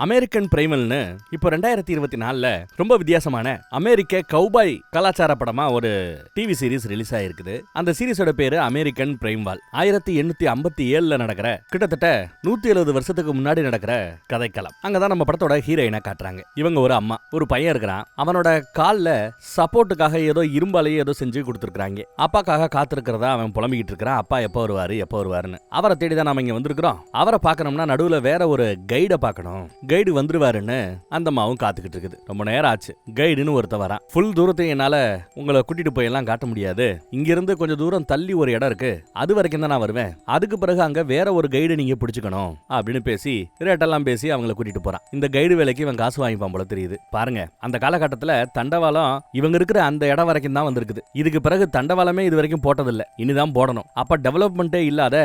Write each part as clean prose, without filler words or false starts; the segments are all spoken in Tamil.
அமெரிக்கன் பிரைமல்னு இப்போ 2024 ரொம்ப வித்தியாசமான அமெரிக்க கௌபாய் கலாச்சார படமா ஒரு டிவி சீரிஸ் ரிலீஸ் ஆயிருக்குது. அந்த சீரிஸோட பேரு அமெரிக்கன் பிரைம்வால். 1857 நடக்கிற கிட்டத்தட்ட 170 வருஷத்துக்கு முன்னாடி நடக்கிற கதைக்களம். அங்கதான் நம்ம படத்தோட ஹீரோயினை காட்டுறாங்க. இவங்க ஒரு அம்மா, ஒரு பையன் இருக்கிறான். அவனோட கால்ல சப்போர்ட்டுக்காக ஏதோ இரும்பாலேயே ஏதோ செஞ்சு கொடுத்துருக்காங்க. அப்பாக்காக காத்திருக்கிறதா அவன் புலம்பிக்கிட்டு இருக்கிறான். அப்பா எப்போ வருவாருன்னு. அவரை தேடிதான் நாம இங்க வந்திருக்கிறோம். அவரை பார்க்கணும்னா நடுவுல வேற ஒரு கைடை பார்க்கணும். கைடு வந்துருவாருன்னு அந்த அம்மாவும் காத்துக்கிட்டு இருக்குது. ரொம்ப நேரம் ஆச்சு. கைடுன்னு ஒருத்த வரான். ஃபுல் தூரத்தையும் என்னால உங்களை கூட்டிட்டு போய் எல்லாம் காட்ட முடியாது. இங்க இருந்து கொஞ்சம் தூரம் தள்ளி ஒரு இடம் இருக்கு, அது வரைக்கும் தான் நான் வருவேன். அதுக்கு பிறகு அங்க வேற ஒரு கைடு நீங்க பிடிச்சுக்கணும் அப்படின்னு பேசி ரேட்டெல்லாம் பேசி அவங்களை கூட்டிட்டு போறான். இந்த கைடு வேலைக்கு இவன் காசு வாங்கிப்பான் போல தெரியுது. பாருங்க, அந்த காலகட்டத்துல தண்டவாளம் இவங்க இருக்கிற அந்த இடம் வரைக்கும் தான் வந்திருக்குது. இதுக்கு பிறகு தண்டவாளமே இது வரைக்கும் போட்டதில்லை, இனிதான் போடணும். அப்ப டெவலப்மெண்டே இல்லாத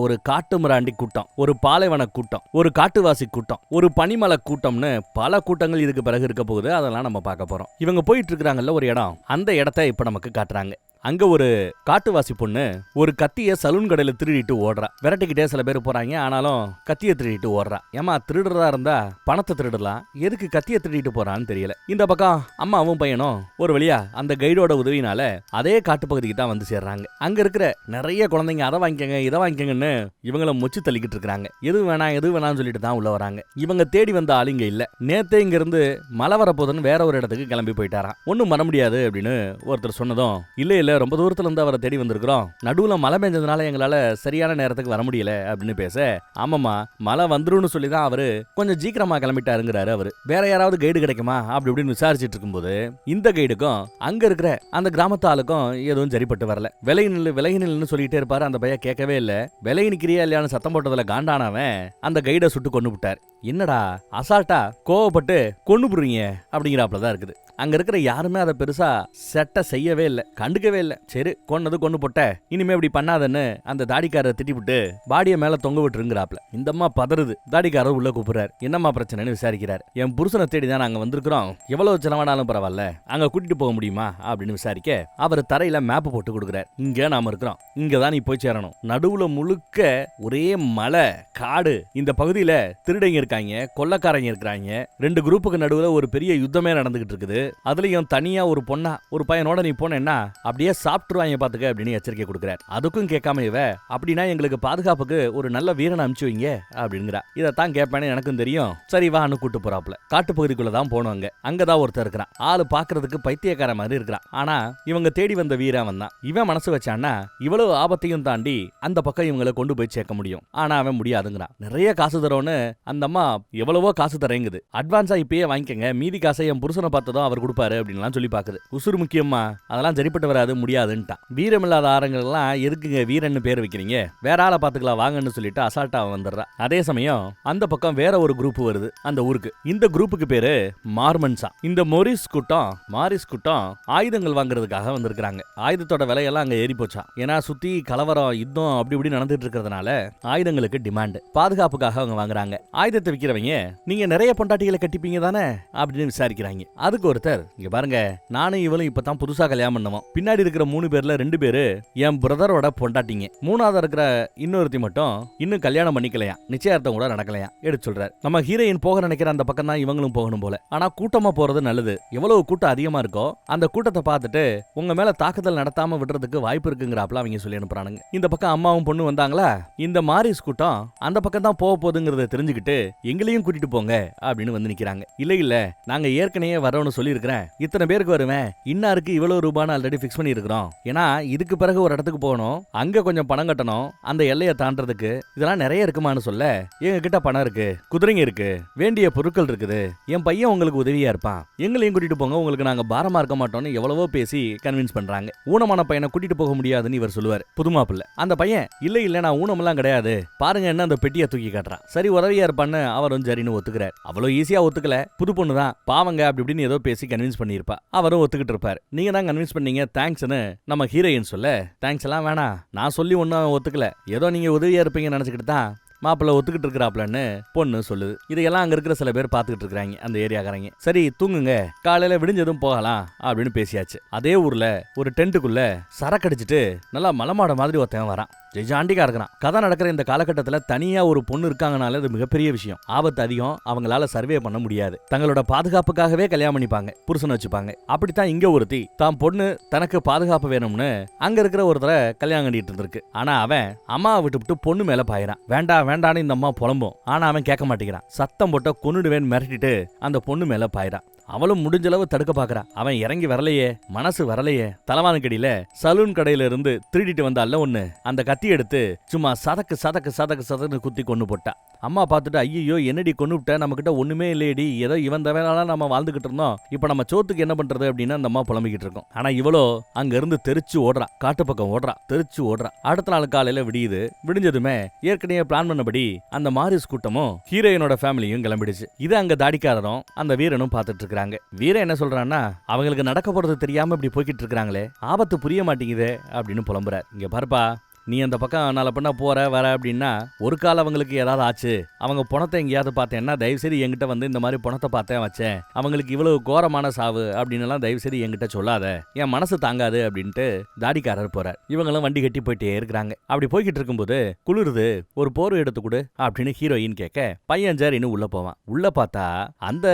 ஒரு காட்டு மிராண்டி கூட்டம், ஒரு பாலைவன கூட்டம், ஒரு காட்டுவாசி கூட்டம், ஒரு பனிமலை கூட்டம்னு பல கூட்டங்கள் இதுக்கு பிறகு இருக்க போகுது. அதெல்லாம் நம்ம பார்க்க போறோம். இவங்க போயிட்டு இருக்காங்கல்ல ஒரு இடம், அந்த இடத்தை இப்ப நமக்கு காட்டுறாங்க. அங்க ஒரு காட்டுவாசி பொண்ணு ஒரு கத்திய சலூன் கடையில திருடிட்டு ஓடுறா. விரட்டிக்கிட்டே சில பேர் போறாங்க, ஆனாலும் கத்திய திருடிட்டு ஓடுறா. ஏமா, திருடுறதா இருந்தா பணத்தை திருடலாம், எதுக்கு கத்திய திருடிட்டு போறான்னு தெரியல. இந்த பக்கம் அம்மாவும் பையனும் ஒரு வழியா அந்த கைடோட உதவினால அதே காட்டுப்பகுதிக்கு தான் வந்து சேர்றாங்க. அங்க இருக்கிற நிறைய குழந்தைங்க அதை வாங்கிக்கங்க இதை வாங்கிக்கங்கன்னு இவங்கள மொச்சு தள்ளிக்கிட்டு இருக்காங்க. எது வேணாம்னு சொல்லிட்டு தான் உள்ள வராங்க. இவங்க தேடி வந்த ஆளுங்க இல்ல. நேத்தே இங்க இருந்து மழை வரப்போதுன்னு வேற ஒரு இடத்துக்கு கிளம்பி போயிட்டாராம். ஒன்னும் பண்ண முடியாது அப்படின்னு ஒருத்தர் சொன்னதும், இல்ல ரொம்ப தூரத்துல இருந்து அவரை தேடி வந்திருக்கிறோம், நடுவுல மழை பெஞ்சதுனால எங்களால சரியான நேரத்துக்கு வர முடியல அப்படின்னு பேச, ஆமாமா மழை வந்துருன்னு சொல்லிதான் அவரு கொஞ்சம் சீக்கிரமா கிளம்பிட்டாருங்கிறாரு. அவரு வேற யாராவது கைடு கிடைக்குமா அப்படி இப்படின்னு விசாரிச்சுட்டு இருக்கும்போது இந்த கைடுக்கும் அங்க இருக்கிற அந்த கிராமத்து ஆளுக்கும் எதுவும் சரிப்பட்டு வரல. விலகி நில்லுன்னு சொல்லிட்டே இருப்பாரு. அந்த பையன் கேட்கவே இல்ல. விலகி நிக்கிறியா இல்லையான்னு சத்தம் போட்டதுல காண்டானவன் அந்த கைடை சுட்டு கொண்டு விட்டார். என்னடா அசால்ட்டா கோவப்பட்டு கொண்டு புடுறீங்க அப்படிங்கிறாப்லதான் இருக்குது. அங்க இருக்கிற யாருமே அதை பெருசா செட்ட செய்யவே இல்லை, கண்டுக்கவே இல்லை. சரி, கொண்டு போட்ட, இனிமே இப்படி பண்ணாதன்னு அந்த தாடிக்காரரை திட்டிவிட்டு பாடியை மேல தொங்க விட்டுருங்கிறாப்ல. இந்த அம்மா பதறுது. தாடிக்காரர் உள்ள கூப்பிடுறாரு. என்னம்மா பிரச்சனைன்னு விசாரிக்கிறார். என் புருஷனை தேடிதான் நாங்க வந்திருக்கிறோம், எவ்வளவு செலவானாலும் பரவாயில்ல, அங்க கூட்டிட்டு போக முடியுமா அப்படின்னு விசாரிக்க, அவர் தரையில மேப் போட்டு கொடுக்குறாரு. இங்க நாம இருக்கிறோம், இங்கதான் நீ போய் சேரணும். நடுவுல முழுக்க ஒரே மலை காடு. இந்த பகுதியில திருடங்க இருக்காங்க, கொள்ளக்காரங்க இருக்கிறாங்க. ரெண்டு குரூப்புக்கு நடுவுல ஒரு பெரிய யுத்தமே நடந்துகிட்டு இருக்குது. அதுலயும் தனியா ஒரு பொண்ணா ஒரு பையனோட நீ போனேன்னா அப்படியே சாப்பிட்டுருவாங்க பாத்துக்க அப்படின்னு எச்சரிக்கை கொடுக்கிறார். அதுக்கும் கேட்காம இவ, அப்படின்னா எங்களுக்கு பாதுகாப்புக்கு ஒரு நல்ல வீரனை அனுப்பிச்சு வைங்க அப்படிங்கிறா. இதைத்தான் கேட்பேன்னு எனக்கும் தெரியும், சரி வான்னு கூட்டு போறாப்ல. காட்டு பகுதிக்குள்ளதான் போனோம். அங்கதான் ஒருத்தர் இருக்கிறான். ஆளு பாக்குறதுக்கு பைத்தியக்கார மாதிரி இருக்கிறான். ஆனா இவங்க தேடி வந்த வீரன் வந்தான். இவன் மனசு வச்சான்னா இவ்வளவு ஆபத்தையும் தாண்டி அந்த பக்கம் இவங்களை கொண்டு போய் சேர்க்க முடியும். ஆனா அவன் முடியாதுங்கிறான். நிறைய காசு தரோன்னு அந்த அம்மா எவ்வளவோ காசு தரேங்குது. அட்வான்ஸா இப்பயே வாங்கிக்கங்க, மீதி காசை என் புருஷனை பார்த்ததும் அவர் கொடுப்பாரு அப்படின்னு சொல்லி பாக்குது. உசுறு முக்கியமா, அதெல்லாம் சரிப்பட்டு வராது, முடியாதுன்ட்டான். வீரமில்லாத ஆரங்கள் எல்லாம் எதுக்குங்க வீரன்னு பேர் வைக்கிறீங்க, வேற ஆளை பாத்துக்கலாம் வாங்கன்னு சொல்லிட்டு அசால்ட்டா வந்துடுறா. அதே சமயம் அந்த பக்கம் வேற ஒரு குரூப் வருது அந்த ஊருக்கு. இந்த குரூப்புக்கு பேரு மார்மன்ஸா. இந்த மாரிஸ் கூட்டம் ஆயுதங்கள் வாங்குறதுக்காக வந்திருக்காங்க. ஆயுதத்தோட விலையெல்லாம் அங்க ஏறி போச்சா. ஏன்னா சுத்தி கலவரம் யுத்தம் அப்படி இப்படி நடந்துட்டு இருக்கிறதுனால ஆயுதங்களுக்கு டிமாண்ட். பாதுகாப்புக்காக அவங்க வாங்குறாங்க. ஆயுதத்தை விற்கிறவங்க, நீங்க நிறைய பொண்டாட்டிகளை கட்டிப்பீங்க தானே அப்படின்னு விசாரிக்கிறாங்க. அதுக்கு ஒருத்தர், இங்க பாருங்க, நானும் இவளும் இப்பதான் புதுசா கல்யாணம் பண்ணுவோம். பின்னாடி இருக்கிற 3 பேர்ல 2 பேரு என் பிரதரோட பொண்டாட்டிங்க. 3ஆவது இருக்கிற இன்னொருத்தி மட்டும் இன்னும் கல்யாணம் பண்ணிக்கலையா, நிச்சயார்த்தம் கூட நடக்கலையா எடுத்து சொல்றாரு. நம்ம ஹீரோயின் போக நினைக்கிற அந்த பக்கம் தான் இவங்களும் போகணும் போல. ஆனா கூட்டமா போறது நல்லது. எவ்வளவு கூட்டம் அதிகமா இருக்கோ அந்த கூட்டத்தை பார்த்துட்டு உங்க மேல தாக்குதல் நடத்தாம விடுறதுக்கு வாய்ப்பு இருக்குங்கிறாப்ல அவங்க சொல்லி அனுப்புறானுங்க. இந்த பக்கம் அம்மாவும் பொண்ணு வந்தாங்களா, இந்த மாரிஸ் கூட்டம் அந்த பக்கம் தான் போக போகுதுங்கிறத தெரிஞ்சுக்கிட்டு எங்களையும் கூட்டிட்டு போங்க அப்படின்னு வந்து நிக்கிறாங்க. இல்ல நாங்க ஏற்கனவே வரோம்னு சொல்லி இருக்கிறேன், இத்தனை பேருக்கு வருவேன், இன்னாருக்கு இவ்வளவு ரூபான்னு ஆல்ரெடி பிக்ஸ் பண்ணி இருக்கிறோம். ஏன்னா இதுக்கு பிறகு ஒரு இடத்துக்கு போகணும், அங்க கொஞ்சம் பணம் கட்டணும், அந்த எல்லையை தாண்டறதுக்கு. இதெல்லாம் நிறைய இருக்குமான்னு சொல்ல, எங்க கிட்ட பணம் இருக்கு, குதிரைங்க இருக்கு, வேண்டிய பொருட்கள் இருக்குது, என் பையன் உங்களுக்கு உதவியா இருப்பான், எங்களையும் கூட்டிட்டு போங்க, உங்களுக்கு நாங்க பாரமா இருக்க மாட்டோம்னு எவ்வளவோ பேசி கன்வின்ஸ் பண்றாங்க. ஊனமான பையனை கூட்டிட்டு போக முடியாதுன்னு இவர் சொல்லுவார், புதுமாப்பிள்ள. அந்த பையன் இல்ல நான் ஊனமெல்லாம் கிடையாது, பாருங்க என்ன அந்த பெட்டியை தூக்கி காட்டுறான், சரி உதவியா இருப்பான்னு அவரும் சரின்னு ஒத்துக்கிறார். அவ்வளவு ஈஸியா ஒத்துக்கல, புது பொண்ணு தான் பாவங்க அப்படி இப்படின்னு ஏதோ பேசி கன்வின்ஸ் பண்ணிருப்பா. அவரும் ஒத்துக்கிட்டு இருப்பார். நீங்க தான் கன்வின்ஸ் பண்ணீங்க, தேங்க்ஸ்னு நம்ம ஹீரோயின் சொல்ல, தேங்க்ஸ் எல்லாம் வேணாம், நான் சொல்லி ஒன்னும் ஒத்துக்கல, ஏதோ நீங்க உதவியா இருப்பீங்கன்னு நினைச்சுக்கிட்டு தான் மாப்பிள்ள ஒத்துக்கிட்டு இருக்கிறாப்லன்னு பொண்ணு சொல்லுது. இதையெல்லாம் அங்க இருக்கிற சில பேர் பாத்துக்கிட்டு இருக்காங்க அந்த ஏரியாக்காரங்க. சரி தூங்குங்க, காலையில விடிஞ்சதும் போகலாம் அப்படின்னு பேசியாச்சு. அதே ஊர்ல ஒரு டென்ட்டுக்குள்ள சரக்கடிச்சிட்டு நல்லா மலமாட மாதிரி ஒருத்தன் வரான். ஜெய்ஜாண்டிக்கா இருக்கிறான். கதை நடக்கிற இந்த காலகட்டத்துல தனியா ஒரு பொண்ணு இருக்காங்கனால அது மிகப்பெரிய விஷயம். ஆபத்து அதிகம், அவங்களால சர்வே பண்ண முடியாது. தங்களோட பாதுகாப்புக்காகவே கல்யாணம் பண்ணிப்பாங்க, புருஷனை வச்சுப்பாங்க. அப்படித்தான் இங்க ஒருத்தி தான் பொண்ணு தனக்கு பாதுகாப்பு வேணும்னு அங்க இருக்கிற ஒருத்தரை கல்யாணம் கட்டிட்டு இருந்திருக்கு. ஆனா அவன் அம்மாவை விட்டு பொண்ணு மேல பாயிறான். வேண்டான்னு இந்த அம்மா புலம்பும். ஆனா அவன் கேட்க மாட்டேங்கிறான். சத்தம் போட்ட கொன்னுடுவேன்னு மிரட்டிட்டு அந்த பொண்ணு மேல பாயிறான். அவளும் முடிஞ்ச அளவு தடுக்க பாக்குறா. அவன் இறங்கி வரலையே, மனசு வரலையே. தலவானுக்கடியில சலூன் கடையில இருந்து திருடிட்டு வந்தால ஒண்ணு, அந்த கத்தி எடுத்து சும்மா சதக்கு குத்தி கொண்டு போட்டா. அம்மா பார்த்துட்டு, ஐயோ என்னடி கொண்டு விட்ட, நம்ம கிட்ட ஒண்ணுமே இல்லையடி, ஏதோ இவன் தவறால நம்ம வாழ்ந்துகிட்டு இருந்தோம், இப்ப நம்ம சோத்துக்கு என்ன பண்றது அப்படின்னு அந்த அம்மா புலம்பிக்கிட்டு இருக்கோம். ஆனா இவளோ அங்க இருந்து தெரிச்சு ஓடுறா, காட்டு பக்கம் ஓடுறா, தெரிச்சு ஓடுறா. அடுத்த நாள் காலையில விடியுது. விடிஞ்சதுமே ஏற்கனவே பிளான் பண்ணபடி அந்த மாரிஸ் கூட்டமும் ஹீரோயினோட ஃபேமிலியும் கிளம்பிடுச்சு. இது அங்க தாடிக்காரரும் அந்த வீரனும் பார்த்துட்டு இருக்காங்க. வீரன் என்ன சொல்றான்னா, அவங்களுக்கு நடக்க போறது தெரியாம இப்படி போய்கிட்டு இருக்காங்களே, ஆபத்து புரிய மாட்டேங்குதே அப்படின்னு புலம்புறார். இங்க பாருப்பா, நீ அந்த பக்கம் நாளை பண்ண போற வர அப்படின்னா ஒரு காலம் அவங்களுக்கு ஏதாவது ஆச்சு, அவங்க பணத்தை எங்கேயாவது பார்த்தேன்னா தயவுசெய்து என்கிட்ட வந்து இந்த மாதிரி பணத்தை பார்த்தேன் வச்சேன், அவங்களுக்கு இவ்வளவு கோரமான சாவு அப்படின்னு எல்லாம் தயவுசெய்து என்கிட்ட சொல்லாத, என் மனசு தாங்காது அப்படின்ட்டு தாடிக்காரர் போறார். இவங்களும் வண்டி கட்டி போயிட்டே இருக்கிறாங்க. அப்படி போய்கிட்டு இருக்கும்போது, குளிருது, ஒரு போர்வை எடுத்து கொடு அப்படின்னு ஹீரோயின் கேட்க பையன் சரின்னு உள்ள போவான். உள்ள பார்த்தா அந்த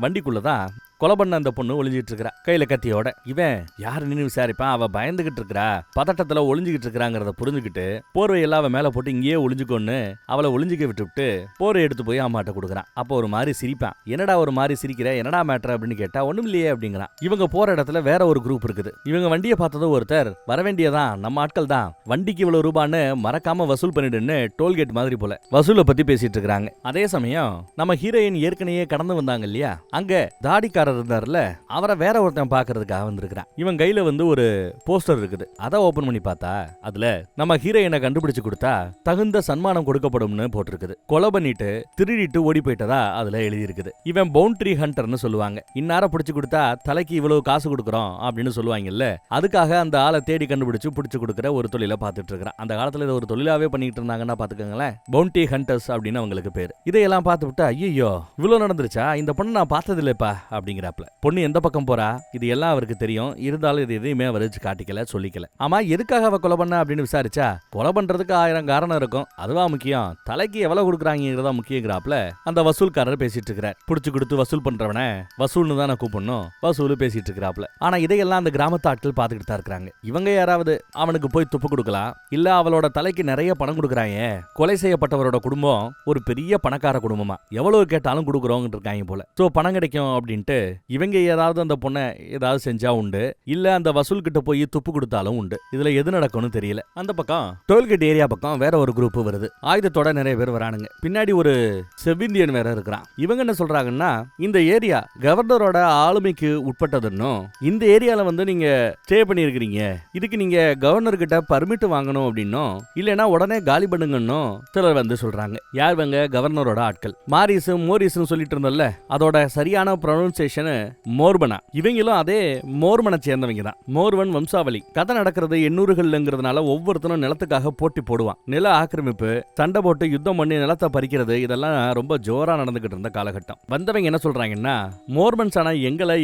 வண்டிக்குள்ளதான் கொலை பண்ண அந்த பொண்ணு ஒளிஞ்சிட்டு இருக்கா, கையில கத்தியோட. இவன் யாருன்னு விசாரிப்பான். அவ பயந்துகிட்டு இருக்கா, பதட்டத்துல ஒளிஞ்சுகிட்டு இருக்கிறாங்கிறத புரிஞ்சுக்கிட்டு போர்வையெல்லாம் அவ மேல போட்டு இங்கேயே ஒளிஞ்சுக்கொன்னு அவளை ஒளிஞ்சிக்க விட்டு போர்வை எடுத்து போய் அம்மாட்ட கொடுக்குறான். அப்போ ஒரு மாதிரி சிரிப்பான். என்னடா ஒரு மாதிரி சிரிக்கிற, என்னடா மேட்டர் அப்படின்னு கேட்டா ஒண்ணும் இல்லையே அப்படிங்கிறான். இவங்க போற இடத்துல வேற ஒரு குரூப் இருக்குது. இவங்க வண்டியை பார்த்ததும் ஒருத்தர், வர வேண்டியதான் நம்ம ஆட்கள் தான், வண்டிக்கு இவ்வளவு ரூபான்னு மறக்காம வசூல் பண்ணிடுன்னு டோல்கேட் மாதிரி போல வசூலை பத்தி பேசிட்டு இருக்காங்க. அதே சமயம் நம்ம ஹீரோயின் ஏற்கனவே கடந்து வந்தாங்க இல்லையா, அங்க தாடிக்கார இருந்தார்ல, அவரை வேற ஒருத்தன் பாக்குறதுக்காக வந்திருக்கான். இவன் கையில வந்து ஒரு போஸ்டர் இருக்குது. அதை ஓபன் பண்ணி பார்த்தா அதுல நம்ம ஹீரோயினை கண்டுபிடிச்சு கொடுத்தா தகுந்த சன்மானம் கொடுக்கப்படும்னு போட்டிருக்குது. கொலை பண்ணிட்டு திருடிட்டு ஓடி போயிட்டதா அதுல எழுதி இருக்குது. இவன் பவுண்டரி ஹண்டர்னு சொல்லுவாங்க. இன்னார பிடிச்சு கொடுத்தா தலைக்கு இவ்வளவு காசு கொடுக்கறோம் அப்படின்னு சொல்லுவாங்கல்ல, அதுக்காக அந்த ஆளை தேடி கண்டுபிடிச்சு பிடிச்சு கொடுக்குற ஒரு தொழிலை பார்த்துட்டு இருக்கிறான். அந்த காலத்துல இதை ஒரு தொழிலாவே பண்ணிட்டு இருந்தாங்கன்னா பாத்துக்கோங்களேன், பவுண்டரி ஹண்டர்ஸ் அப்படின்னு அவங்களுக்கு பேரு. இதையெல்லாம் பார்த்து விட்டா, ஐயோ இவ்வளவு நடந்துருச்சா, இந்த பொண்ணு நான் பார்த்தது இல்லப்பா அப்படிங்கிற பொண்ணு எந்த பக்கம் போறா இது எல்லாம் அவருக்கு தெரியும். இருந்தாலும் இது எதையுமே அவர் காட்டிக்கல, சொல்லிக்கல. ஆமா எதுக்காக அவ கொலை பண்ண அப்படின்னு விசாரிச்சா, கொலை பண்றதுக்கு 1000 காரணம் இருக்கும், அதுவா முக்கியம், தலைக்கு எவ்வளவு கொடுக்குறாங்கிறதா முக்கியங்கிறாப்ல அந்த வசூல்காரர் பேசிட்டு இருக்கிறார். புடிச்சு கொடுத்து வசூல் பண்றவன வசூல்னு தான் நான் கூப்பிடணும், வசூல் பேசிட்டு இருக்கிறாப்ல. ஆனா இதையெல்லாம் அந்த கிராமத்து ஆட்கள் பார்த்துக்கிட்டு தான் இருக்கிறாங்க. இவங்க யாராவது அவனுக்கு போய் துப்பு கொடுக்கலாம், இல்ல அவளோட தலைக்கு நிறைய பணம் கொடுக்குறாங்க. கொலை செய்யப்பட்டவரோட குடும்பம் ஒரு பெரிய பணக்கார குடும்பமா, எவ்வளவு கேட்டாலும் கொடுக்குறோங்க இருக்காங்க போல. சோ பணம் கிடைக்கும் அப்படின்ட்டு இவங்க ஏதாவது அந்த பொண்ணை ஏதாவது செஞ்சா உண்டு, இல்ல அந்த வசூல் கிட்ட போய் துப்பு கொடுத்தாலும் உண்டு. இதுல எது நடக்கும்னு தெரியல. அந்த பக்கம் டோல்கேட் ஏரியா பக்கம் வேற ஒரு குரூப் வருது. ஆயுதத்தோட நிறைய பேர் வரானுங்க. பின்னாடி ஒரு செவ்விந்தியன் வேற இருக்கிறான். இவங்க என்ன சொல்றாங்கன்னா, இந்த ஏரியா கவர்னரோட ஆளுமைக்கு உட்பட்டதுன்னும், இந்த ஏரியால வந்து நீங்க ஸ்டே பண்ணி இருக்கிறீங்க, இதுக்கு நீங்க கவர்னர் கிட்ட பர்மிட் வாங்கணும் அப்படின்னும், இல்லனா உடனே காலி பண்ணுங்கன்னு சிலர் வந்து சொல்றாங்க. யார் வங்க? கவர்னரோட ஆட்கள். மோரிஸ் சொல்லிட்டு இருந்தல்ல, அதோட சரியான ப்ரொனன்சியேஷன் மோர்பனா. இவங்களும் அதே மோர்மனை சேர்ந்தவங்க தான். மோர்வன் வம்சாவளி. கதை நடக்கிறது 800கள்ங்கிறதுனால ஒவ்வொருத்தரும் நிலத்துக்காக போட்டி போடுவான். நில ஆக்கிரமிப்பு, சண்டை போட்டு யுத்தம் பண்ணி நிலத்தை பறிக்கிறது, இதெல்லாம் ரொம்ப ஜோரா நடந்துகிட்டு இருந்த காலகட்டம். வந்தவங்க என்ன சொல்றாங்கன்னா, மோர்மன்ஸ் ஆனா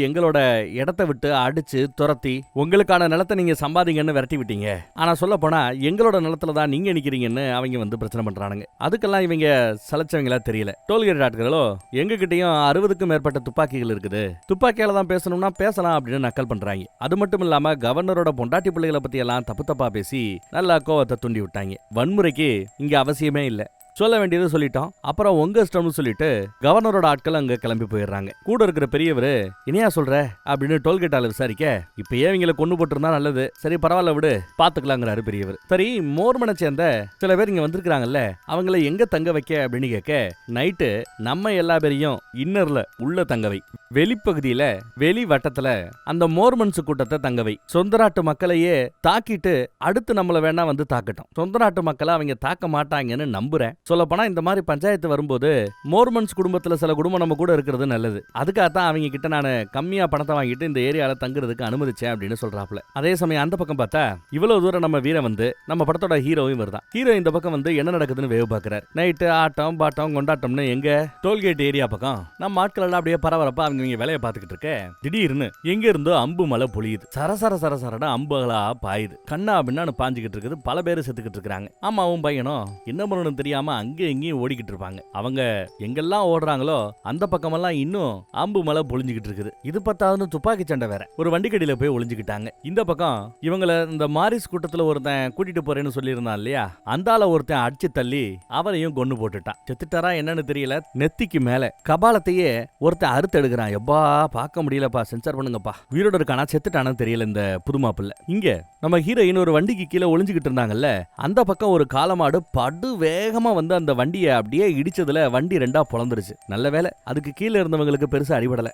எங்களோட இடத்தை விட்டு அடிச்சு துரத்தி உங்களுக்கான நிலத்தை நீங்க சம்பாதிங்கன்னு விரட்டி விட்டீங்க, ஆனா சொல்ல போனா எங்களோட நிலத்துல தான் நீங்க நிக்கிறீங்கன்னு அவங்க வந்து பிரச்சனை பண்றானுங்க. அதுக்கெல்லாம் இவங்க சலைச்சவங்களா தெரியல. டோல்கேட் ஆட்களோ, எங்க கிட்டயும் 60க்கும் மேற்பட்ட துப்பாக்கிகள் இருக்குது, துப்பாக்கியால தான் பேசணும்னா பேசலாம் அப்படின்னு நக்கல் பண்றாங்க. அது மட்டும் இல்லாம கவர்னரோட பொண்டாட்டி பிள்ளைகளை பத்தி எல்லாம் தப்பு பேசி நல்லா கோவத்தை தூண்டி விட்டாங்க. வன்முறைக்கு இங்க அவசியமே இல்ல, சொல்ல வேண்டியது சொல்லிட்டோம், அப்புறம் உங்க இஷ்டம்னு சொல்லிட்டு கவர்னரோட ஆட்கள் அங்க கிளம்பி போயிடுறாங்க. கூட இருக்கிற பெரியவரு, இனியா சொல்ற அப்படின்னு டோல்கேட்டால விசாரிக்க, இப்பயே இவங்களை கொண்டு போட்டிருந்தா நல்லது, சரி பரவாயில்ல விடு பாத்துக்கலாங்கிறாரு பெரியவர். சரி மோர்மனை சேர்ந்த சில பேர் இங்க வந்திருக்காங்கல்ல, அவங்கள எங்க தங்க வைக்க அப்படின்னு கேட்க, நைட்டு நம்ம எல்லா பேரையும் இன்னர்ல உள்ள தங்கவை, வெளிப்பகுதியில வெளி வட்டத்துல அந்த மோர்மன்ஸ் கூட்டத்தை தங்கவை, சொந்த நாட்டு மக்களையே தாக்கிட்டு அடுத்து நம்மள வேணா வந்து தாக்கட்டும், சொந்த நாட்டு மக்களை அவங்க தாக்க மாட்டாங்கன்னு நம்புறேன். சொல்லப்போனா இந்த மாதிரி பஞ்சாயத்து வரும்போது மோர்மன்ஸ் குடும்பத்துல சில குடும்பம் நம்ம கூட இருக்கிறது நல்லது, அதுக்காகத்தான் அவங்க கிட்ட நான் கம்மியா பணத்தை வாங்கிட்டு இந்த ஏரியால தங்குறதுக்கு அனுமதிச்சேன் அப்படின்னு சொல்றாப்ல. அதே சமயம் அந்த பக்கம் பார்த்தா இவ்வளவு தூரம் நம்ம வீரன் வந்து நம்ம படத்தோட ஹீரோவும் வருதான். ஹீரோ இந்த பக்கம் வந்து என்ன நடக்குதுன்னு வேவு பாக்குறாரு. நைட்டு ஆட்டம் பாட்டம் கொண்டாட்டம்னு எங்க டோல்கேட் ஏரியா பக்கம் நம்ம ஆட்கள் எல்லாம் அப்படியே பரபரப்பா அவங்க அவங்க இங்க வேலையை பார்த்துக்கிட்டு இருக்க திடீர்னு எங்க இருந்தோ அம்பு மலை பொழியுது. சரசர சரசரடா அம்புகளா பாயுது. கண்ணா பின்னான்னு பாஞ்சுக்கிட்டு இருக்குது. பல பேர் செத்துக்கிட்டு இருக்காங்க. அம்மாவும் பையனும் என்ன பண்ணணும் தெரியாம அங்கே எங்கேயும் ஓடிக்கிட்டு இருப்பாங்க. அவங்க எங்கெல்லாம் ஓடுறாங்களோ அந்த பக்கமெல்லாம் இன்னும் அம்பு மலை பொழிஞ்சுக்கிட்டு இருக்குது. இது பத்தாதுன்னு துப்பாக்கி சண்டை வேற. ஒரு வண்டிக்கடியில போய் ஒளிஞ்சுக்கிட்டாங்க. இந்த பக்கம் இவங்களை இந்த மாரிஸ் கூட்டத்துல ஒருத்தன் கூட்டிட்டு போறேன்னு சொல்லியிருந்தான் இல்லையா, அந்தால ஒருத்தன் அடிச்சு தள்ளி அவரையும் கொண்டு போட்டுட்டான். செத்துட்டாரா என்னன்னு தெரியல. நெத்திக்கு மேல கபாலத்தையே ஒருத்தன் அறுத்து எடுக்கிறான். எப்பா பார்க்க முடியலப்பா, சென்சார் பண்ணுங்கப்பா. உயிரோட இருக்கானா செத்துட்டானு தெரியல இந்த புது மாப்பிள்ள. இங்க நம்ம ஹீரோயின் ஒரு வண்டிக்கு கீழே ஒளிஞ்சுக்கிட்டு இருந்தாங்கல்ல, அந்த பக்கம் ஒரு காலமாடு படு வேகமா வந்து அந்த வண்டியை அப்படியே இடிச்சதுல வண்டி ரெண்டா பொளந்துருச்சு. நல்ல வேலை அதுக்கு கீழே இருந்தவங்களுக்கு பெருசா அடிபடல.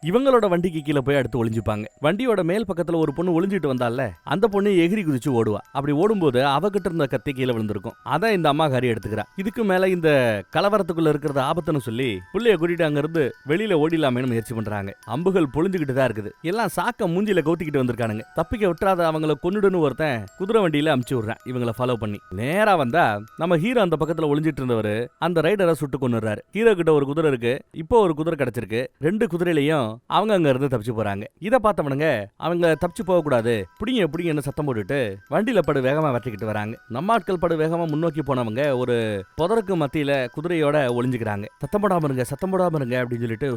இவங்களோட வண்டிக்கு கீழே போய் அடுத்து ஒளிஞ்சுப்பாங்க. வண்டியோட மேல் பக்கத்துல ஒரு பொண்ணு ஒளிஞ்சிட்டு வந்தால, அந்த பொண்ணு எகிரி குதிச்சு ஓடுவா. அப்படி ஓடும்போது அவகிட்ட இருந்த கத்தி கீழே விழுந்திருக்கும். அதான் இந்த அம்மா காரி எடுத்துக்கிறா. இதுக்கு மேல இந்த கலவரத்துக்குள்ள இருக்கிறது ஆபத்துன்னு சொல்லி புள்ளைய கூட்டிட்டு அங்க இருந்து வெளியில ஓடிலாமேன்னு முயற்சி பண்றாங்க. அம்புகள் பொழிஞ்சுக்கிட்டு தான் இருக்குது. எல்லாம் சாக்க மூஞ்சில கவுத்திக்கிட்டு வந்திருக்கானுங்க. தப்பிக்க விட்டுறாத அவங்கள கொன்னுடுன்னு ஒருத்தன் குதிரை வண்டியில அமுச்சு விடுறான். இவங்களை ஃபாலோ பண்ணி நேரா வந்தா நம்ம ஹீரோ அந்த பக்கத்துல ஒளிஞ்சிட்டு இருந்தவரு அந்த ரைடரை சுட்டு கொன்னுறாரு. ஹீரோ கிட்ட ஒரு குதிரை இருக்கு. இப்போ ஒரு குதிரை கிடைச்சிருக்கு. 2 குதிரையிலையும் அவங்க அங்க இருந்து தப்பிச்சு போறாங்க. இதை பார்த்தவனுங்க அவங்க தப்பிச்சு போக கூடாது, பிடிங்கன்னு சத்தம் போட்டுட்டு வண்டியில படு வேகமா வெட்டிக்கிட்டு வராங்க. நம்ம ஆட்கள் படு வேகமா முன்னோக்கி போனவங்க ஒரு புதருக்கு மத்தியில குதிரையோட ஒளிஞ்சுக்கிறாங்க. சத்தம் போடாம இருங்க அப்படின்னு சொல்லிட்டு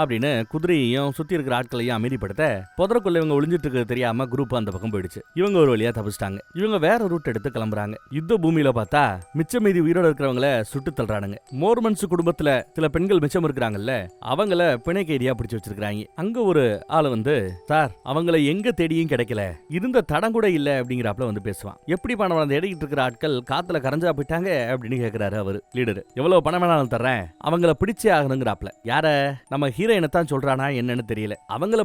அப்படின்னு குதிரையையும் சுத்தி இருக்கிற ஆட்களையும் அமைதிப்படுத்த புதருக்குள்ள இவங்க ஒளிஞ்சிட்டு இருக்கிறது தெரியாம குரூப் அந்த பக்கம் போயிடுச்சு. இவங்க ஒரு வழியா தப்பிச்சிட்டாங்க. இவங்க வேற ரூட் எடுத்து கிளம்புறாங்க. யுத்த பூமியில பார்த்தா மிச்ச மீதி உயிரோட இருக்கிறவங்கள சுட்டு தள்ளுறானுங்க. மோர்மன்ஸ் குடும்பத்துல சில பெண்கள் மிச்சம் இருக்கிறாங்கல்ல, அவங்கள பிணை கைதியா பிடிச்சு வச்சிருக்காங்க. அங்க ஒரு ஆளு வந்து, சார் அவங்கள எங்க தேடியும் கிடைக்கல, இருந்த தடம் கூட இல்ல அப்படிங்கிறாப்ல வந்து பேசுவான். எப்படி பணம் வந்து எடுக்கிட்டு இருக்கிற ஆட்கள் காத்துல கரைஞ்சா போயிட்டாங்க அப்படின்னு கேட்கிறாரு அவரு லீடர். எவ்வளவு பணம் வேணாலும் தர்றேன், அவங்கள பிடிச்சே ஆகணுங்கிறாப்ல. யார? நம்ம ஹீரோயினை தான் சொல்றானா என்னன்னு தெரியல. அவங்கள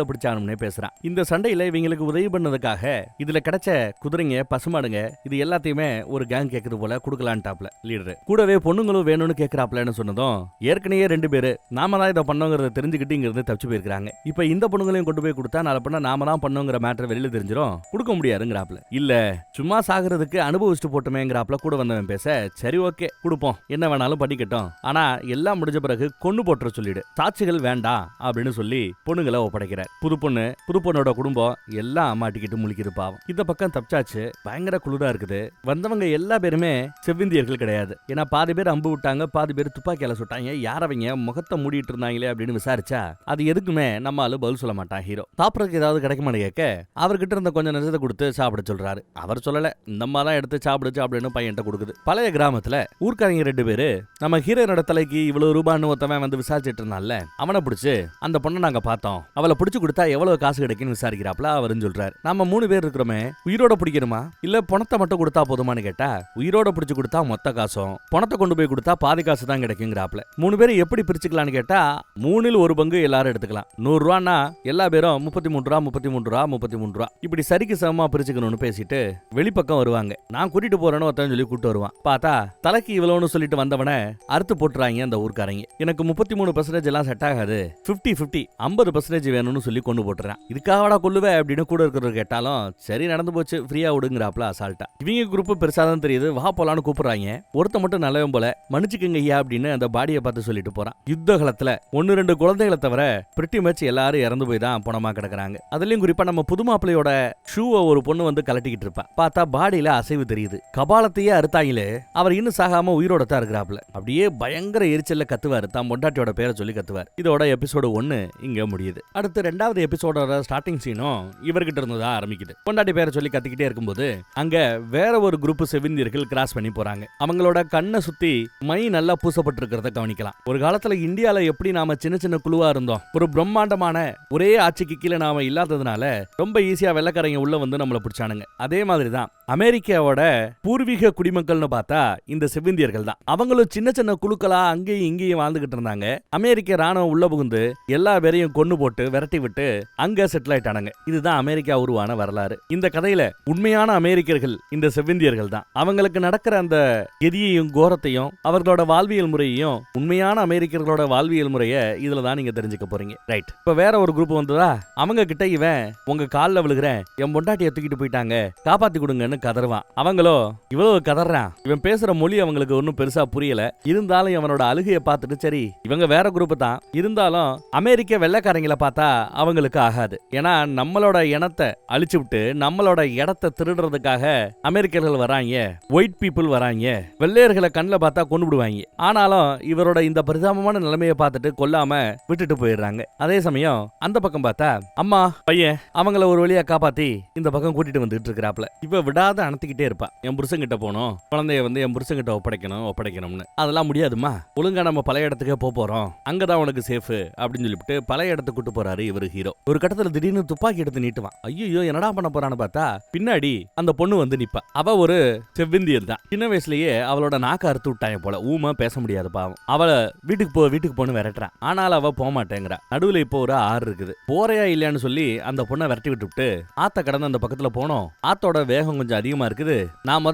பிடிச்சானும்னே பேசுறான். இந்த சண்டையில இவங்களுக்கு உதவி பண்ணதுக்காக இதுல கிடைச்ச குதிரைங்க, பசுமாடுங்க, இது எல்லாத்தையுமே ஒரு கேங் கேக்குது போல கொடுக்கலான்டாப்ல லீடர். கூடவே பொண்ணுங்களும் வேணும்னு கேக்குறாப்லன்னு சொன்னதும் ஏற்கனவே 2 பேரு நாம தான் இதை பண்ணோங்கிறத தெரிஞ்சுக்கிட்டு இங்க இருந்து தப்பிச்சு போயிருக்காங்க. இப்ப இந்த பொண்ணுங்களையும் கொண்டு போய் கொடுத்தா நாளை பண்ண நாம தான் பண்ணோங்கிற மேட்டர் வெளியில தெரிஞ்சிடும், கொடுக்க முடியாதுங்கிறாப்ல. இல்ல சும்மா சாகிறதுக்கு அனுபவிச்சுட்டு போட்டுமேங்கிறாப்ல கூட வந்தவன் பேச, சரி ஓகே கொடுப்போம், என்ன வேணாலும் பண்ணிக்கட்டும், ஆனா எல்லாம் முடிஞ்ச பிறகு கொண்டு போட்டுற சொல்லிடு, சாட்சிகள் வேண்டாம் அப்படின்னு சொல்லி பொண்ணுங்களை ஒப்படைக்கிறார். புது பொண்ணோட குடும்பம் எல்லாம் மாட்டிக்கிட்டு முழிக்குது பாவம். இந்த பக்கம் தப்பிச்சாச்சு. பயங்கர குளிரா இருக்குது. வந்தவங்க எல்லா பேருமே செவ்விந்தியர்கள் கிடையாது. ஏன்னா பாதி பேர் அம்பு விட்டாங்க, பாதி பேர் துப்பாக்கியால சுட்டாங்க. யாரவங்க முகத்தை மூடிட்டு இருந்தாங்களே அப்படின்னு விசாரிச்சா அது எதுக்குமே நம்ம ஆளு பதில் சொல்ல மாட்டான். ஹீரோ சாப்பிடறதுக்கு ஏதாவது கிடைக்குமான்னு கேட்க அவர்கிட்ட இருந்த கொஞ்சம் நேரத்தை கொடுத்து சாப்பிட சொல்றாரு. அவர் சொல்லல, இந்த மாதிரி தான் எடுத்து சாப்பிடுன்னு பையன்ட்ட கொடுக்குது. பழைய கிராமத்துல ஊர்க்காரங்க 2 பேரு நம்ம ஹீரோனோட தலைக்கு இவ்வளவு ரூபான்னு ஒருத்தவன் வந்து விசாரிச்சுட்டு இருந்தான்ல, அவனை பிடிச்சு அந்த பொண்ணை நாங்க பார்த்தோம், அவளை பிடிச்சு கொடுத்தா எவ்வளவு காசு கிடைக்குன்னு விசாரிக்கிறாப்ல அவருன்னு சொல்றாரு. நம்ம 3 பேர் இருக்கிறோமே, உயிரோட பிடிக்கணுமா இல்ல பணத்தை மட்டும் கொடுத்தா போதுமான்னு கேட்டா, உயிரோட பிடிச்சு கொடுத்தா மொத்த காசும், பணத்தை கொண்டு போய் கொடுத்தா பாதி காசு தான் கிடைக்குங்கிறாப்ல. 3 பேரும் எப்படி பிரிச்சுக்கலான்னு கேட்டா 3ல் 1 பங்கு எல்லாரும் எடுத்துக்கலாம். 100 ரூபான்னா எல்லா பேரும் 33 ரூபா இப்படி சரிக்கு சமமா பிரிச்சுக்கணும்னு பேசிட்டு வெளிப்பக்கம் வருவாங்க. நான் கூட்டிட்டு போறேன்னு ஒருத்தன் சொல்லி கூட்டு வருவான். பார்த்தா தலைக்கு இவ்வளவுன்னு சொல்லிட்டு வந்தவனை அறுத்து போட்டுறாங்க அந்த ஊர்க்காரங்க. எனக்கு 33% எல்லாம் செட் ஆகாது, 50-50 50% வேணும்னு சொல்லி கொண்டு போட்டுறான். இதுக்காகடா கொல்லுவே அப்படின்னு கூட இருக்கிறவர் கேட்டாலும் சரி நடந்து போச்சு ஃப்ரீயா விடுங்கிறாப்ல அசால்ட்டா. இவங்க குரூப் பெருசா தான் தெரியுது, வா போலான்னு கூப்பிடுறாங்க. ஒருத்த மட்டும் நல்லவன் போல, மன்னிச்சுக்கங்க ஐயா அப்படின்னு அந்த பாடியை பார்த்து சொல்லிட்டு போறான். யுத்த காலத்துல 1-2 குழந்தைகளை தவிர பிரிட்டி மச் எல்லாரும் இறந்து போய் தான் பணமா கிடக்குறாங்க. அதுலயும் குறிப்பா நம்ம புது மாப்பிள்ளையோட ஷூவை ஒரு பொண்ணு வந்து கலட்டிக்கிட்டு இருப்பா. பார்த்தா பாடியில அசைவு தெரியுது. கபாலத்தையே அறுத்தாங்களே, அவர் இன்னும் சாகாம உயிரோட தான் இருக்கிறாப்ல. அப்படியே பயங்கர எரிச்சல்ல கத்துவாரு, தான் பொண்டாட்டியோட பேரை சொல்லி கத்துவார். இதோட எபிசோடு 1 இங்க முடியுது. அடுத்து 2வது எபிசோடோட ஸ்டார்டிங் சீனும் இவர்கிட்ட இருந்து தான் ஆரம்பிக்குது. பொண்டாட்டி பேரை சொல்லி கத்திக்கிட்டே இருக்கும்போது அங்க வேற ஒரு குரூப் செவிந்தியர்கள் கிராஸ் பண்ணி போறாங்க. அவங்களோட கண்ணை சுத்தி மை நல்லா பூசப்பட்டிருக்கிறத கவனிக்கலாம். ஒரு காலத்துல இந்தியால எப்படி நாம சின்ன சின்ன குழுவா இருந்தோம், ஒரு பிரம்மாண்டமான ஒரே ஆட்சிக்கு கீழே நாம இல்லாததுனால ரொம்ப ஈஸியா வெள்ளக்காரங்க உள்ள வந்து நம்மள பிடிச்சானுங்க. அதே மாதிரிதான் அமெரிக்காவோட பூர்வீக குடிமக்கள்னு பார்த்தா இந்த செவிந்தியர்கள் தான். அவங்களும் சின்ன சின்ன குழுக்களா அங்கேயும் இங்கேயும் வாழ்ந்துகிட்டு இருந்தாங்க. அமெரிக்க அமெரிக்க ராணுவம் உள்ள புகுந்து எல்லா பேரையும் கொன்னு போட்டு விரட்டி விட்டு அங்க செட்டில் ஆயிட்டானுங்க. இதுதான் அமெரிக்கா உருவான வரலாறு. இந்த கதையில உண்மையான அமெரிக்கர்கள் இந்த செவ்விந்தியர்கள் தான். அவங்களுக்கு நடக்கிற அந்த கெதியையும் கோரத்தையும் அவர்களோட வாழ்வியல் முறையையும் உண்மையான அமெரிக்கர்களோட வாழ்வியல் முறையை இதுல தான் நீங்க தெரிஞ்சுக்க போறீங்க. ரைட். இப்ப வேற ஒரு குரூப் வந்ததா, அவங்க கிட்ட இவன் உங்க காலில் விழுகிறேன், என் பொண்டாட்டியை தூக்கிட்டு போயிட்டாங்க, காப்பாத்தி கொடுங்கன்னு கதறுவான். அவங்களோ இவ்வளவு கதறான். இவன் பேசுற மொழி அவங்களுக்கு ஒன்னும் பெருசா புரியல. இருந்தாலும் இவனோட அழுகையை பார்த்துட்டு சரி இவங்க வேற குரூப் தான், இருந்தாலும் அமெரிக்க வெள்ளைக்காரங்களை பார்த்தா அவங்களுக்கு ஆகாது. ஏன்னா நம்மளோட இனத்தை அழிச்சு விட்டு நம்மளோட இடத்தை திருடுறதுக்காக அமெரிக்கர்கள் வராங்க, ஒயிட் பீப்புள் வராங்க, வெள்ளையர்களை கண்ணில் பார்த்தா கொண்டு விடுவாங்க. ஆனாலும் இவரோட இந்த பரிதாபமான நிலைமையை பார்த்துட்டு கொல்லாம விட்டுட்டு போயிடுறாங்க. அதே சமயம் அந்த பக்கம் பார்த்தா அம்மா பையன் அவங்கள ஒரு வழியா காப்பாத்தி இந்த பக்கம் கூட்டிட்டு வந்துட்டு இருக்கிறாப்ல. இவ விடாத அணைத்துக்கிட்டே இருப்பா, என் புருஷங்கிட்ட போனோம், குழந்தைய வந்து என் புருஷங்கிட்ட ஒப்படைக்கணும்னு. அதெல்லாம் முடியாதுமா, ஒழுங்கா நம்ம பழைய இடத்துக்கே போறோம், அங்கதான் உனக்கு சேஃப் அப்படின்னு சொல்லிட்டு பழைய இடத்துக்கு கூட்டு போறாரு இவரு ஹீரோ. ஒரு கட்டத்துல திடீர்னு துப்பாக்கி எடுத்து நீட்டுவான். ஐயோ என்னடா பண்ண போறான்னு பார்த்தா பின்னாடி அந்த பொண்ணு வந்து நிப்பா. அவ ஒரு செவ்விந்தியர் தான். சின்ன வயசுலயே அவளோட நாக்க அறுத்து விட்டாங்க போல, ஊமை பேச முடியாது பாவம். அவளை வீட்டுக்கு போன்னு விரட்டுறான். ஆனாலும் அவ போக மாட்டேங்கிறா. நடுவுல இப்போ ஒரு ஆறு இருக்குது, போறையா இல்லையான்னு சொல்லி அந்த பொண்ணை விரட்டி விட்டு ஆத்த கடந்து அந்த பக்கத்துல போனோம். ஆத்தோட வேகம் கொஞ்சம் அதிகமா இருக்குது, நான்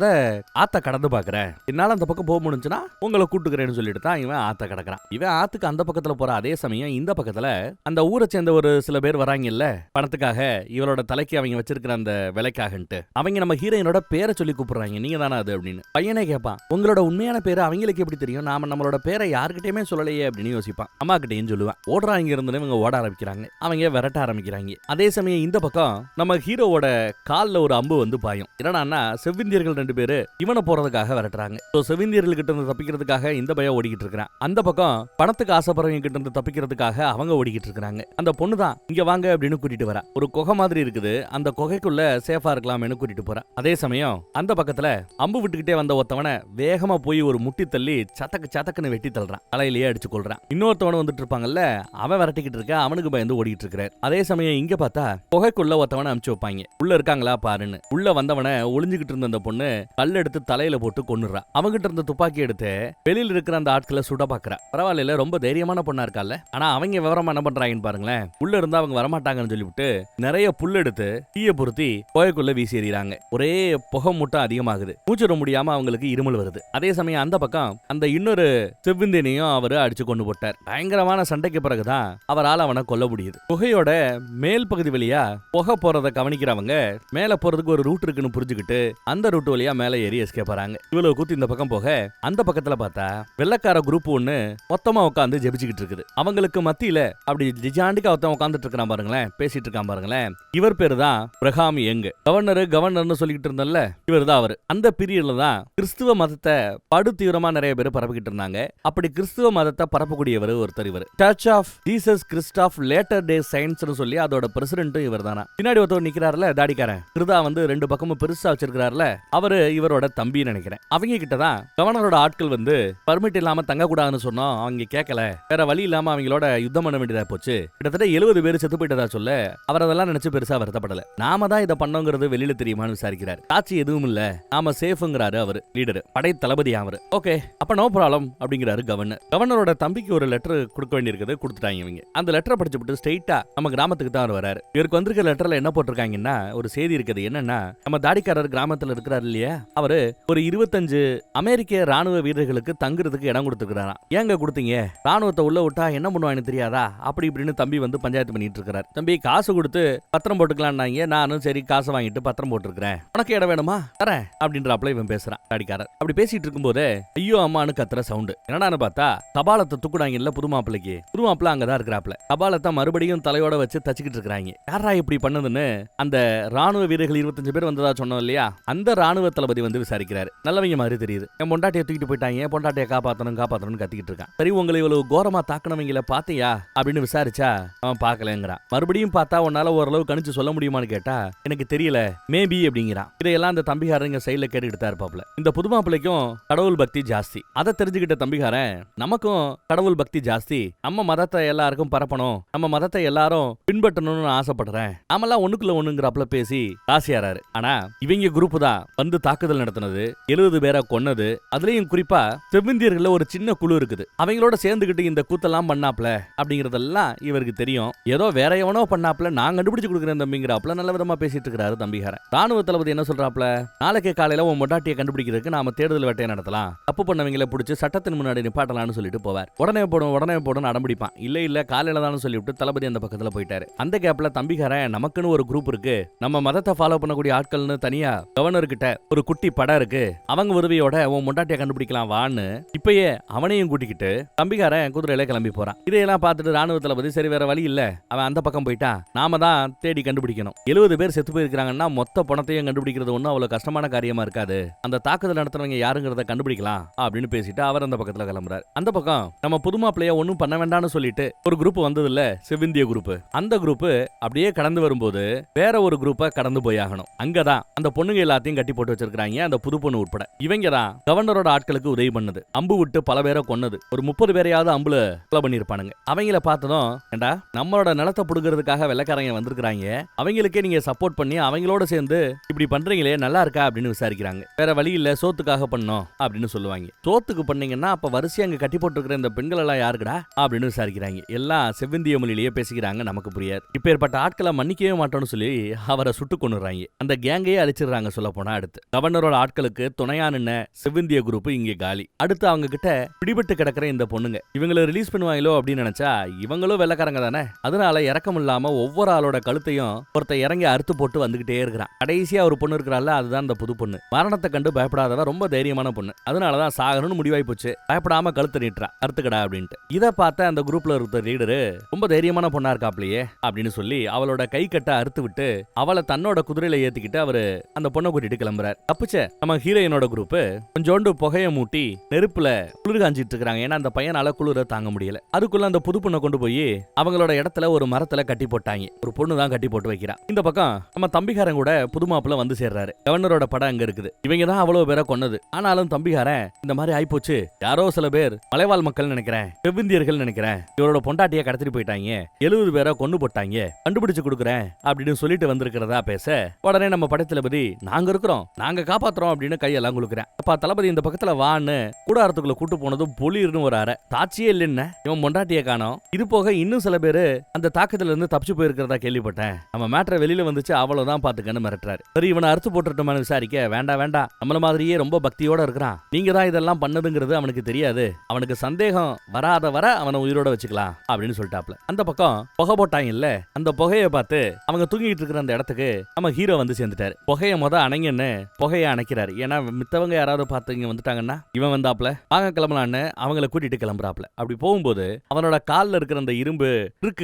ஆத்த கடந்து பாக்குறேன், என்னால அந்த பக்கம் போக முடிஞ்சுன்னா உங்களை கூட்டுக்கிறேன்னு சொல்லிட்டு தான் இவன் ஆத்த கடக்குறான். இவன் ஆத்துக்கு அந்த பக்கத்துல போற அதே சமயம் இந்த பக்கத்துல அந்த ஊரை சேர்ந்த ஒரு சில பேர் வராங்கல்ல பணத்துக்காக, இவளோட தலைக்கு அவங்க வச்சிருக்கிற அந்த விலைக்காகன்ட்டு அவங்க நம்ம ஹீரோயினோட பேரை சொல்லி கூப்பிடுறாங்க. நீங்க தானே அது அப்படின்னு. பையனே கேட்பான், உங்களோட உண்மையான பேரு அவங்களுக்கு எப்படி தெரியும், நாம நம்மளோட பேரை யாருக்கிட்டயுமே சொல்லலையே அப்படின்னு யோசிப்பான். அம்மா கிட்டையும் சொல்லுவான். ஓடுறாங்க இருந்து இவங்க ஓட ஆரம்பிக்கிறாங்க, அவங்க விரட்ட ஆரம்பிக்கிறாங்க. அதே சமயம் இந்த பக்கம் நம்ம ஹீரோவோட கால்ல ஒரு அம்பு வந்து பாயும். என்னன்னா செவ்விந்தியர்கள் 2 பேரு இவனை போறதுக்காக விரட்டுறாங்க. செவ்விந்தியர்கள் கிட்ட இருந்து தப்பிக்கிறதுக்காக இந்த பையன் ஓடிக்கிட்டு இருக்கான். அந்த பக்கம் பணத்துக்கு ஆசைப்படுறவங்க கிட்ட இருந்து தப்பிக்கிறதுக்காக அவங்க ஓடிக்கிட்டு இருக்காங்க. அந்த பொண்ணு தான் இங்க வாங்க அப்படின்னு கூட்டிட்டு வரா. ஒரு குகை மாதிரி இருக்குது, அந்த குகைக்குள்ள சேஃபா இருக்கலாம்னு கூட்டிட்டு போறா. அதே சமயம் அந்த பக்கத்துல அம்பு விட்டுக்கிட்டே வந்த ஒருத்தவனை வேகமா போய் ஒரு முட்டி தள்ளி சதக்குன்னு வெட்டி தள்ளுறான், தலையிலேயே அடிச்சு கொள்றான். இன்னொருத்தவன் வந்துட்டு இருப்பாங்கல்ல, அவன் விரட்டிக்கிட்டு இருக்க, அவனுக்கு பயந்து ஓடிட்டு இருக்கிறார். அதே சமயம் இங்க பார்த்தா குகைக்குள்ள ஒருத்தவனை அனுப்பிச்சு வைப்பாங்க, உள்ள இருக்காங்களா பாருன்னு. உள்ள வந்தவனை ஒளிஞ்சுகிட்டு இருந்த அந்த பொண்ணு கல் எடுத்து தலையில போட்டு கொன்னுறா. அவங்கிட்ட இருந்த துப்பாக்கி எடுத்து வெளியில இருக்கிற அந்த ஆட்களை சுட பாக்குறா. பரவாயில்ல, ரொம்ப தைரியமான பொண்ணா இருக்கால. ஆனா அவங்க விவரமா என்ன பண்றாங்கன்னு பாருங்களேன். உள்ள இருந்தா அவங்க வரமாட்டாங்கன்னு சொல்லிவிட்டு நிறைய புல் எடுத்து தீய பொருத்தி கோயக்குள்ள வீசி எறிறாங்க. ஒரே புகை மூட்டம் அதிகமாகுது, மூச்சுட முடியாம அவங்களுக்கு இருமல் வருது. அதே சமயம் அந்த பக்கம் அந்த இன்னொரு செவ்விந்தியனையும் அவரு அடிச்சு கொண்டு போட்டார். பயங்கரமான சண்டைக்கு பிறகுதான் அவரால் அவனை கொல்ல முடியுது. புகையோட மேல் பகுதி வழியா புகை போறத கவனிக்கிறவங்க மேல போறதுக்கு ஒரு ரூட் இருக்குன்னு புரிஞ்சுக்கிட்டு அந்த ரூட் வழியா மேல ஏறி எஸ்கேப் ஆறாங்க. இவ்வளவு கூத்து இந்த பக்கம் போக அந்த பக்கத்துல பார்த்தா வெள்ளக்கார குரூப் ஒண்ணு மொத்தமா உட்காந்து ஜெபிச்சுக்கிட்டு இருக்குது. அவங்களுக்கு மத்தியில அப்படி ஜிஜாண்டிக்கா ஒருத்தன் உட்காந்துட்டு இருக்கான் பாருங்களேன், பேசிட்டு இருக்கான் பாருங்களேன். இவர் பேரு தான் பிரகாம் யங். கவர்னர்னு சொல்லிக்கிட்டு இருந்தல்ல, இவர் தான் அவரு. அந்த பீரியட்ல தான் கிறிஸ்துவ மதத்தை படு தீவிரமா நிறைய பேர் பரப்பிக்கிட்டு இருந்தாங்க. அப்படி கிறிஸ்துவ மதத்தை பரப்பக்கூடியவர் ஒருத்தர் இவர். Church of Jesus Christ of latter day சயின்ஸ்னு சொல்லி அதோட பிரசிடென்ட்டும் இவர் தானா. பின்னாடி ஒருத்தர் நிக்கிறாருல தாடிக்காரன், கிருதா வந்து 2 பக்கமும் பெருசா வச்சிருக்காருல, அவரு இவரோட தம்பின்னு நினைக்கிறேன். அவங்க கிட்டதான் கவர்னரோட ஆட்கள் வந்து பர்மிட் இல்லாம தங்க கூடாதுன்னு சொன்னோம், அவங்க கேட்கல. வேற வழி இல்லாம அவங்களோட யுத்தம் பண்ண வேண்டியதா போச்சு. கிட்டத்தட்ட 70 பேர் செத்து போயிட்டதா சொல்ல அவர் அதெல்லாம் நினைச்சு பெருசா வருத்தப்படல. நாம தான் இதை பண்ணோங்கிறது வெளியில தெரியுமான்னு விசாரிக்கிறார். காட்சி எதுவும் இல்ல, நாம சேஃப்ங்கிறாரு அவரு, லீடர், படை தளபதி அவரு. ஓகே அப்ப நோ ப்ராப்ளம் அப்படிங்கிறாரு கவர்னர். கவர்னரோட தம்பிக்கு ஒரு லெட்டர் கொடுக்க வேண்டியிருக்குது, கொடுத்துட்டாங்க இவங்க. அந்த லெட்டரை படிச்சுட்டு ஸ்ட்ரெயிட்டா நம்ம கிராமத்துக்கு தான் வராரு. இவருக்கு வந்திருக்க லெட்டர்ல என்ன போட்டிருக்காங்கன்னா ஒரு செய்தி இருக்குது. என்னன்னா நம்ம தாடிக்காரர் கிராமத்துல இருக்கிறாரு இல்லையா, அவரு ஒரு 25 அமெரிக்க ராணுவ வீரர்களுக்கு தங்குறதுக்கு இடம் கொடுத்துருக்காராம். ஏங்க கொடுத்தீங்க, ராணுவத்தை உள்ள விட்டா என்ன பண்ணுவான்னு தெரியாதா அப்படி இப்படின்னு தம்பி வந்து பஞ்சாயத்து பண்ணிட்டு இருக்கிறார். தம்பி காசு கொடுத்து பத்திரம் போட்டுக்கலாம்னாங்க, நானும் சரி காசு வாங்கிட்டு பத்திரம் போட்டுருக்கிறேன், உனக்கு இடம் வேணுமா தரேன் அப்படின்றப்பல இவன் பேசுறான் தாடிக்காரர். அப்படி பேசிட்டு இருக்கும் போதே ஐயோ அம்மானு கத்துற சவுண்டு. என்னடான்னு பார்த்தா கபாலத்தை தூக்குடாங்க இல்ல புது மாப்பிள்ளைக்கு. புது மாப்பிள்ள அங்கதான் இருக்கிறாப்ல. கபாலத்தை மறுபடியும் தலையோட வச்சு தச்சுக்கிட்டு இருக்காங்க. யாரா இப்படி பண்ணுதுன்னு அந்த ராணுவ வீரர்கள் 25 பேர் வந்ததா சொன்னோம் இல்லையா, அந்த ராணுவ தளபதி வந்து விசாரிக்கிறாரு. நல்லவங்க மாதிரி தெரியுது. என் பொண்டாட்டியை தூக்கிட்டு போயிட்டாங்க, பொண்டாட்டியை காப்பாத்தணும் கத்திக்கிட்டு இருக்கான். சரி உங்களை இவ்வளவு கோரமா தாக்கணவங்கள பாத்தியா அப்படின்னு விசாரிச்சா அவன் பாக்கலங்கிறான். மறுபடியும் பார்த்தா உன்னால ஓரளவு கணிச்சு சொல்ல முடியுமான்னு கேட்டா எனக்கு தெரியல மேபி அப்படிங்கிறான். இதையெல்லாம் அந்த தம்பிகாரங்க சைட்ல கேட்டுக்கிட்டு தான் இருப்பாப்ல. இந்த புது மாப்பிள்ளைக்கும் கடவுள் பக்தி ஜாஸ்தி. அதை தெரிஞ்சுக்கிட்ட தம்பிகாரன் நமக்கும் கடவுள் பக்தி ஜாஸ்தி, நம்ம மதத்தை எல்லாருக்கும் பரப்பணும், நம்ம மதத்தை எல்லாரும் பின்பற்றணும்னு ஆசைப்படுறேன், நாமெல்லாம் ஒண்ணுக்குள்ள ஒண்ணுங்கிறப்பல பேசி ராசியாராரு. ஆனா இவங்க குரூப் தான் வந்து தாக்குதல் நடத்தினது, 70 பேரை கொன்னது. அதுலயும் குறிப்பா செவ்விந்தியர்கள்ல ஒரு சின்ன குழு இருக்குது. அவங்களோட சேர்ந்துகிட்டு இந்த இந்த கூத்தெல்லாம் பண்ணாப்ல அப்படிங்கறதெல்லாம் இவருக்கு தெரியும். ஏதோ வேற எவனோ பண்ணாப்ல, நான் கண்டுபிடிச்சு கொடுக்குறேன் தம்பிங்கிறாப்ல நல்ல விதமா பேசிட்டு இருக்காரு தம்பிகாரன். ராணுவ தளபதி என்ன சொல்றாப்ல, நாளைக்கு காலையில உன் மொட்டாட்டியை கண்டுபிடிக்கிறதுக்கு நாம தேடுதல் வேட்டையை நடத்தலாம், தப்பு பண்ணவங்களை பிடிச்சி சட்டத்தின் முன்னாடி நிப்பாட்டலாம்னு சொல்லிட்டு போவார். உடனே போடும் அடம்பிடிப்பான். இல்ல காலையில தான் சொல்லிவிட்டு தளபதி அந்த பக்கத்துல போயிட்டாரு. அந்த கேப்ல தம்பிகாரன் நமக்குன்னு ஒரு குரூப் இருக்கு, நம்ம மதத்தை ஃபாலோ பண்ணக்கூடிய ஆட்கள்னு தனியா கவர்னர் கிட்ட ஒரு குட்டி படம் இருக்கு, அவங்க உதவியோட உன் மொட்டாட்டியை கண்டுபிடிக்கலாம் வான்னு இப்பயே அவனையும் கூட்டிக்கிட்டு தம்பிகாரன் குதிரையில கிளம்பி போறான். இதையெல்லாம் பார்த்துட்டு ராணுவ தளபதி சரி வேற வழி இல்ல, அவன் அந்த பக்கம் போயிட்டான், நாம தான் தேடி கண்டுபிடிக்கணும். 70 பேர் செத்து போயிருக்காங்கன்னா மொத்த பணத்தையும் கண்டுபிடிக்கிறது ஒன்றும் அவ்வளவு கஷ்டமான காரியமா இருக்காது, அந்த தாக்குதல் நடத்துறவங்க யாருங்கிறத கண்டுபிடிக்கலாம் அப்படின்னு பேசிட்டு அவர் அந்த பக்கத்துல கிளம்புறாரு. அந்த பக்கம் நம்ம புதுமாப்பிள்ளைய ஒன்னும் பண்ண வேண்டாம்னு சொல்லிட்டு ஒரு குரூப் வந்தது இல்ல, செவ்விந்திய குரூப். அந்த குரூப் அப்படியே கடந்து வரும்போது வேற ஒரு குரூப்பை கடந்து போயாகணும். அங்கதான் அந்த பொண்ணுங்க எல்லாத்தையும் கட்டி போட்டு வச்சிருக்காங்க, அந்த புது பொண்ணு உட்பட. இவங்க தான் கவர்னரோட ஆட்களுக்கு உதவி பண்ணது, அம்பு விட்டு பல பேரை கொன்னது, ஒரு 30 பேரையாவது அம்புல கொலை பண்ணிருப்பானுங்க. அவங்கள பார்த்ததும், ஏண்டா நம்மளோட நிலத்தை புடுங்கிறதுக்காக வெள்ளக்காரங்க வந்திருக்காங்க, அவங்களுக்கே நீங்க சப்போர்ட் பண்ணி அவங்களோட சேர்ந்து இப்படி பண்றீங்களே நல்லா இருக்கா அப்படின்னு விசாரிக்கிறாங்க. வேற வழி இல்ல, சோத்துக்காக பண்ணோம் அப்படின்னு சொல்லுவாங்க. சோத்துக்கு பண்ணீங்கன்னா அப்ப வரிசையா அங்க கட்டி போட்டுருக்கிற இந்த பெண்கள் எல்லாம் யாருக்குடா அப்படின்னு விசாரிக்கிறாங்க. எல்லாம் செவ்விந்திய மொழியிலேயே பேசிக்கிறாங்க, நமக்கு புரியாது. இப்ப ஏற்பட்ட ஆட்களை மன்னிக்கவே மாட்டோம்னு சொல்லி அவரை சுட்டு கொண்டுறாங்க, அந்த கேங்கையே அழிச்சிடுறாங்க. சொல்ல போனா அடுத்து கவர்னரோட ஆட்களுக்கு துணையா நின்ன செவ்விந்திய குரூப் இங்க காலி. அடுத்து அவங்க கிட்ட பிடிபட்டு கிடக்கிற இந்த பொண்ணுங்க, இவங்களை ரிலீஸ் பண்ணுவாங்களோ அப்படின்னு நினைச்சா இவங்களும் வெள்ளக்காரங்க தானே, அதனால இறக்கம் இல்லாம ஒவ்வொரு ஆளோட கழுத்தையும் ஒருத்த இறங்கி அறுத்து போட்டு வந்துகிட்டே இருக்கிறான். கடைசியா ஒரு பொண்ணு இருக்கிறாள், அதுதான் அந்த புது பொண்ணு. மரணத்தை கண்டு பயப்படாதவ, ரொம்ப தைரியமான பொண்ணு, அதனாலதான் சாகணும்னு முடிவாய் போச்சு, பயப்படாம கழுத்தை நீட்டுறா, அறுத்துக்கடா அப்படின்ட்டு. இதை பார்த்த அந்த குரூப்ல இருக்க லீடரு ரொம்ப தைரியமான பொண்ணா இருக்காப்லையே அப்படின்னு சொல்லி அவளோட கை கட்ட அறுத்து விட்டு அவளை தன்னோட குதிரையில ஏத்திக்கிட்டு அவரு அந்த பொண்ணை கூட்டிட்டு கிளம்புறாரு. தப்பிச்ச நம்ம ஹீரோயினோட குரூப் கொஞ்சோண்டு புகைய மூட்டி நெருப்புல குளிர் காஞ்சிட்டு இருக்காங்க, ஏன்னா அந்த பையனால குளிர தாங்க முடியல. அதுக்குள்ள அந்த புது பொண்ணை கொண்டு போய் அவங்களோட இடத்துல ஒரு மரத்துல கட்டி போட்டாங்க. ஒரு பொண்ணு தான் கட்டி போட்டு வைக்கிறா. இந்த பக்கம் நம்ம தம்பிகாரன் கூட புது மாப்பிள்ள வந்து சேர்றாரு. கவர்னரோட படம் அங்க இருக்குது. இவங்க தான் அவ்வளவு பேரை கொன்னது. ஆனாலும் தம்பிகாரன் இந்த மாதிரி ஆயிப்போச்சு, யாரோ சில பேர் மலைவாழ் மக்கள் நினைக்கிறேன், செவ்விந்தியர்கள் நினைக்கிறேன், இவரோட பொண்டாட்டியை கடத்திட்டு போயிட்டாங்க, 70 பேரை கொண்டு போட்டாங்க, கண்டுபிடிச்சு கொடுக்குறேன் அப்படின்னு சொல்லிட்டு வந்திருக்கிறதா பேச, உடனே நம்ம படைத்தளபதி நாங்க இருக்கிறோம், நாங்க காப்பாத்துறோம் அப்படின்னு கையெல்லாம் கொடுக்குறேன். அப்ப தளபதி இந்த பக்கத்துல வான்னு கூடாரத்துக்குள்ள கூட்டு போனதும் பொலிர்னு ஒரு அறை, தாச்சியே இல்லைன்னு இவன் பொண்டாட்டியை காணோம். இது போக இன்னும் சில பேரு அந்த தாக்கத்துல இருந்து தப்பிச்சு போயிருக்கிறதா கேள்விப்பட்டேன், நம்ம மேட்ரை வெளியில வந்துச்சு அவ்வளவுதான் பாத்துக்கன்னு மிரட்டுறாரு. சரி இவனை அறுத்து போட்டுட்டோம்னு விசாரிக்க, வேண்டாம் நம்மள மாதிரியே ரொம்ப பக்தியோட இருக்கிறான், நீங்க தான் இதெல்லாம் பண்ணதுங்கிறது அவனுக்கு தெரியாது, அவனுக்கு சந்தேகம் வராத வர அவனை உயிரோட வச்சுக்கலாம் அப்படின்னு சொல்லிட்டாப்ல. அந்த பக்கம் புகை போட்டாங்க இல்ல, அந்த புகையை பார்த்து அவங்க தூங்கிட்டு இருக்கிற அந்த இடத்துக்கு நம்ம ஹீரோ வந்து சேர்ந்துட்டாரு. புகையை அணைங்கன்னு புகையை அணைக்கிறாரு, ஏன்னா மித்தவங்க யாராவது பார்த்து இங்க வந்துட்டாங்கன்னா இவன் வந்தாப்ல வாங்க கிளம்பலான்னு அவங்கள கூட்டிட்டு கிளம்புறாப்ல. அப்படி போகும்போது அவனோட கால்ல இருக்கிற அந்த இரும்பு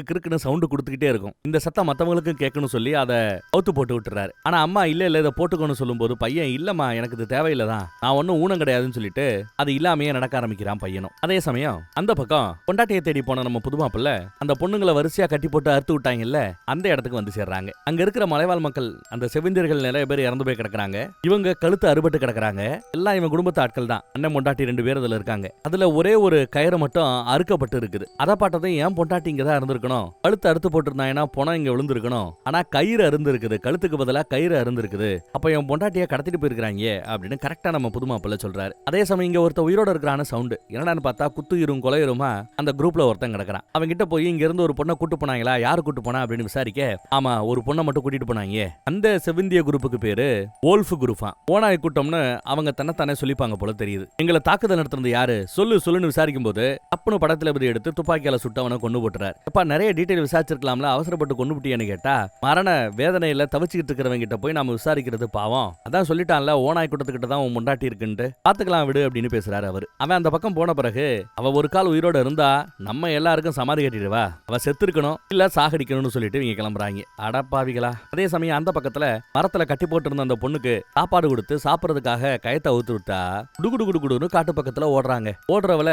கிறுக்குன்னு சவுண்டு கொடுத்துக்கிட்டே இருக்கும். இந்த சத்தம் மத்தவங்களுக்கும் கேட்கணும் சொல்லி அதை அவுத்து போட்டு விட்டுறாரு. ஆனா அம்மா இல்ல இதை போட்டுக்கணும்னு சொல்லும் போது பையன் இல்லம்மா எனக்கு இது தேவையில்லைதான், நான் ஒன்னும் ஊனம் கிடையாதுன்னு சொல்லிட்டு அது இல்லாமையே நடக்க ஆரம்பிக்கிறான் பையனும். அதே சமயம் அந்த பக்கம் பொண்டாட்டியை தேடி போன நம்ம புதுமாப்பிள்ள அந்த பொண்ணுங்களை வரிசையா கட்டி போட்டு அறுத்து விட்டாங்கல்ல, அந்த இடத்துக்கு வந்து சேர்றாங்க. அங்க இருக்கிற மலைவாழ் மக்கள் அந்த செவிந்தியர்கள் நிறைய பேர் இறந்து போய் கிடக்குறாங்க, இவங்க கழுத்து அறுபட்டு கிடக்குறாங்க, எல்லாம் இவன் குடும்பத்து ஆட்கள் தான். அண்ணன் பொண்டாட்டி 2 பேர் அதுல இருக்காங்க. அதுல ஒரே ஒரு கயிறு மட்டும் அறுக்கப்பட்டு இருக்குது. அதை பார்த்ததும் ஏன் பொண்டாட்டி இங்க தான் இருந்திருக்கணும், கழுத்து அறுத்து போட்டு இருந்தாங்கன்னா பணம் இங்க விழுந்திருக்கணும், ஆனா கயிறு அருந்து இருக்குது, கழுத்துக்கு பதிலா கயிறு அருந்து இருக்குது, அப்ப என் பொண்டாட்டியை கடத்திட்டு போயிருக்காங்க அப்படின்னு கரெக்டா நம்ம புதுமாப்பிள்ள சொல்றாரு. அதே சமயம் இங்க ஒருத்த உயிரோட இருக்கிறான சவுண்டு என்னடான்னு பார்த்தா குத்துயிரும் கொலையுருமா அந்த குரூப்ல ஒருத்தன் கிடக்குறான். அவங்க கிட்ட போய் இங்க இருந்து ஒரு பொண்ணை கூட்டு போனாங்களா, யாரு கூட்டு போனா அப்படின்னு விசாரிக்க, ஆமா ஒரு பொண்ணை மட்டும் கூட்டிட்டு போனாங்க. அந்த செவிந்திய குரூப்புக்கு பேரு வோல்ஃப் குரூப்பா. ஓனாய் கூட்டம்னு அவங்க தன்னைத்தானே சொல்லிப்பாங்க போல தெரியுது. எங்களை தாக்குதல் நடத்துறது யாரு சொல்லுன்னு விசாரிக்கும் போது அப்பனு படத்துல எடுத்து துப்பாக்கியால சுட்டு அவனை கொண்டு போட்டுறாரு. அப்ப நிறைய டீடைல் விசாரிச்சிருக்கலாம்ல, அவசரப்பட்டு கொண்டு போட்டியான்னு கேட்டா, மரண வேதனையில தவிச்சுக்கிட்டு இருக்கிறவங்க கிட்ட போய் நாம விசாரிக்கிறது பாவம், அதான் சொல்லிட்டான்ல ஓனாய் கூட்டத்துக்கிட்ட தான் உன் முண்டாட்டி இருக்குன்ட்டு, பாத்துக்கலாம் விடு அப்படின்னு பேசுறாரு அவரு. அவன் அந்த பக்கம் போன பிறகு அவ ஒரு கால் உயிரோட இருந்தா நம்ம எல்லாருக்கும் சமாதி கட்டிடுவா, அவ செத்து இருக்கணும் இல்ல சாகடிக்கணும்னு சொல்லிட்டு இவங்க கிளம்புறாங்க. அடப்பாவிகளா. அதே சமயம் அந்த பக்கத்துல மரத்துல கட்டி போட்டு இருந்த அந்த பொண்ணுக்கு சாப்பாடு கொடுத்து சாப்பிடறதுக்காக கயத்தை ஊத்து விட்டா குடுகுடுன்னு காட்டு பக்கத்துல ஓடுறாங்க. ஓடுறவள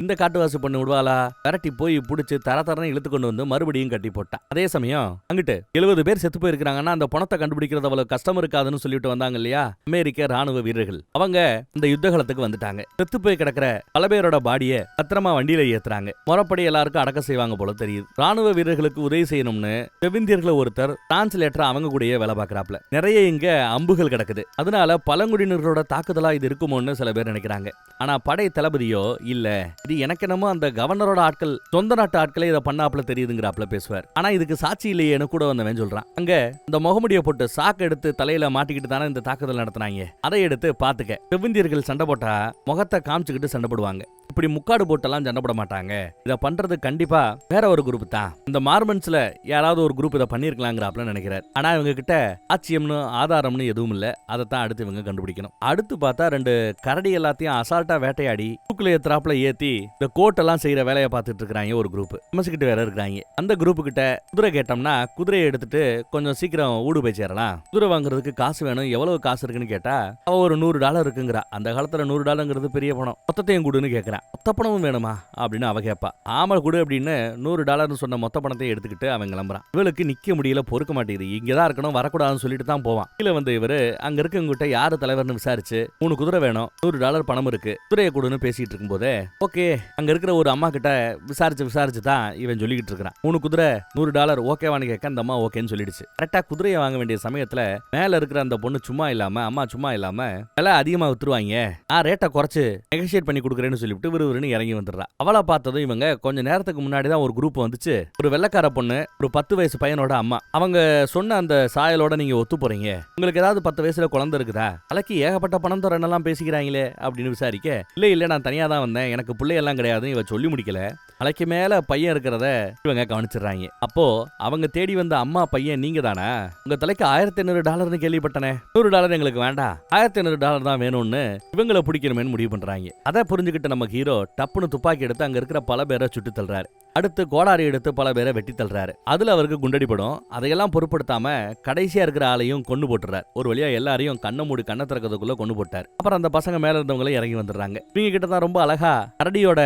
இந்த காட்டுவாசி பொண்ணு விடுவாளா, விரட்டி போய் புடிச்சு தரன்னு இழுத்து கொண்டு வந்து மறுபடியும் கட்டி போட்டா. அதே சமயம் அங்கிட்டு 70 பேர் செத்து போயிருக்காங்கன்னா அந்த பணத்தை கண்டுபிடிக்கிறது அவ்வளவு கஷ்டம் இருக்காதுன்னு சொல்லிட்டு வந்தாங்க இல்லையா அமெரிக்க ராணுவ வீரர்கள், அவங்க இந்த யுத்தகலத்துக்கு வந்துட்டாங்க. செத்து போய் கிடக்கிற பல பேரோட பாடிய பத்திரமா வண்டியில ஏத்துறாங்க. முறப்படி எல்லாருக்கும் அடக்க செய்வாங்க போல தெரியுது. ராணுவ வீரர்களுக்கு உதவி செய்யணும்னு செவிந்தியர்கள் ஒருத்தர் டிரான்ஸ்லேட்டர் அவங்க கூடயே வேலை பார்க்கறாப்ல. நிறைய இங்க அம்புகள் கிடக்குது, அதனால பழங்குடியினர்களோட தாக்குதலா இது இருக்குமோன்னு சில பேர் நினைக்கிறாங்க. ஆனா படை தளபதியோ இல்ல இது எனக்கு என்னமோ என்னமோ அந்த கவர்னரோட ஆட்கள் சொந்த நாட்டு ஆட்களே இதை பண்ணாப்ல தெரியுதுங்கிறாப்ல பேசுவார். ஆனா இதுக்கு சாட்சி இல்லையேன்னு கூட வந்தவன் சொல்றான். அங்க இந்த முகமுடியை போட்டு சாக்கு எடுத்து தலையில மாட்டிக்கிட்டு தானே இந்த தாக்குதல் நடத்தினாங்க. அதை எடுத்து பாத்துக்க, செவ்விந்தியர்கள் சண்டை போட்டா முகத்தை காமிச்சுக்கிட்டு சண்டை போடுவாங்க. இப்படி முக்காடு போட்டெல்லாம் சண்டை போட மாட்டாங்க. இதை பண்றது கண்டிப்பா வேற ஒரு குரூப் தான். இந்த மார்மன்ஸ்ல யாராவது ஒரு குரூப் இதை பண்ணிருக்கலாங்கிறாப்ல நினைக்கிறார். ஆனா இவங்க கிட்ட ஆட்சியம்னு ஆதாரம்னு எதுவும் இல்ல. அதைத்தான் அடுத்து இவங்க கண்டுபிடிக்கணும். அடுத்து பார்த்தா 2 கரடி எல்லாத்தையும் அசால்ட்டா வேட்டையாடி தூக்குல ஏத்துறாப்ல ஏத்தி இந்த கோட்டெல்லாம் செய்யற வேலையை பார்த்துட்டு இருக்காங்க ஒரு குரூப். மசிக்கிட்டு வேற இருக்காங்க. அந்த குரூப் கிட்ட குதிரை கேட்டோம்னா குதிரையை எடுத்துட்டு கொஞ்சம் சீக்கிரம் ஊடு போய் சேரலாம், குதிரை வாங்குறதுக்கு காசு வேணும், எவ்வளவு காசு இருக்குன்னு கேட்டா அவ ஒரு $100 இருக்குங்கிறா. அந்த காலத்துல $100ங்கிறது பெரிய பணம். மொத்தத்தையும் கூடுன்னு கேட்கறான். மொத்த பணமும் வேணுமா அப்படின்னு அவ கேப்பா. ஆமல் குடு அப்படின்னு $100 சொன்ன மொத்த பணத்தை எடுத்துக்கிட்டு அவன் கிளம்புறான். இவளுக்கு நிக்க முடியல, பொறுக்க மாட்டேங்குது. இங்கதான் இருக்கணும், வரக்கூடாதுன்னு சொல்லிட்டு தான் போவான். கீழே வந்து இவரு அங்க இருக்கவங்கிட்ட யாரு தலைவர்னு விசாரிச்சு 3 குதிரை வேணும், $100 பணம் இருக்கு, குதிரையை கொடுன்னு பேசிட்டு இருக்கும் போதே ஓகே அங்க இருக்கிற ஒரு அம்மா கிட்ட விசாரிச்சு தான் இவன் சொல்லிக்கிட்டு இருக்கான். 3 குதிரை $100 ஓகேவான்னு கேட்க அந்த அம்மா ஓகேன்னு சொல்லிடுச்சு. கரெக்டா குதிரையை வாங்க வேண்டிய சமயத்துல மேல இருக்கிற அந்த பொண்ணு சும்மா இல்லாம அம்மா சும்மா இல்லாம விலை அதிகமா வித்துருவாங்க, நான் ரேட்டை குறைச்சு நெகோசியேட் பண்ணி கொடுக்குறேன்னு சொல்லிவிட்டு விறுவிறுன்னு இறங்கி வந்துடுறா. அவளை பார்த்ததும் இவங்க கொஞ்ச நேரத்துக்கு முன்னாடி தான் ஒரு குரூப் வந்துச்சு. ஒரு வெள்ளைக்கார பொண்ணு, ஒரு 10 வயசு பையனோட அம்மா. அவங்க சொன்ன அந்த சாயலோட நீங்க ஒத்து போறீங்க, உங்களுக்கு ஏதாவது 10 வயசுல குழந்தை இருக்குதா, தலைக்கு ஏகப்பட்ட பணம் தரேன்னெல்லாம் பேசிக்கிறாங்களே அப்படின்னு விசாரிக்க, இல்ல நான் தனியா தான் வந்தேன், எனக்கு பிள்ளையெல்லாம் கிடையாது இவ சொல்லி முடிக்கல. தலைக்கு மேல பையன் இருக்கிறத இவங்க கவனிச்சிடறாங்க. அப்போ அவங்க தேடி வந்த அம்மா பையன் நீங்க தானே, உங்க தலைக்கு $1500 கேள்விப்பட்டனே, $100 எங்களுக்கு வேண்டாம், $1500 தான் வேணும்னு இவங்களை பிடிக்கணுமேனு முடிவு பண்றாங்க. அதை புரிஞ்சுக்கிட்டு நம்ம ஹீரோ டப்புன்னு துப்பாக்கி எடுத்து அங்க இருக்கிற பல பேரை சுட்டு தள்ளுறாரு. அடுத்து கோடாரி எடுத்து பல பேரை வெட்டி தள்ளுறாரு. அதுல அவருக்கு குண்டடிப்படும். அதையெல்லாம் பொருட்படுத்தாம கடைசியா இருக்கிற ஆளையும் கொண்டு போட்டுறாரு. ஒரு வழியா எல்லாரையும் கண்ணை மூடி கண்ணை திறக்கிறதுக்குள்ள கொண்டு போட்டார். அப்புறம் அந்த பசங்க மேல இருந்தவங்களே இறங்கி வந்துடுறாங்க. இவங்க கிட்ட தான் ரொம்ப அழகா கரடியோட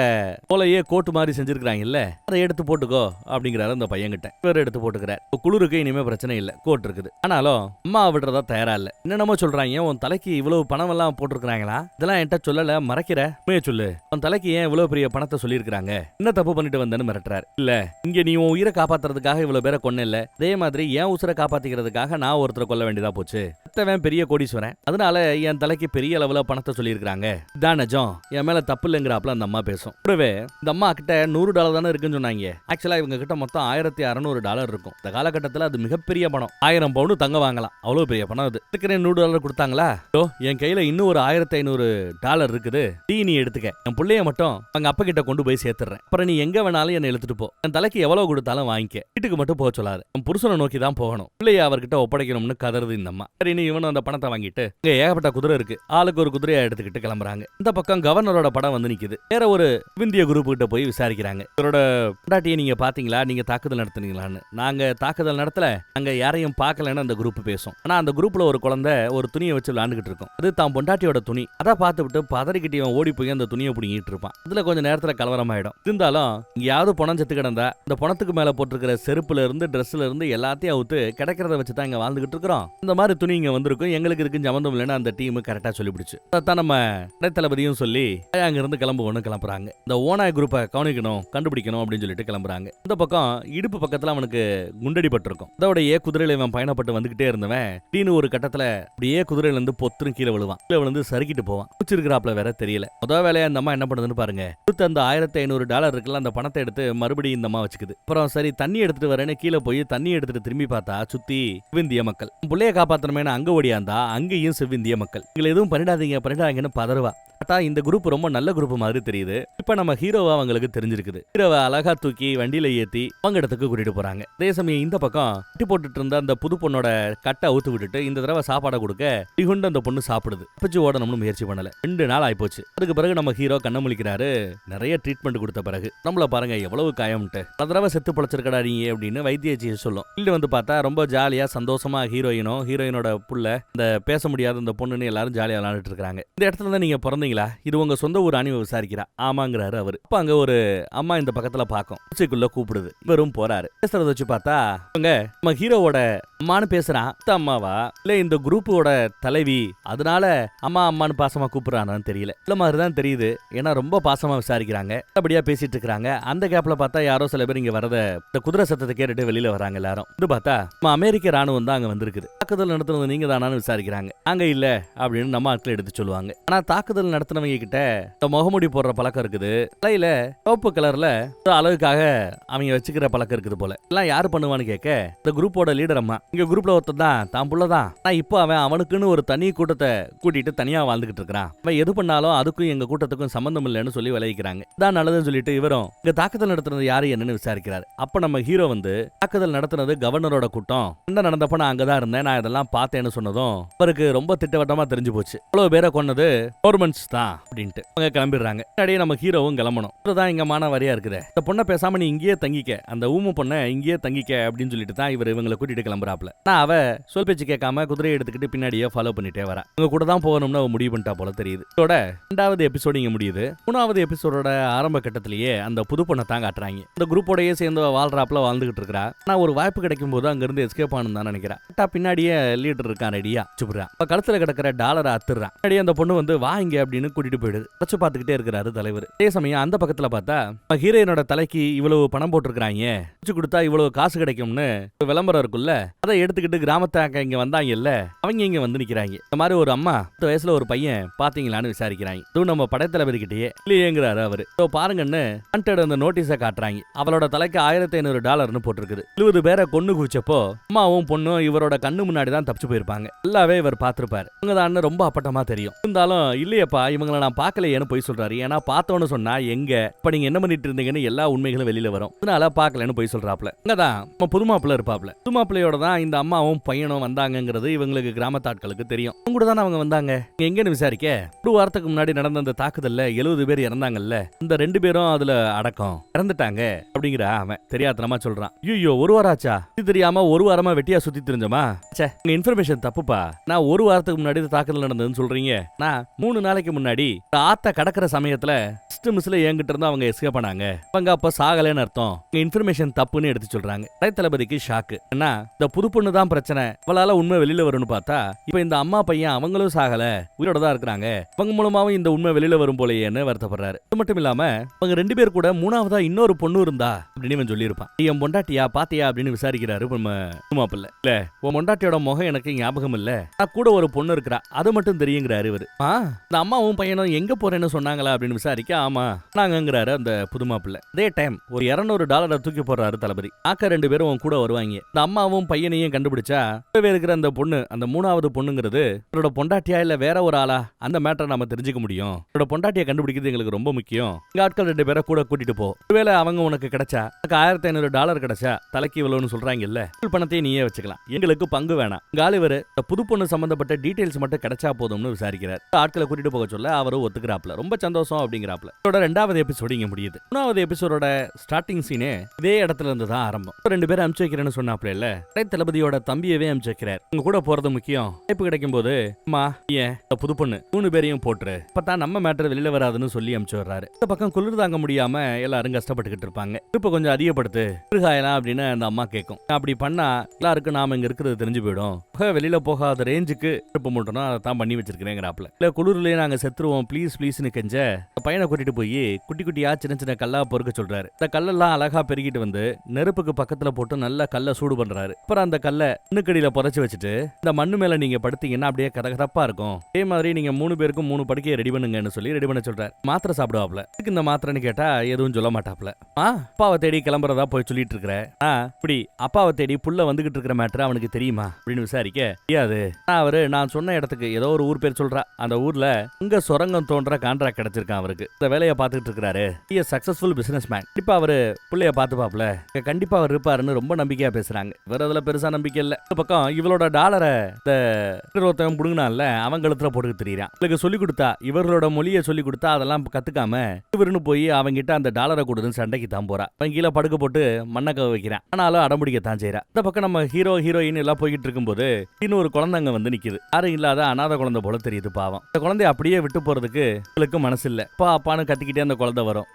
போலையே கோட்டு மாதிரி செஞ்சிருக்காங்க இல்ல, அதை எடுத்து போட்டுக்கோ அப்படிங்கிறாரு அந்த பையன் கிட்ட. இவர் எடுத்து போட்டுக்கிறார். குளிருக்கு இனிமே பிரச்சனை இல்ல, கோட் இருக்குது. ஆனாலும் அம்மா விடுறதா தயாரா இல்ல. என்னென்னமோ சொல்றாங்க, உன் தலைக்கு இவ்வளவு பணம் எல்லாம் போட்டிருக்காங்களா, இதெல்லாம் என்கிட்ட சொல்லல, மறைக்கிற, உண்மையை சொல்லு, உன் தலைக்கு ஏன் இவ்வளவு பெரிய பணத்தை சொல்லியிருக்காங்க, என்ன தப்பு பண்ணிட்டு வந்தேன்னு மிரட்டுறாரு. இல்ல இங்க நீ உன் உயிரை காப்பாத்துறதுக்காக இவ்வளவு பேரை கொன்ன இல்ல, அதே மாதிரி என் உசுரை காப்பாத்திக்கிறதுக்காக நான் ஒருத்தரை கொல்ல வேண்டியதா போச்சு. பெரிய கோடீஸ்வரன், அதனால என் தலைக்கு பெரிய அளவுல பணத்தை சொல்லியிருக்காங்க, இதான் நிஜம், என் மேல தப்பு இல்லைங்கிறாப்ல அந்த அம்மா பேசும். கூடவே இந்த அம்மா கிட்ட $100 தானே இருக்குன்னு சொன்னாங்க. ஆக்சுவலா இவங்க கிட்ட மொத்தம் $1600 இருக்கும். இந்த காலகட்டத்தில் அது மிகப்பெரிய பணம். 1000 பவுண்டு தங்க வாங்கலாம், அவ்வளவு பெரிய பணம். அது $100 கொடுத்தாங்களா, என் கையில இன்னும் ஒரு $1500 இருக்குது, நீ எடுத்துக்க, என் பிள்ளைய மட்டும் அவங்க அப்பா கிட்ட கொண்டு போய் சேர்த்துறேன், அப்புறம் நீ எங்க வேணாலும் என்ன எடுத்துட்டு போ, என் தலைக்கு எவ்வளவு கொடுத்தாலும் வாங்கிக்க, வீட்டுக்கு மட்டும் போக சொல்லாது, என் புருஷனை நோக்கி தான் போகணும், பிள்ளைய அவர்கிட்ட ஒப்படைக்கணும்னு கதறுது இந்த அம்மா. சரி இவனும் அந்த பணத்தை வாங்கிட்டு இங்க ஏகப்பட்ட குதிரை இருக்கு, ஆளுக்கு ஒரு குதிரையை எடுத்துக்கிட்டு கிளம்புறாங்க. இந்த பக்கம் கவர்னரோட படம் வந்து நிக்குது. வேற ஒரு இந்திய குரூப் கிட்ட போய் விசாரிக்கிறாங்க. இவரோட பொண்டாட்டியை நீங்க பாத்தீங்களா, நீங்க தாக்குதல் நடத்துனீங்களான்னு. நாங்க தாக்குதல் நடத்தல, நாங்க யாரையும் பார்க்கலன்னு அந்த குரூப் பேசும். ஆனா அந்த குரூப்ல ஒரு குழந்தை ஒரு துணியை வச்சு விளையாண்டுகிட்டு இருக்கும். அது தான் பொண்டாட்டியோட துணி. அதை பார்த்துவிட்டு பதறிக்கிட்டு இவன் ஓடி போய் அந்த துணியை பிடிங்கிட்டு இருப்பான். அதுல கொஞ்சம் நேரத்துல கலவரமாயிடும். இருந்தாலும் இங்கயாவது பணம் செத்து கிடந்தா இந்த பணத்துக்கு மேல போட்டிருக்கிற செருப்புல இருந்து டிரெஸ்ல இருந்து எல்லாத்தையும் அவுத்து கிடைக்கிறத வச்சு தான் இங்க வாழ்ந்துகிட்டு இருக்கிறோம். இந்த மாதிரி துணி இங்க வந்திருக்கும், எங்களுக்கு இதுக்கு சம்பந்தம் இல்லைன்னு அந்த டீம் கரெக்டா சொல்லிவிடுச்சு. அதான் நம்ம தளபதியும் சொல்லி அங்க இருந்து கிளம்புறாங்க. இந்த ஓனாய் குரூப்பை கவனிக்கணும், கண்டுபிடிக்கணும் அப்படின்னு சொல்லிட்டு கிளம்புறாங்க. இந்த பக்கம் இடுப்பு பக்கத்துல அவனுக்கு குண்டடி பட்டிருக்கும். அதோடய குதிரையில இவன் பயணப்பட்டு வந்துகிட்டே இருந்தவன் டீனு ஒரு கட்டத்துல அப்படியே குதிரையில இருந்து பொத்துரும் கீழே விழுவான். கீழே விழுந்து சறுக்கிட்டு போவான். பிடிச்சிருக்கிறாப்ல வேற தெரியல. முதல் வேலையா இந்த அம்மா என்ன பண்ணுதுன்னு பாருங்க, அந்த $1500 இருக்குல்ல, அந்த பணத்தை எடுத்து மறுபடியும் இந்த அம்மா வச்சுக்குது. அப்புறம் சரி தண்ணி எடுத்துட்டு வரேன்னு கீழே போய் தண்ணி எடுத்துட்டு திரும்பி பார்த்தா சுத்தி செவ்விந்திய மக்கள். புள்ளைய காப்பாத்தணுமே அங்க ஓடியாந்தா அங்கேயும் செவ்விந்திய மக்கள். இவங்களை எதுவும் பண்ணிடாதீங்கன்னு பதறுவா. இந்த குரூப் ரொம்ப நல்ல குரூப் மாதிரி தெரியுது. இப்ப நம்ம ஹீரோவா அவங்களுக்கு தெரிஞ்சிருக்குது. ஹீரோவை அழகா தூக்கி வண்டியில ஏத்தி அவங்க இடத்துக்கு கூட்டிட்டு போறாங்க. அதே சமயம் இந்த பக்கம் கட்டி போட்டுட்டு இருந்த அந்த புது பொண்ணோட கட்டை அவுத்து விட்டுட்டு இந்த தடவை சாப்பாடை கொடுக்க திகுண்டு அந்த பொண்ணு சாப்பிடுது. தப்பிச்சு ஓடணும்னு முயற்சி பண்ணல. 2 நாள் ஆயிப்போச்சு. அதுக்கு பிறகு நம்ம ஹீரோ கண்ண முழிக்கிறாரு. நிறைய ட்ரீட்மெண்ட் கொடுத்த பிறகு நம்மள பாருங்க எவ்வளவு காயம்ட்டு, பல தடவை செத்து பழச்சிருக்கடா நீ அப்படின்னு வைத்தியச்சி சொல்லும். இல்ல வந்து பார்த்தா ரொம்ப ஜாலியா சந்தோஷமா ஹீரோயினோட புள்ள இந்த பேச முடியாத இந்த பொண்ணுன்னு எல்லாரும் ஜாலியா விளையாண்டுட்டு இருக்காங்க. இந்த இடத்துல தான் நீங்க பிறந்தீங்க, இது உங்க சொந்த ஊர் அணிவை விசாரிக்கிறா. ஆமாங்கிறாரு அவரு. அப்ப அங்க ஒரு அம்மா இந்த பக்கத்துல பாக்கும், பூச்சிக்குள்ள கூப்பிடுது. இவரும் போறாரு. பேசுறத வச்சு பார்த்தா நம்ம ஹீரோவோட அம்மானு பேசுறான். அம்மாவா இல்ல இந்த குரூப்போட தலைவி, அதனால அம்மான்னு பாசமா கூப்பிடுறான்னு தெரியல. இல்ல மாதிரிதான் தெரியுது. ஏன்னா ரொம்ப பாசமா விசாரிக்கிறாங்க, அப்படியா பேசிட்டு இருக்காங்க. அந்த கேப்ல கேப்ல பார்த்தா யாரோ சில பேர் இங்க வரத இந்த குதிரை சத்தத்தை கேட்டுட்டு வெளியில வராங்க எல்லாரும். இது பார்த்தா நம்ம அமெரிக்க ராணுவம் தான் அங்க வந்திருக்குது. தாக்குதல் நடத்துனது நீங்க தானான்னு விசாரிக்கிறாங்க. அங்க இல்ல அப்படின்னு நம்ம ஆட்கள் எடுத்து சொல்லுவாங்க. ஆனா தாக்குதல் நடத்தினவங்க கிட்ட இந்த முகமூடி போடுற பழக்கம் இருக்குது. தலையில சிவப்பு கலர்ல அழகுக்காக அவங்க வச்சுக்கிற பழக்கம் இருக்குது போல. எல்லாம் யாரு பண்ணுவான்னு கேட்க இந்த குரூப்போட லீடர் அம்மா. இங்க குரூப்ல ஒருத்தர் தான் தான் புள்ளதான். நான் இப்போ அவனுக்குன்னு ஒரு தனி கூட்டத்தை கூட்டிட்டு தனியா வாழ்ந்துகிட்டு இருக்கிறான். அவன் எது பண்ணாலும் அதுக்கும் எங்க கூட்டத்துக்கும் சம்பந்தம் இல்லைன்னு சொல்லி விளைவிக்கிறாங்க. தான் நல்லதுன்னு சொல்லிட்டு இவரும் இங்க தாக்குதல் நடத்துனது யாரு என்னன்னு விசாரிக்கிறாரு. அப்ப நம்ம ஹீரோ வந்து தாக்குதல் நடத்துனது கவர்னரோட கூட்டம். என்ன நடந்தப்ப நான் அங்கதான் இருந்தேன், நான் இதெல்லாம் பார்த்தேன்னு சொன்னதும் அவருக்கு ரொம்ப திட்டவட்டமா தெரிஞ்சு போச்சு. அவ்வளவு பேரை கொன்னது கவர்மெண்ட்ஸ் தான் அப்படின்ட்டு அவங்க கிளம்பிடுறாங்க. முன்னாடியே நம்ம ஹீரோவும் கிளம்பணும். இதுதான் இங்க மானவாரியா இருக்குது. இந்த பொண்ணை பேசாம நீ இங்கேயே தங்கிக்க, அந்த ஊம பொண்ணை இங்கேயே தங்கிக்க அப்படின்னு சொல்லிட்டு தான் இவங்களை கூட்டிட்டு கிளம்புறாப்ல. நான் அவ சொல் பேச்சு கேட்காம குதிரையை எடுத்துக்கிட்டு பின்னாடியே ஃபாலோ பண்ணிட்டே வரா. உங்க கூட தான் போகணும்னு அவ முடிவு பண்ணிட்டா போல தெரியுது. இதோட 2வது எபிசோடு இங்க முடியுது. 3வது எபிசோடோட ஆரம்ப கட்டத்திலேயே அந்த புது பொண்ணை தான் காட்டுறாங்க. இந்த குரூப்போடயே சேர்ந்து வாழ்றாப்ல வாழ்ந்துகிட்டு இருக்கா. நான் ஒரு வாய்ப்பு கிடைக்கும் போது அங்க இருந்து எஸ்கேப் ஆனு தான் நினைக்கிறேன். பின்னாடியே லீடர் இருக்கான் ரெடியா சுப்புறான். கழுத்துல கிடக்கிற டாலரை அத்துறான். பின்னாடியே அந்த பொண்ணு வந்து வா இங்க அப்படின்னு கூட்டிட்டு போயிடுது. வச்சு பார்த்துக்கிட்டே இருக்கிறாரு தலைவர். அதே சமயம் அந்த பக்கத்துல பார்த்தா ஹீரோயினோட தலைக்கு இவ்வளவு பணம் போட்டிருக்காங்க, வச்சு கொடுத்தா இவ்வளவு காசு கிடைக்கும்னு விளம்பரம் இருக்குல்ல, அதை எடுத்துக்கிட்டு கிராமத்தாக்க இங்க வந்தாங்கல்ல, அவங்க இங்க வந்து நிக்கிறாங்க. இந்த மாதிரி ஒரு அம்மா 10 வயசுல ஒரு பையன் பாத்தீங்களான்னு விசாரிக்கிறாங்க. இதுவும் நம்ம படைத்தளபதி கிட்டயே இல்லையேங்கிறாரு அவரு. பாருங்கன்னு அந்த நோட்டீஸை காட்டுறாங்க. அவளோட தலைக்கு $1500 போட்டிருக்குது. 20 பேரை கொன்னு குவிச்சப்போ அம்மாவும் பொண்ணும் இவரோட கண்ணு முன்னாடி தான் தப்பிச்சு போயிருப்பாங்க. எல்லாவே இவர் பார்த்திருப்பாரு. இவங்க தான் ரொம்ப அப்பட்டமா தெரியும். இருந்தாலும் இல்லையப்பா இவங்களை நான் பார்க்கலையேன்னு போய் சொல்றாரு. ஏன்னா பார்த்தோன்னு சொன்னா எங்க இப்ப நீங்க என்ன பண்ணிட்டு இருந்தீங்கன்னு எல்லா உண்மைகளும் வெளியில வரும். அதனால பார்க்கலன்னு போய் சொல்றாப்ல. இங்கதான் நம்ம புதுமாப்பிள்ள இருப்பாப்ல. புதுமாப்பிள்ளையோட தான் இந்த அம்மாவும் பையனும் வந்தாங்கிறது இவங்களுக்கு கிராமத்தாட்களுக்கு தெரியும். அவங்க கூட தான் அவங்க வந்தாங்க. எங்கன்னு விசாரிக்க ஒரு வாரத்துக்கு முன்னாடி நடந்த அந்த தாக்குதல்ல 70 பேர் இறந்தாங்கல்ல, இந்த 2 பேரும் அதுல அடக்கம் இறந்துட்டாங்க அப்படிங்கிற அவன் தெரியாதனமா சொல்றான். ஐயோ ஒரு வாரம் ஆச்சா? இது தெரியாம ஒரு வாரமா வெட்டியா சுத்தி தெரிஞ்சமா? உங்க இன்ஃபர்மேஷன் தப்புப்பா. நான் ஒரு வாரத்துக்கு முன்னாடி தாக்குதல் நடந்ததுன்னு சொல்றீங்க. நான் 3 நாளைக்கு முன்னாடி ஆத்த கடக்கிற சமயத்துல மிஸ்ல என்கிட்ட இருந்து அவங்க எஸ்கேப் பண்ணாங்க. அவங்க அப்ப சாகலன்னு அர்த்தம். உங்க இன்ஃபர்மேஷன் தப்புன்னு எடுத்து சொல்றாங்க. தளபதிக்கு ஷாக்கு. என்ன இந்த புது பொண்ணு தான் பிரச்சனை, அவளால உண்மை வெளியில வரும்னு பார்த்தா இப்ப இந்த அம்மா பையன் அவங்களும் சாகல, உயிரோட தான் இருக்கிறாங்க. அவங்க மூலமாவும் இந்த உண்மை வெளியில வரும் போலேன்னு வருத்தப்படுறாரு. அது மட்டும் இல்லாம அவங்க 2 பேர் கூட 3வதா இன்னொரு பொண்ணு இருந்தா அப்படின்னு இவன் சொல்லியிருப்பான். என் பொண்டாட்டியா பாத்தியா அப்படின்னு விசாரிக்கிறாரு மாப்பிள்ள. இல்ல உன் பொண்டாட்டியோட முகம் எனக்கு ஞாபகம் இல்ல, கூட ஒரு பொண்ணு இருக்கிறா, அது மட்டும் தெரியுங்கிறாரு இவரு. இந்த அம்மாவும் பையனும் எங்க போறேன்னு சொன்னாங்களா அப்படின்னு விசாரிக்க ஆமா நாங்கிறாரு அந்த புது மாப்பிள்ள. அதே டைம் ஒரு $200 தூக்கி போடுறாரு தளபதி. ஆக்க 2 பேரும் உன் கூட வருவாங்க. இந்த அம்மாவும் பையனையும் கண்டுபிடிச்சா இருக்கிற அந்த பொண்ணு, அந்த 3வது பொண்ணுங்கிறது இவரோட பொண்டாட்டியா இல்ல வேற ஒரு ஆளா, அந்த மேட்டரை நம்ம தெரிஞ்சுக்க முடியும். இவரோட பொண்டாட்டியை கண்டுபிடிக்கிறது எங்களுக்கு ரொம்ப முக்கியம். எங்க ஆட்கள் 2 பேரை கூட கூட்டிட்டு போ. ஒருவேளை அவங்க உனக்கு கிடைச்சா $1500 கிடைச்சா தலைக்கு இவ்வளவுன்னு சொல்றாங்கல்ல, பணத்தையும் நீயே வச்சுக்கலாம், எங்களுக்கு பங்கு வேணாம். இவர் புது பொண்ணு சம்பந்தப்பட்ட டீடைல்ஸ் மட்டும் கிடைச்சா போதும்னு விசாரிக்கிறார். ஆட்களை கூட்டிட்டு போக சொல்ல அவரும் ஒத்துக்கிறாப்ல. ரொம்ப சந்தோஷம் அப்படிங்கிறாப்ல. 2வது எபிசோடு இங்க முடியுது. 3வது எபிசோடோட ஸ்டார்டிங் சீனே இதே இடத்துல இருந்து தான் ஆரம்பம். 2 பேரும் அனுப்பிச்சு வைக்கிறேன்னு சொன்னாப்ல இல்ல, தளபதியோட தம்பியவே அனுப்பிச்சு வைக்கிறார். உங்க கூட போறது முக்கியம், வாய்ப்பு கிடைக்கும் போது அம்மா ஏன் புது பொண்ணு 3 பேரையும் போட்டுரு, அப்பதான் நம்ம மேட்டர் வெளியில வராதுன்னு சொல்லி அனுப்பிச்சு வர்றாரு. இந்த பக்கம் குளிர் தாங்க முடியாம எல்லாரும் கஷ்டப்பட்டுக்கிட்டு இருப்பாங்க. இப்ப கொஞ்சம் அதிகப்படுத்து குளிர்காயலாம் அப்படின்னு அந்த அம்மா கேட்கும். அப்படி பண்ணா எல்லாருக்கும் நாம இங்க இருக்கிறது தெரிஞ்சு போயிடும், வெளியில போகாத ரேஞ்சுக்கு இருப்ப மட்டும் அதை தான் பண்ணி வச்சிருக்கிறேங்கிறாப்ல. இல்ல குளிர்லயே நாங்க செத்துருவோம் ப்ளீஸ் ப்ளீஸ்னு கெஞ்ச பையனை கூட்டிட்டு போய் குட்டி குட்டியா சின்ன சின்ன கல்லா பொறுக்க சொல்றாரு. இந்த கல்லெல்லாம் அழகா பெருகிட்டு வந்து நெருப்புக்கு பக்கத்துல போட்டு நல்லா கல்லை சூடு பண்றாரு. அப்புறம் அந்த கல்லை இன்னுக்கடியில புதைச்சு வச்சுட்டு இந்த மண்ணு மேல நீங்க படுத்தீங்கன்னா அப்படியே கதகதப்பா இருக்கும். அதே மாதிரி நீங்க 3 பேருக்கும் 3 படுக்கையை ரெடி பண்ணுங்கன்னு சொல்லி ரெடி பண்ண சொல்றாரு. மாத்திரை சாப்பிடுவாப்ல. இதுக்கு இந்த மாத்திரைன்னு கேட்டா எதுவும் சொல்ல மாட்டாப்ல. அப்பாவை தேடி கிளம்புறதா போய் சொல்லிட்டு இருக்கிற, இப்படி அப்பாவை தேடி புள்ள வந்துகிட்டு இருக்கிற மேட்டர் அவனுக்கு தெரியுமா அப்படின்னு விசாரிக்க தெரியாது. நான் சொன்ன இடத்துக்கு ஏதோ ஒரு ஊர் பேர் சொல்றா, அந்த ஊர்ல இங்க சுரங்கம் தோன்ற கான்ட்ராக்ட் கிடைச்சிருக்கான் அவருக்கு. இந்த வேலையை பார்த்துட்டு இருக்காரு. Successful business man. இப்ப அவரு பிள்ளைய பாத்துப்பாப்ல, கண்டிப்பா அவர் இருப்பாருன்னு ரொம்ப நம்பிக்கையா பேசுறாங்க. வேற அதுல பெருசா நம்பிக்கை இல்ல. இந்த பக்கம் இவளோட டாலரை ஒருத்தவன் புடுங்கினான்ல அவன் கழுத்துல போட்டு தெரியுறான். இவளுக்கு சொல்லி கொடுத்தா, இவர்களோட மொழியை சொல்லி கொடுத்தா அதெல்லாம் கத்துக்காம இவருன்னு போய் அவங்கிட்ட அந்த டாலரை கொடுன்னு சண்டைக்கு தான் போறா. அவன் கீழே படுக்க போட்டு மண்ணக்க வைக்கிறான். ஆனாலும் அடம்பிடிக்கத்தான் செய்யறா. இந்த பக்கம் நம்ம ஹீரோயின் எல்லாம் போய்கிட்டு இருக்கும்போது இன்னொரு குழந்தை அங்க வந்து நிக்குது. யாரும் இல்லாத அனாதை குழந்தை போல தெரியுது. பாவம். இந்த குழந்தைய அப்படியே விட்டு போறதுக்கு இவளுக்கு மனசு இல்ல. அப்பான்னு கத்திக்கிட்டே அந்த குழந்தை வரும்.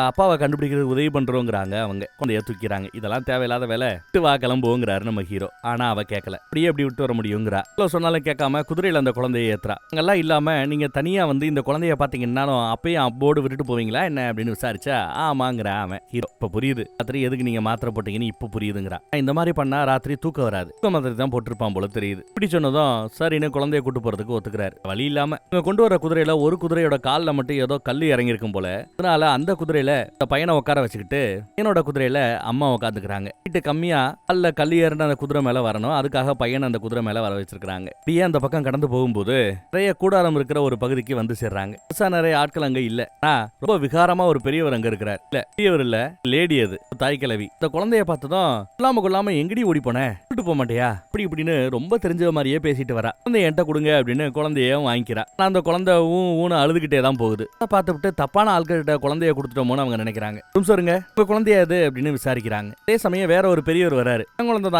அப்பாவை கண்டுபிடிக்கிறது உதவி பண்றோங்கிறாங்க. அவங்க குழந்தைய தூக்கிறாங்க. இதெல்லாம் தேவையில்லாத வேலை, விட்டு வா கிளம்புவோங்கிறாரு நம்ம ஹீரோ. ஆனா அவ கேட்கல. அப்படியே எப்படி விட்டு வர முடியுங்கிறா. சொன்னாலும் கேட்காம குதிரையில அந்த குழந்தைய ஏத்துறா. அங்கெல்லாம் இல்லாம நீங்க தனியா வந்து இந்த குழந்தைய பாத்தீங்கன்னாலும் அப்பயும் அப்போடு விட்டுட்டு போவீங்களா என்ன அப்படின்னு விசாரிச்சா ஆமாங்கிறா அவன் ஹீரோ. இப்ப புரியுது ராத்திரி எதுக்கு நீங்க மாத்திரை போட்டீங்கன்னு இப்ப புரியுதுங்கிறா. இந்த மாதிரி பண்ணா ராத்திரி தூக்கம் வராது, தூக்க மாத்திரை தான் போட்டிருப்பான் போல தெரியுது. இப்படி சொன்னதும் சரின்னு குழந்தைய கூட்டு போறதுக்கு ஒத்துக்கிறாரு. வழி இல்லாம இவங்க கொண்டு வர குதிரையில ஒரு குதிரையோட கால்ல மட்டும் ஏதோ கல்லு இறங்கி இருக்கும் போல. அதனால அந்த குதிரையில இந்த பையனை உட்கார வச்சுக்கிட்டு பையனோட குதிரையில அம்மா உட்காந்துக்கிறாங்க. வீட்டு கம்மியா அல்ல கல்லு ஏறின அந்த குதிரை மேல வரணும், அதுக்காக பையன் அந்த குதிரை மேல வர வச்சிருக்காங்க. இப்படியே அந்த பக்கம் கடந்து போகும்போது நிறைய கூடாரம் இருக்கிற ஒரு பகுதிக்கு வந்து சேர்றாங்க. நிறைய ஆட்கள் அங்க இல்ல. ரொம்ப விகாரமா ஒரு பெரியவர் அங்க இருக்கிறார். இல்ல பெரியவர் இல்ல, லேடி. அது தாய் கிழவி. இந்த குழந்தைய பார்த்ததும் கொள்ளாம எங்கடி ஓடி போன, கூட்டு போக மாட்டியா அப்படி இப்படின்னு ரொம்ப தெரிஞ்ச மாதிரியே பேசிட்டு வரா. குழந்தைய என்கிட்ட கொடுங்க அப்படின்னு குழந்தைய வாங்கிக்கிறா. அந்த குழந்தை ஊன்னு அழுதுகிட்டே தான் போகுது. பார்த்துட்டு தப்பான ஆட்கிட்ட குழந்தைய கொடுத்துட்டோமோன்னு அவங்க நினைக்கிறாங்க. சொல்லுங்க இப்ப குழந்தைய அது அப்படின்னு விசாரிக்கிறாங்க. அதே சமயம் வேற ஒரு பெரியவர் வராரு. என் குழந்தை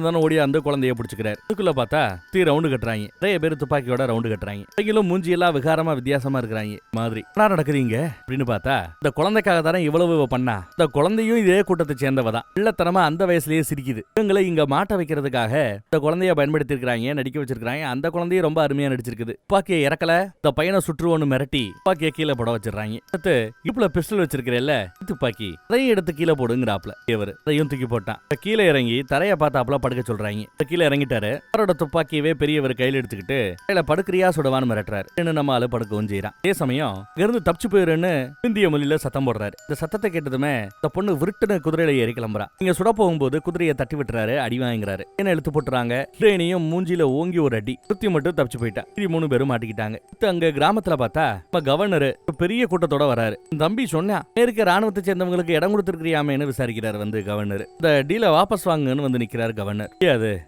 தான் ஓடி அந்த குழந்தைய பிடிச்சுக்கிறாரு. இதுக்குள்ள பார்த்தா ரவுண்டு கட்டுறாங்க. நிறைய பேர் துப்பாக்கியோட ரவுண்டு கட்டுறாங்க. மூஞ்சி எல்லாம் விகாரமா வித்தியாசமா இருக்கிறாங்க. மாதிரி என்ன நடக்குதுங்க அப்படின்னு பார்த்தா இந்த குழந்தைக்காக தானே இவ்வளவு பண்ணா. இந்த குழந்தையும் இதே கூட்டத்தை சேர்ந்தவதான். இல்லத்தனமா அந்த வயசுலயே சிரிக்குது. இவங்களை இங்க மாட்ட வைக்கிறதுக்காக இந்த குழந்தைய பயன்படுத்தி இருக்காங்க, நடிக்க வச்சிருக்காங்க. அந்த குழந்தைய ரொம்ப அருமையா நடிச்சிருக்குது. துப்பாக்கியை இறக்கல, இந்த பையனை சுற்றுவோன்னு மிரட்டி துப்பாக்கியை கீழே போட வச்சிடறாங்க. அடுத்து இப்புல பிஸ்டல் வச்சிருக்கிறல்ல துப்பாக்கி, அதையும் எடுத்து கீழே போடுங்கிறாப்ல. இவர் அதையும் தூக்கி போட்டான். கீழே இறங்கி தரைய பார்த்தாப்புல படுக்க சொல்றாங்க. கீழே இறங்கிட்டாரு. அவரோட துப்பாக்கியவே பெரியவர் கையில் எடுத்துக்கிட்டு கையில படுக்கிறியா சுடவான்னு மிரட்டுறாரு. நம்ம ஆளு படுக்கவும் செய்யறான். அதே சமயம் இருந்து தப்பிச்சு போயிருன்னு இந்திய மொழியில சத்தம் போடுறாரு. இந்த சத்தத்தை கேட்டதுமே இந்த பொண்ணு விருட்டுன்னு குதிரையில ஏறி கிளம்புறா. நீங்க சுட போகும்போது குதிரையை தட்டி விட்டுறாரு, அடி வாங்குறாரு. என்ன இழுத்து போட்டுறாங்க. ஹீரோயினையும் மூஞ்சில ஓங்கி ஒரு அடி. சுத்தி மட்டும் தப்பிச்சு போயிட்டா. 3 பேரும் மாட்டிக்கிட்டாங்க. அங்க கிராமத்துல பார்த்தா கவர்னர் பெரிய கூட்டத்தோட வராரு. தம்பி சொன்னா அமெரிக்க ராணுவத்தை சேர்ந்தவங்களுக்கு இடம் கொடுத்துருக்கிறியாமேன்னு விசாரிக்கிறாரு. வந்து கவர்னர் இந்த டீல வாபஸ் வாங்குன்னு வந்து நிக்கிறாரு. கவர்னர்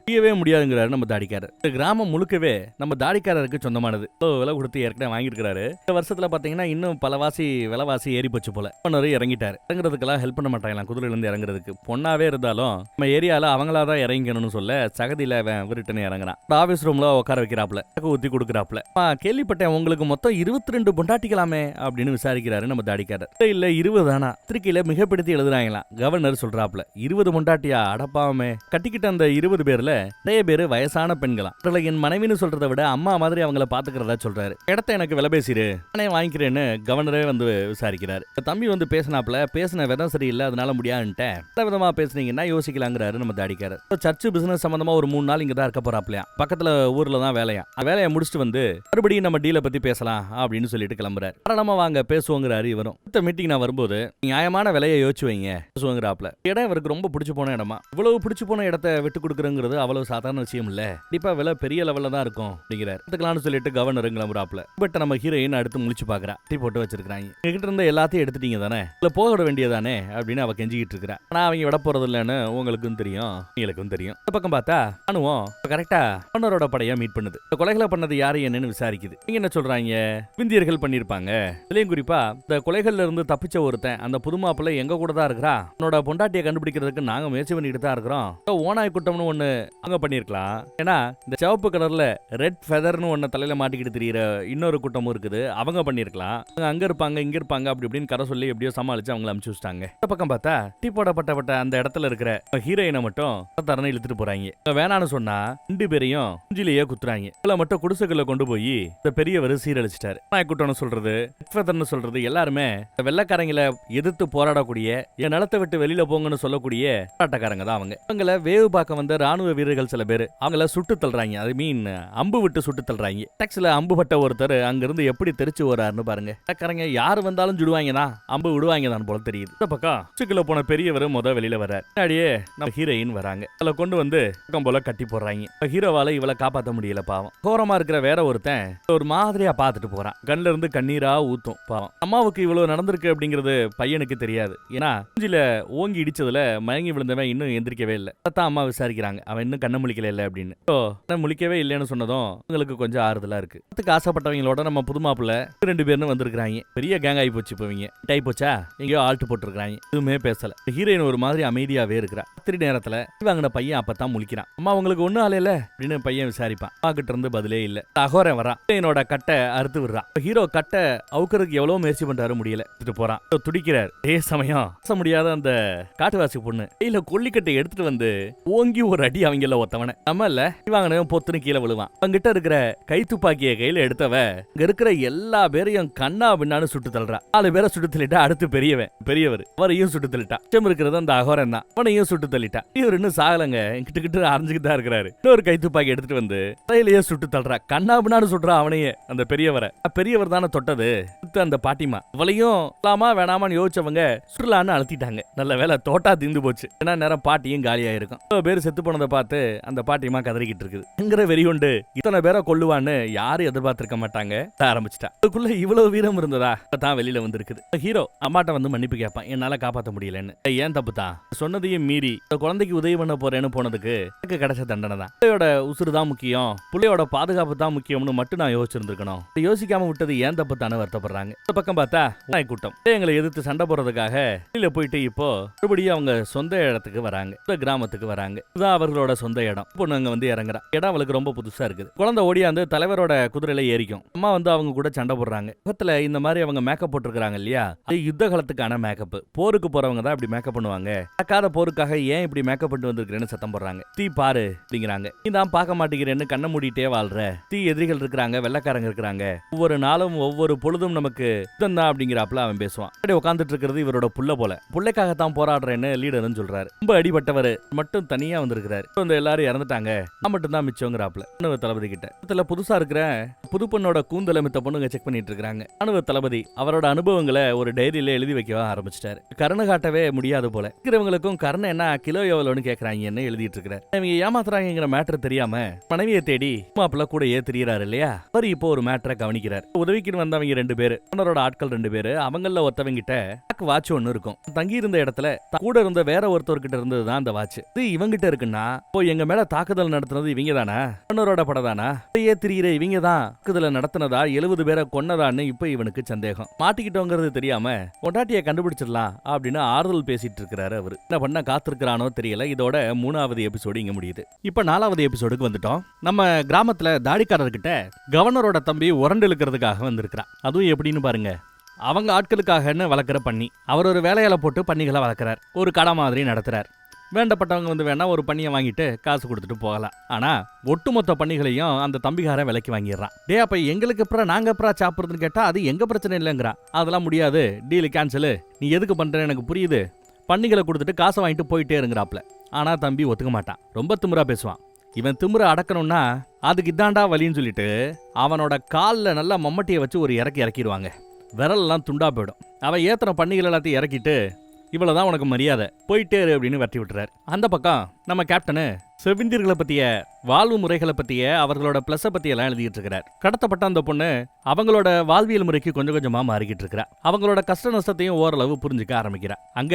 முடியவே முடியாதுங்கிறாரு நம்ம தாடிக்காரர். இந்த கிராமம் முழுக்கவே நம்ம தாடிக்காரருக்கு சொந்தமானது. விலை கொடுத்து ஏற்கனவே வாங்கியிருக்காரு. இந்த வருஷத்துல பாத்தீங்கன்னா இன்னும் பலவாசி விலைவாசி ஏறி போச்சு போல. இறங்கிட்டாரு. இறங்குறதுக்கெல்லாம் ஹெல்ப் பண்ண மாட்டாங்களா குதிரையில இருந்து இறங்குறதுக்கு. பொண்ணாவே இருந்தாலும் நம்ம ஏரியால அவங்களாதான் இறங்கணும்னு சொல்ல சகதியில விருட்டுன்னு இறங்குறான். ஆபீஸ் ரூம்ல உட்கார வைக்கிறாப்ல, ஊத்தி கொடுக்குறாப்ல. கேள்விப்பட்டேன் உங்களுக்கு மொத்தம் 22 பொண்டாட்டிக்கலாமே அப்படின்னு விசாரிக்கிறாரு நம்ம தாடிக்காரர். இல்ல 20 தானா பத்திரிக்கையில மிகப்படுத்தி எழுதுறாங்களாம். கவர்னர் சொல்றாப்ல 20 பொண்டாட்டியா அடப்பாமே. கட்டிக்கிட்ட அந்த 20 பேர்ல நிறைய பேரு வயசான பெண்களாம். என் மனைவின்னு சொல்றதை விட அம்மா மாதிரி அவங்கள பாத்துக்கிறதா சொல்றாரு. இடத்த எனக்கு விலை பேசிரு நானே வாங்கிக்கிறேன்னு கவர்னரே வந்து விசாரிக்கிறாரு. தம்பி வந்து பேசின விதம் சரியில்லை, அதனால முடியாதுன்ட்டு விதமா பேசுனீங்கன்னா யோசிக்கலாங்கிறாரு நம்ம தாடிக்காரர். சர்ச்சு பிசினஸ் சம்பந்தமா ஒரு 3 நாள் இங்க தான் இருக்க போறாப்லையா. பக்கத்துல ஊர்ல தான் வேலையா. வேலையை முடிச்சுட்டு வந்து மறுபடியும் நம்ம டீலை பத்தி பேசலாம் அப்படின்னு சொல்லிட்டு கிளம்புறாரு. காரணமா வாங்க பேசுவோங்கிறாரு. இவரும் அடுத்த மீட்டிங் நான் வரும்போது நியாயமான விலையை யோசிச்சு வைங்க பேசுவோங்கிறாப்ல. இடம் இவருக்கு ரொம்ப பிடிச்சு போன இடமா. இவ்வளவு பிடிச்சு போன இடத்தை விட்டு கொடுக்குறங்கிறது அவ்வளவு சாதாரண விஷயம் இல்ல. கண்டிப்பா விலை பெரிய லெவல்ல தான் இருக்கும் அப்படிங்கிறார். எடுத்துக்கலாம்னு சொல்லிட்டு கவர்னர் கிளம்புறாப்ல. பட் நம்ம ஹீரோயின் அடுத்து முழிச்சு பாக்குறா. டீ போட்டு வச்சிருக்காங்க. என்கிட்ட இருந்த எல்லாத்தையும் எடுத்துட்டீங்க தானே, இல்ல போக வேண்டியதானே அப்படின்னு அவ கெஞ்சிக்கிட்டு இருக்கிறா. ஆனா அவங்க விட போறது இல்லன்னு உங்களுக்கும் தெரியும், எங்களுக்கும் தெரியும். இந்த பக்கம் பார்த்தா அனுவும் கரெக்டா கவர்னரோட படையா மீட் பண்ணுது. இந்த கொலைகளை பண்ணது யாரு என்னன்னு விசாரிக்குது. நீங்க என்ன சொல்றாங்க, இந்தியர்கள் பண்ணிருப்பாங்க. இதுலயும் குறிப்பா இந்த கொலைகள்ல இருந்து தப்பிச்ச ஒருத்தன் அந்த புதுமாப்பிள்ளை எங்க கூட தான் இருக்கிறா. உன்னோட பொண்டாட்டியை கண்டுபிடிக்கிறதுக்கு நாங்க முயற்சி பண்ணிட்டு தான் இருக்கிறோம். ஓனாய் குட்டம்னு ஒண்ணு அங்க பண்ணிருக்கலாம். ஏன்னா இந்த சிவப்பு கலர்ல ரெட் ஃபெதர்னு ஒன்ன தலையில மாட்டிக்கிட்டு தெரியுற இன்னொரு கூட்டமும் இருக்குது. அவங்க பண்ணிருக்கலாம். அங்க இருப்பாங்க இங்க இருப்பாங்க அப்படி இப்படின்னு கரை சொல்லி எப்படியோ சமாளிச்சு அவங்களை அனுப்பிச்சு வச்சிட்டாங்க. இந்த பக்கம் பார்த்தா டீ போடப்பட்ட அந்த இடத்துல இருக்கிற ஹீரோயினை மட்டும் தரணை இழுத்துட்டு போறாங்க. வேணான்னு சொன்னா 2 பேரையும் குஞ்சிலேயே குத்துறாங்க. இதுல மட்டும் குடிசைக்குள்ள கொண்டு போய் இந்த பெரியவர் சீரழிச்சிட்டாரு. கூட்டம்னு சொல்றது ஃபெதர்னு சொல்றது எல்லாருமே வெள்ளக்காரங்களை எதிர்த்து போராடக்கூடிய என் நிலத்தை விட்டு வெளியில போங்கன்னு சொல்லக்கூடிய போராட்டக்காரங்க தான் அவங்க. அவங்கள வேவு பார்க்க வந்த ராணுவ வீரர்கள் சில பேர் அவங்கள சுட்டு தள்ளுறாங்க. அது மீன் அம்பு விட்டு சுட்டு தள்ளுறாங்க. டாக்ஸில அம்பு பட்ட ஒருத்தர் அங்கிருந்து எப்படி தெரிச்சு வராருன்னு பாருங்க. வெள்ளக்காரங்க யாரு வந்தாலும் சுடுவாங்க தான், அம்பு விடுவாங்க தான் போல தெரியுது. இந்த பக்கம் சிக்குல போன பெரியவர் வெளியில வர்றாரு. முன்னாடியே நம்ம ஹீரோயின் வராங்க. அதுல கொண்டு வந்து பக்கம் போல கட்டி போடுறாங்க. ஹீரோவால இவளை காப்பாற்ற முடியல பாவம். கோரமா இருக்கிற வேற ஒருத்தன் ஒரு மாதிரியா பாத்துட்டு போறான். கண்ணுல இருந்து கண்ணீரா ஊத்தும் பாவம். அம்மாவுக்கு இவ்வளவு நடந்திருக்கு அப்படிங்கிறது பையனுக்கு தெரியாது. ஏன்னா மூஞ்சில ஓங்கி இடிச்சதுல மயங்கி விழுந்தவன் இன்னும் எந்திரிக்கவே இல்லை. அதான் அம்மா விசாரிக்கிறாங்க, அவன் இன்னும் கண்ண முழிக்கல இல்ல அப்படின்னு. முழிக்கவே இல்லைன்னு சொன்னதும் உங்களுக்கு கொஞ்சம் ஆறுதலா இருக்கு. அதுக்கு ஆசைப்பட்டவங்களோட நம்ம புது மாப்பிள்ள 2 பேரும் வந்திருக்காங்க. பெரிய கேங் ஆகி போச்சு. இப்பவங்க டை போச்சா எங்கேயோ ஆல்ட்டு போட்டுருக்காங்க. எதுவுமே பேசல. ஹீரோயின் ஒரு மாதிரி அமைதியாவே இருக்கிறா. ராத்திரி நேரத்துல வாங்கின பையன் அப்பதான் முழிக்கிறான். அம்மா உங்களுக்கு ஒண்ணும் ஆலையில அப்படின்னு பையன் விசாரிப்பான். அம்மா கிட்ட இருந்து பதிலே இல்ல. அகோரன் வரான். என்னோட கட்டை அறுத்து விடுறான். ஹீரோ கட்டை அவுக்கிறதுக்கு எவ்வளவு முயற்சி பண்றாரு, முடியல. போறான். துடிக்கிறார். அதே சமயம் பேச முடியாத அந்த காட்டுவாசி பொண்ணு கையில கொல்லிக்கட்டை எடுத்துட்டு வந்து ஓங்கி ஒரு அடி அவங்கள ஒத்தவன நம்ம இல்ல வாங்கினவன் பொத்துன்னு கீழே விழுவான். அவங்கிட்ட இருக்கிற கை துப்பாக்கிய கையில எடுத்தவ இங்க இருக்கிற எல்லா பேரையும் கண்ணா பின்னான்னு சுட்டு தள்ளுறா. 4 பேரை சுட்டு தள்ளிட்டா. அடுத்து பெரியவர் அவரையும் சுட்டு தள்ளிட்டா. இருக்கிறது அந்த அகோரன் தான். அவனையும் சுட்டு தள்ளிட்டா. இவர் இன்னும் சாகலங்க, கிட்ட அரைஞ்சுக்கிட்டு தான் இருக்கிறாரு. இன்னொரு கை துப்பாக்கி எடுத்துட்டு வந்து தலையிலேயே சுட்டு தள்ளுறா. கண்ணா பின்னான்னு சுடுறா அவனையே. அந்த பெரியவர் தானே தொட்டது அந்த பாட்டிமா. அவளையும் வேணாமான்னு யோசிச்சவங்க சுடலான்னு அழுத்திட்டாங்க. நல்ல வேலை தோட்டா தீந்து போச்சு. ஏன்னா நேரம் பாட்டியும் காலியா இருக்கும். பேர் செத்து போனதை பார்த்து அந்த பாட்டிமா கதறிக்கிட்டு இருக்குது. என்கிற வெறி உண்டு இத்தனை பேரை கொல்லுவான்னு யாரும் எதிர்பார்த்திருக்க மாட்டாங்க. ஆரம்பிச்சிட்டா. அதுக்குள்ள இவ்வளவு வீரம் இருந்ததா தான் வெளியில வந்திருக்குது. ஹீரோ அம்மாட்ட வந்து மன்னிப்பு கேட்பான். என்னால காப்பாற்ற முடியலன்னு. ஏன் தப்பு தான், சொன்னதையும் மீறி குழந்தைக்கு உதவி பண்ண போறேன்னு போனதுக்கு எனக்கு கிடைச்ச தண்டனை தான். பிள்ளையோட உசுறு தான் முக்கியம், பிள்ளையோட பாதுகாப்பு தான் முக்கியம்னு மட்டும் நான் யோசிச்சிருந்திருக்கணும். யோசிக்காம விட்டது ஏன் தப்பு தானே வருத்தப்படுறாங்க. இந்த பக்கம் பார்த்தா கூட்டம் எங்களை எதிர்த்து சண்டை போடுறதுக்காக வெளியில போயிட்டு இப்போ மறுபடியும் அவங்க சொந்த இடத்துக்கு வராங்க. இந்த கிராமத்துக்கு வராங்க. இதுதான் அவர்களோட சொந்த இடம். பொண்ணு அங்க வந்து இறங்குறா. இடம் அவளுக்கு ரொம்ப புதுசா இருக்குது. குழந்தை ஓடியாந்து தலைவரோட குதிரையில ஏறிக்கும். அம்மா வந்து அவங்க கூட சண்டை போடுறாங்க. பக்கத்துல இந்த மாதிரி அவங்க மேக்கப் போட்டுருக்காங்க இல்லையா, அது யுத்த காலத்துக்கான மேக்கப். போருக்கு போறவங்க தான் இப்படி மேக்கப் பண்ணுவாங்க. நடக்காத போருக்காக ஏன் இப்படி மேக்கப் பண்ணிட்டு வந்திருக்கிறேன்னு சத்தம் போடுறாங்க. தீ பாரு அப்படிங்கிறாங்க. நீ தான் பார்க்க மாட்டேங்கிறேன்னு கண்ண மூடிட்டே வாழ்ற. தீ எதிரிகள் இருக்கிறாங்க, வெள்ளக்காரங்க இருக்கிறாங்க. ஒவ்வொரு நாளும் ஒவ்வொரு பொழுதும் நமக்கு யுத்தம் தான் அப்படிங்கிறாப்ல அவன் பேசுவான். உட்காந்துட்டு இருக்கிறது இவரோட புள்ள போல. புள்ளைக்காகத்தான் போராடுறேன்னு லீடர்னு சொல்றாரு. ரொம்ப அடிபட்டவர் மட்டும் தனியா வந்திருக்கிறாரு. எல்லாரும் இறந்துட்டாங்க, நான் மட்டும் தான் மிச்சங்கிறாப்ல ராணுவ தளபதி கிட்ட. புதுசா இருக்கிற புது பொண்ணோட கூந்தல மித்த பொண்ணுங்க செக் பண்ணிட்டு இருக்காங்க. ராணுவ தளபதி அவரோட அனுபவங்களை ஒரு டைரியில எழுதி வைக்க ஆரம்பிச்சிட்டாரு. கருணை காட்டவே முடியாது போல இருக்கிறவங்களுக்கும் கருணை என்ன கிலோ எவ்வளவுன்னு கேக்குறாங்கன்னு எழுதிட்டு இருக்கிறார். இவங்க ஏமாத்துறாங்கிற மேட்டர் தெரியாம மனைவியை தேடி மாப்பிள்ள கூட ஏத்துறாரு இல்லையா. அவர் இப்போ ஒரு மேட்டரை கவனிக்கிறார். உதவிக்கு வந்தவங்க 2 பேரு, அவரோட ஆட்கள் 2 பேரு. அவங்கள ஒருத்தவங்கிட்ட வாட்ச் ஒண்ணு இருக்கும். தங்கி இருந்த இடத்துல கூட இருந்த வேற ஒருத்தர்கிட்ட இருந்ததுதான் அந்த வாட்ச். இது இவங்கிட்ட இருக்குன்னா எங்க மேல தாக்குதல் நடத்தினது இவங்க தானா, அவரோட படதானா, ஏத்திரியிற இவங்க தான் தாக்குதலை நடத்தினதா 70 பேரை கொன்னதான்னு இப்ப இவனுக்கு சந்தேகம். மாட்டிக்கிட்டோங்கிறது தெரியாம பொண்டாட்டியை கண்டுபிடிச்சிடலாம் அப்படின்னு ஆறுதல் பேசிட்டு இருக்கிறாரு அவரு. என்ன பண்ண காத்திருக்கிறானோ தெரியல. இதோட 3வது எபிசோடு இங்க முடியுது. இப்ப 4வது எபிசோடுக்கு வந்துட்டோம். நம்ம கிராமத்துல தாடிக்காரர்கிட்ட கவர்னரோட தம்பி உரண்டு இழுக்கிறதுக்காக வந்திருக்கிறான். அதுவும் எப்படின்னு பாருங்க. அவங்க ஆட்களுக்காகன்னு வளர்க்குற பண்ணி அவர் ஒரு வேலையால போட்டு பண்ணிகளை வளர்க்குறார். ஒரு கடை மாதிரி நடத்துறார். வேண்டப்பட்டவங்க வந்து வேணா ஒரு பண்ணியை வாங்கிட்டு காசு கொடுத்துட்டு போகலாம். ஆனா ஒட்டுமொத்த பண்ணிகளையும் அந்த தம்பிகாரன் விலைக்கு வாங்கிடுறான். அப்ப எங்களுக்கு அப்புறம் நாங்க அப்புறம் சாப்பிடுறதுன்னு கேட்டா அது எங்க பிரச்சனை இல்லைங்கிறா. அதெல்லாம் முடியாது, டீல் கேன்சலு, நீ எதுக்கு பண்றேன்னு எனக்கு புரியுது, பண்ணிகளை கொடுத்துட்டு காசை வாங்கிட்டு போயிட்டே இருங்கிறாப்ல. ஆனா தம்பி ஒத்துக்க மாட்டான். ரொம்ப திமிரா பேசுவான். இவன் திமிர அடக்கணும்னா அதுக்கு இதாண்டா வலின்னு சொல்லிட்டு அவனோட காலில் நல்லா மம்மட்டியை வச்சு ஒரு இறக்கிடுவாங்க. விரல்லாம் துண்டா போயிடும். அவன் ஏத்தனை பண்ணிகள் எல்லாத்தையும் இறக்கிட்டு இவ்வளவுதான் உனக்கு மரியாதை, போயிட்டே அப்படின்னு வெட்டி விட்டுறாரு. அந்த பக்கம் நம்ம கேப்டனு செவிந்தியர்களை பத்திய வாழ்வு முறைகளை பத்திய அவர்களோட பிளஸ பத்தி எல்லாம் எழுதிட்டு இருக்கிறார். கடத்தப்பட்ட அந்த பொண்ணு அவங்களோட வாழ்வியல் முறைக்கு கொஞ்சம் கொஞ்சமா மாறிக்கிட்டு இருக்கிறா. அவங்களோட கஷ்ட நஷ்டத்தையும் ஓரளவு புரிஞ்சுக்க ஆரம்பிக்கிறா. அங்க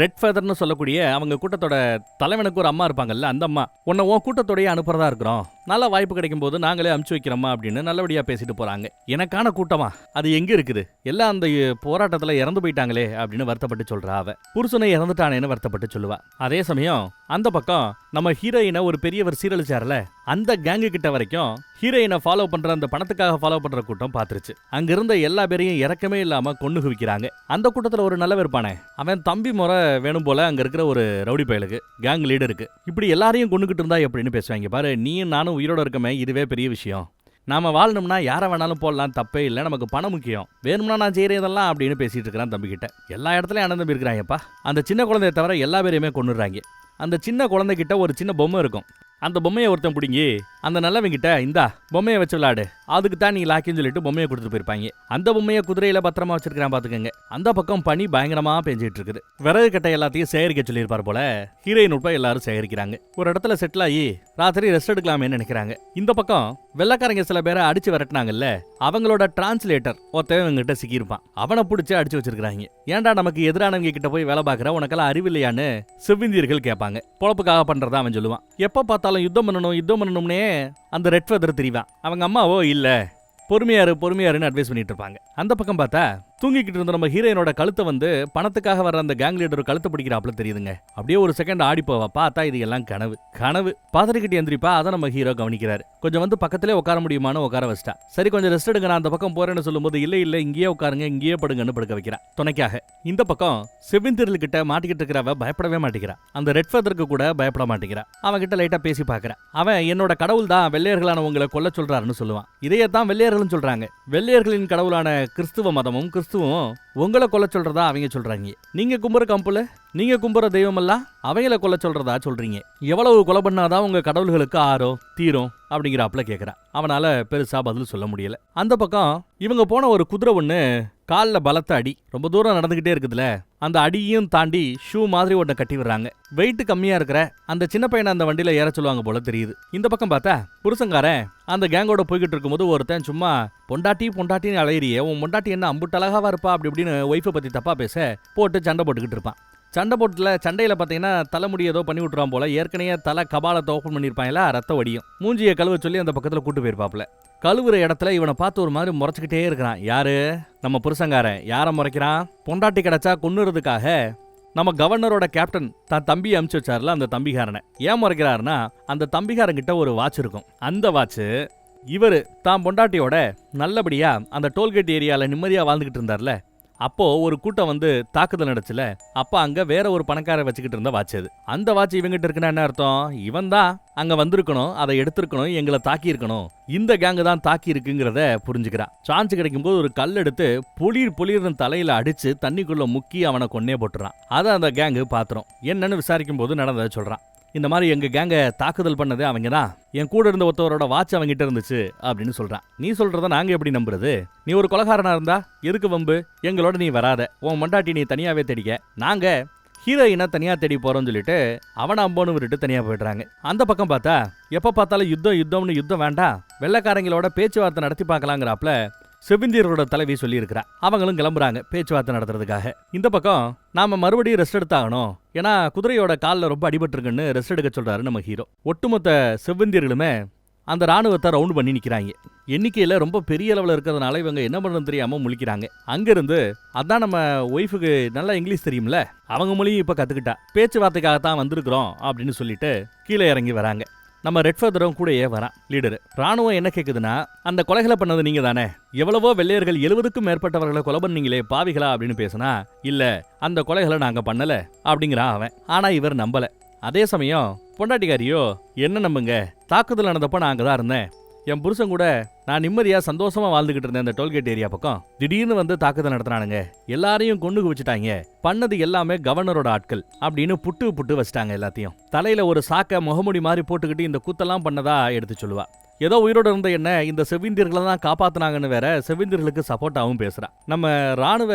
ரெட் ஃபெதர்னு சொல்லக்கூடிய அவங்க கூட்டத்தோட தலைவனுக்கு ஒரு அம்மா இருப்பாங்கல்ல, அந்த அம்மா உன்னை உன் கூட்டத்தோடய அனுப்புறதா இருக்கிறோம், நல்ல வாய்ப்பு கிடைக்கும் போது நாங்களே அனுப்பிச்சு வைக்கிறோமா அப்படின்னு நல்லபடியா பேசிட்டு போறாங்க. எனக்கான கூட்டமா அது எங்க இருக்குது, எல்லாம் அந்த போராட்டத்துல இறந்து போயிட்டாங்களே அப்படின்னு வருத்தப்பட்டு சொல்றா. அவ புருஷனை இறந்துட்டானேன்னு வருத்தப்பட்டு சொல்லுவா. அதே சமயம் அந்த பக்கம் நம்ம ஹீரோயினை ஒரு பெரியவர் சீரழிச்சார்ல, அந்த கேங்கு கிட்ட வரைக்கும் ஹீரோயினை ஃபாலோ பண்ற அந்த பணத்துக்காக ஃபாலோ பண்ற கூட்டம் பாத்துருச்சு. அங்க இருந்த எல்லா பேரையும் இறக்கமே இல்லாம கொண்டு குவிக்கிறாங்க. அந்த கூட்டத்துல ஒரு நல்லவர் இருப்பானே, அவன் தம்பி முறை வேணும் போல அங்க இருக்கிற ஒரு ரவுடி பயலுக்கு கேங் லீடருக்கு இப்படி எல்லாரையும் கொண்டுகிட்டு இருந்தா எப்படின்னு பேசுவாங்க. பாரு, நீயும் நானும் உயிரோட இருக்கமே, இதுவே பெரிய விஷயம். நாம வாழணும்னா யாரை வேணாலும் போடலாம், தப்பே இல்லை, நமக்கு பணம் முக்கியம், வேணும்னா நான் செய்யறதெல்லாம் அப்படின்னு பேசிட்டு இருக்கிறான் தம்பி கிட்ட. எல்லா இடத்துலயும் அண்ணன் தம்பி இருக்கிறாங்கப்பா. அந்த சின்ன குழந்தைய தவிர எல்லா பேரையுமே கொண்டுடுறாங்க. அந்த சின்ன குழந்தைகிட்ட ஒரு சின்ன பொம்மை இருக்கும். அந்த பொம்மையை ஒருத்தன் பிடிங்கி அந்த நல்லவங்கிட்ட இந்தா பொம்மையை வச்சு விளையாடு, அதுக்கு தான் நீ லாக்கின்னு சொல்லிட்டு பொம்மையை கொடுத்துட்டு போயிருப்பாங்க. அந்த பொம்மையை குதிரையில பத்திரமா வச்சிருக்கான் பாத்துக்கங்க. அந்த பக்கம் பனி பயங்கரமா பெஞ்சிட்டு இருக்குது. விறகு கட்டை எல்லாத்தையும் சேகரிக்க சொல்லியிருப்பார் போல. ஹீரோயின் உட்பட எல்லாரும் சேகரிக்கிறாங்க. ஒரு இடத்துல செட்டில் ஆகி ராத்திரி ரெஸ்ட் எடுக்கலாமே நினைக்கிறாங்க. இந்த பக்கம் வெள்ளக்காரங்க சில பேரை அடிச்சு விரட்டினாங்கல்ல, அவங்களோட டிரான்ஸ்லேட்டர் ஒருத்தவங்க கிட்ட சிக்கியிருப்பான். அவனை பிடிச்சி அடிச்சு வச்சிருக்காங்க. ஏன்டா நமக்கு எதிரானவங்க கிட்ட போய் வேலை பார்க்கற, உனக்கெல்லாம் அறிவில்லையான்னு செவ்விந்தியர்கள் கேட்பாங்க. பொழப்புக்காக பண்றதா அவன் சொல்லுவான். எப்ப பார்த்தாலும் யுத்தம் பண்ணணும்னே அந்த ரெட் ஃபெதர் தெரிவான். அவங்க அம்மாவோ இல்ல பொறுமையாருன்னு அட்வைஸ் பண்ணிட்டு இருப்பாங்க. அந்த பக்கம் பார்த்தா தூங்கிக்கிட்டு இருந்த நம்ம ஹீரோயினோட கழுத்தை வந்து பணத்துக்காக வர அந்த கேங் லீடர் கழுத்தை பிடிக்கிறாப்ல தெரியுதுங்க. அப்படியே ஒரு செகண்ட் ஆடி போவா. பார்த்தா இது எல்லாம் கனவு பாத்திரிக்கிட்டு எந்திரிப்பா. அதை நம்ம ஹீரோ கவனிக்கிறாரு. கொஞ்சம் வந்து பக்கத்திலே உட்கார முடியுமான்னு உட்கார வச்சிட்டா. சரி கொஞ்சம் ரெஸ்ட் எடுங்க, நான் அந்த பக்கம் போறேன்னு சொல்லும்போது இல்ல இங்கேயே உட்காருங்க, இங்கேயே படுங்கன்னு படுக்க வைக்கிறா துணைக்காக. இந்த பக்கம் செவ்விந்திரல் கிட்ட மாட்டிக்கிட்டு இருக்கிறவ பயப்படவே மாட்டேங்கிறா. அந்த ரெட் ஃபெதருக்கு கூட பயப்பட மாட்டேங்கிறா. அவன் கிட்ட லைட்டா பேசி பாக்குறா. அவன் என்னோட கடவுள் தான் வெள்ளையர்களான உங்களை கொல்ல சொல்றாருன்னு சொல்லுவான். இதையத்தான் வெள்ளையர்கள் சொல்றாங்க. வெள்ளையர்களின் கடவுளான கிறிஸ்துவ மதமும் கிறிஸ்துவும் உங்களை கொல்ல சொல்றதா அவங்க சொல்றாங்க. நீங்க கும்புற கம்புல நீங்க கும்புற தெய்வம் எல்லாம் அவங்கள கொல்ல சொல்றதா சொல்றீங்க. எவ்வளவு கொலை பண்ணாதான் உங்க கடவுள்களுக்கு ஆறும் தீரும் அப்படிங்கிறாப்புல கேக்குறா. அவனால பெருசா பதில் சொல்ல முடியல. அந்த பக்கம் இவங்க போன ஒரு குதிரை ஒண்ணு கால்ல பலத்த அடி, ரொம்ப தூரம் நடந்துகிட்டே இருக்குதுல, அந்த அடியும் தாண்டி ஷூ மாதிரி ஒன்றை கட்டி விடுறாங்க. வெயிட் கம்மியா இருக்கிற அந்த சின்ன பையனை அந்த வண்டியில ஏற சொல்லுவாங்க போல தெரியுது. இந்த பக்கம் பார்த்தா புருஷங்காரன் அந்த கேங்கோட போய்கிட்டு இருக்கும்போது ஒருத்தன் சும்மா பொண்டாட்டின்னு அலையிறியே, உன் பொண்டாட்டி என்ன அம்புட்டு அழகாவா இருப்பா அப்படி இப்படின்னு ஒய்ஃபை பத்தி தப்பா பேச போட்டு சண்டை போட்டுக்கிட்டு இருப்பான். சண்டையில பார்த்தீங்கன்னா தலைமுடி ஏதோ பண்ணி விட்டுறான் போல. ஏற்கனவே தலை கபாலத்தை ஓப்பன் பண்ணியிருப்பாங்களா, ரத்த வடியும். மூஞ்சியை கழுவ சொல்லி அந்த பக்கத்தில் கூட்டு போயிருப்பாப்ல. கழுவுற இடத்துல இவனை பார்த்து ஒரு மாதிரி முறைச்சிக்கிட்டே இருக்கிறான். யாரு? நம்ம புருஷங்காரன். யாரை முறைக்கிறான்? பொண்டாட்டி கிடைச்சா கொன்னுறதுக்காக நம்ம கவர்னரோட கேப்டன் தான் தம்பி அனுப்பிச்சு வச்சார்ல, அந்த தம்பிகாரனை ஏன் முறைக்கிறாருன்னா, அந்த தம்பிகாரங்கிட்ட ஒரு வாட்ச் இருக்கும். அந்த வாட்ச் இவரு தான் பொண்டாட்டியோட நல்லபடியா அந்த டோல்கேட் ஏரியால நிம்மதியா வாழ்ந்துகிட்டு இருந்தார்ல, அப்போ ஒரு கூட்டம் வந்து தாக்குதல் நடச்சுல, அப்ப அங்க வேற ஒரு பணக்கார வச்சுக்கிட்டு இருந்த வாட்ச் அது. அந்த வாட்ச் இவங்கிட்ட இருக்குன்னா என்ன அர்த்தம்? இவன் தான் அங்க வந்திருக்கணும், அதை எடுத்திருக்கணும், எங்களை தாக்கி இருக்கணும், இந்த கேங்கு தான் தாக்கி இருக்குங்கிறத புரிஞ்சுக்கிறான். சான்ஸ் கிடைக்கும் போது ஒரு கல் எடுத்து பொலிர்னு தலையில அடிச்சு தண்ணிக்குள்ள முக்கி அவனை கொன்னே போட்டுறான். அதை அந்த கேங்கு பாத்துறோம். என்னன்னு விசாரிக்கும் போது நடந்ததை சொல்றான். இந்த மாதிரி எங்க கேங்க தாக்குதல் பண்ணது அவங்க தான், என் கூட இருந்த ஒருத்தவரோட வாட்ச் அவங்கிட்ட இருந்துச்சு அப்படின்னு சொல்றான். நீ சொல்றத நாங்க எப்படி நம்புறது? நீ ஒரு கொலைகாரனா இருந்தா எதுக்கு வம்பு? எங்களோட நீ வராத, உன் மண்டாட்டி நீ தனியாவே தேடிக்க, நாங்க ஹீரோயினை தனியா தேடி போறோம்னு சொல்லிட்டு அவனை அம்போன்னு விட்டுட்டு தனியா போயிடுறாங்க. அந்த பக்கம் பார்த்தா எப்ப பார்த்தாலும் யுத்தம் வேண்டாம், வெள்ளைக்காரங்களோட பேச்சுவார்த்தை நடத்தி பார்க்கலாங்கிறாப்ல செவ்விந்தியரோட தலைவி சொல்லி இருக்கிறா. அவங்களும் கிளம்புறாங்க பேச்சுவார்த்தை நடத்துறதுக்காக. இந்த பக்கம் நாம மறுபடியும் ரெஸ்ட் எடுத்தாகணும், ஏன்னா குதிரையோட காலில் ரொம்ப அடிபட்டு இருக்குன்னு ரெஸ்ட் எடுக்க சொல்றாரு நம்ம ஹீரோ. ஒட்டுமொத்த செவ்விந்தியர்களுமே அந்த ராணுவத்தை ரவுண்ட் பண்ணி நிக்கிறாங்க. எண்ணிக்கையில ரொம்ப பெரிய அளவில் இருக்கிறதுனால இவங்க என்ன பண்ணணும் தெரியாம முழிக்கிறாங்க. அங்கிருந்து அதான் நம்ம ஒய்ஃபுக்கு நல்லா இங்கிலீஷ் தெரியும்ல, அவங்க மொழியும் இப்ப கத்துக்கிட்டா. பேச்சுவார்த்தைக்காகத்தான் வந்திருக்கிறோம் அப்படின்னு சொல்லிட்டு கீழே இறங்கி வராங்க. நம்ம ரெட் ஃபெதரும் கூடயே வரான் லீடரு. ராணுவம் என்ன கேக்குதுன்னா, அந்த கொலைகளை பண்ணது நீங்க தானே, எவ்வளவோ வெள்ளையர்கள் 70க்கும் மேற்பட்டவர்களை கொலை பண்ணீங்களே பாவிகளா அப்படின்னு பேசினா, இல்ல அந்த கொலைகளை நாங்க பண்ணல அப்படிங்கிறான் அவன். ஆனா இவர் நம்பல. அதே சமயம் பொண்டாட்டிக்காரியோ என்ன நம்புங்க, தாக்குதல் நடந்தப்போ நான் அங்கதான் இருந்தேன், என் புருஷன் கூட நான் நிம்மதியா சந்தோஷமா வாழ்ந்துகிட்டு இருந்தேன். இந்த டோல்கேட் ஏரியா பக்கம் திடீர்னு வந்து தாக்குதல் நடத்துறானுங்க, எல்லாரையும் கொண்டு வச்சுட்டாங்க, பண்ணது எல்லாமே கவர்னரோட ஆட்கள் அப்படின்னு புட்டு வச்சுட்டாங்க எல்லாத்தையும். தலையில ஒரு சாக்க முகமுடி மாதிரி போட்டுக்கிட்டு இந்த கூத்தெல்லாம் பண்ணதா எடுத்து சொல்லுவா. ஏதோ உயிரோட இருந்த என்ன இந்த செவ்விந்தியர்களை தான் காப்பாத்தினாங்கன்னு வேற செவ்விந்தியர்களுக்கு சப்போர்ட்டாகவும் பேசுறான். நம்ம ராணுவ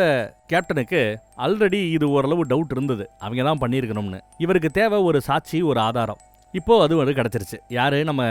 கேப்டனுக்கு ஆல்ரெடி இது ஓரளவு டவுட் இருந்தது, அவங்க தான் பண்ணியிருக்கணும்னு. இவருக்கு தேவை ஒரு சாட்சி, ஒரு ஆதாரம். இப்போ அது வந்து கிடைச்சிருச்சு. யாரு? நம்ம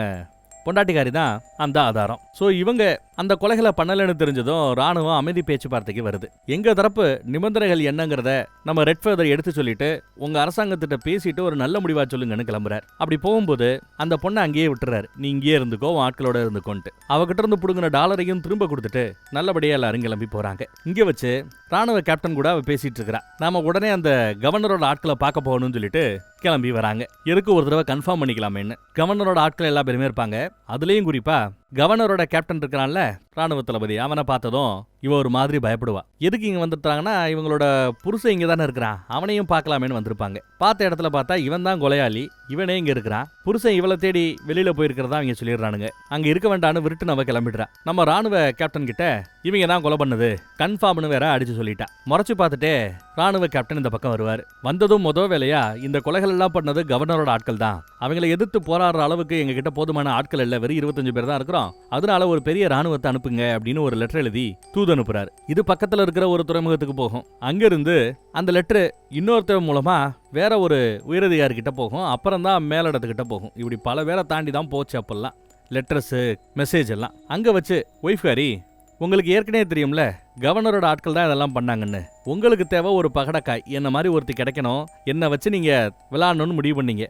பொண்டாட்டிக்காரி தான் அந்த ஆதாரம். சோ இவங்க அந்த கொலைகளை பண்ணலன்னு தெரிஞ்சதும் ராணுவம் அமைதி பேச்சுவார்த்தைக்கு வருது. எங்க தரப்பு நிபந்தனைகள் என்னங்கிறத நம்ம ரெட் ஃபெதர் எடுத்து சொல்லிட்டு உங்க அரசாங்கத்திட்ட பேசிட்டு ஒரு நல்ல முடிவா சொல்லுங்கன்னு கிளம்புறாரு. அப்படி போகும்போது அந்த பொண்ணை அங்கேயே விட்டுறாரு. நீ இங்கேயே இருந்துக்கோ, ஆட்களோட இருந்துக்கோன்ட்டு. அவகிட்ட இருந்து புடுங்கின டாலரையும் திரும்ப கொடுத்துட்டு நல்லபடியா எல்லாரும் கிளம்பி போறாங்க. இங்க வச்சு ராணுவ கேப்டன் கூட அவ பேசிட்டு இருக்கிறா. நாம உடனே அந்த கவர்னரோட ஆட்களை பார்க்க போகணும்னு சொல்லிட்டு கிளம்பி வராங்க. எதுக்கு ஒரு தடவை கன்ஃபார்ம் பண்ணிக்கலாமேன்னு. கவர்னரோட ஆட்கள் எல்லா பேருமே இருப்பாங்க. அதுலயும் குறிப்பா கவர்னரோட கேப்டன் இருக்கிறான்ல ராணுவ தளபதி, அவனை பார்த்ததும் இவ ஒரு மாதிரி பயப்படுவா. எதுக்கு இங்க வந்துட்டாங்கன்னா இவங்களோட புருஷன் இங்க தானே இருக்கிறான், அவனையும் பார்க்கலாமேன்னு வந்திருப்பாங்க. பார்த்த இடத்துல பார்த்தா இவன் தான் கொலையாளி, இவனே இங்க இருக்கிறான். புருஷன் இவளை தேடி வெளியில போயிருக்கிறதா அவங்க சொல்லிடுறானுங்க. அங்க இருக்க வேண்டான்னு விருட்டு நம்ம கிளம்பிடுறா. நம்ம ராணுவ கேப்டன் கிட்ட இவங்க தான் கொலை பண்ணது கன்ஃபார்ம்னு வேற அடிச்சு சொல்லிட்டா. முறைச்சு பார்த்துட்டே ராணுவ கேப்டன் இந்த பக்கம் வருவார். வந்ததும் முதல் வேலையா இந்த கொலைகள் எல்லாம் பண்ணது கவர்னரோட ஆட்கள் தான், அவங்களை எதிர்த்து போராடுற அளவுக்கு எங்க கிட்ட போதுமான ஆட்கள் இல்ல, வெறும் 25 பேர் தான் இருக்கிறோம், அதனால ஒரு பெரிய ராணுவத்தை அனுப்புங்க அப்படின்னு ஒரு லெட்டர் எழுதி தூது அனுப்புறாரு. இது பக்கத்துல இருக்கிற ஒரு துறைமுகத்துக்கு போகும். அங்கிருந்து அந்த லெட்டர் இன்னொருத்தர் மூலமா வேற ஒரு உயரதிகாரி கிட்ட போகும், அப்புறம் தான் மேலிடத்துக்கிட்ட போகும். இப்படி பல பேரை தாண்டி தான் போச்சு அப்பெல்லாம் லெட்டர்ஸ் மெசேஜ் எல்லாம். அங்க வச்சு ஒய்ஃப்காரி, உங்களுக்கு ஏற்கனவே தெரியும்ல கவர்னரோட ஆட்கள் தான் இதெல்லாம் பண்ணாங்கன்னு, உங்களுக்கு தேவை ஒரு பகடக்காய், என்ன மாதிரி ஒருத்தி கிடைக்கணும், என்னை வச்சு நீங்க விளையாடணும்னு முடிவு பண்ணீங்க,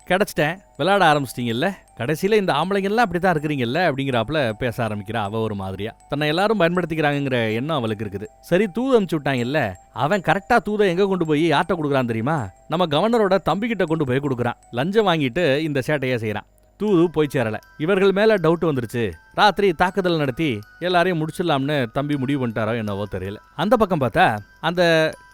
கிடைச்சிட்டேன், விளையாட ஆரம்பிச்சிட்டீங்கல்ல, கடைசியில இந்த ஆம்பளைங்கெல்லாம் அப்படித்தான் இருக்கிறீங்கல்ல அப்படிங்கிறாப்புல பேச ஆரம்பிக்கிறா. அவ ஒரு மாதிரியா தன்னை எல்லாரும் பயன்படுத்திக்கிறாங்கிற எண்ணம் அவளுக்கு இருக்குது. சரி, தூது அனுப்பிச்சு விட்டாங்கல்ல, அவன் கரெக்டா தூதை எங்க கொண்டு போய் யார்ட்ட கொடுக்குறான் தெரியுமா? நம்ம கவர்னரோட தம்பிக்கிட்ட கொண்டு போய் கொடுக்குறான். லஞ்சம் வாங்கிட்டு இந்த சேட்டையே செய்யறான். தூது போய் சேரல. இவர்கள் மேல டவுட் வந்துருச்சு. ராத்திரி தாக்குதல் நடத்தி எல்லாரையும் முடிச்சிடலாம்னு தம்பி முடிவு பண்ணிட்டாரோ என்னவோ தெரியல. அந்த பக்கம் பார்த்தா அந்த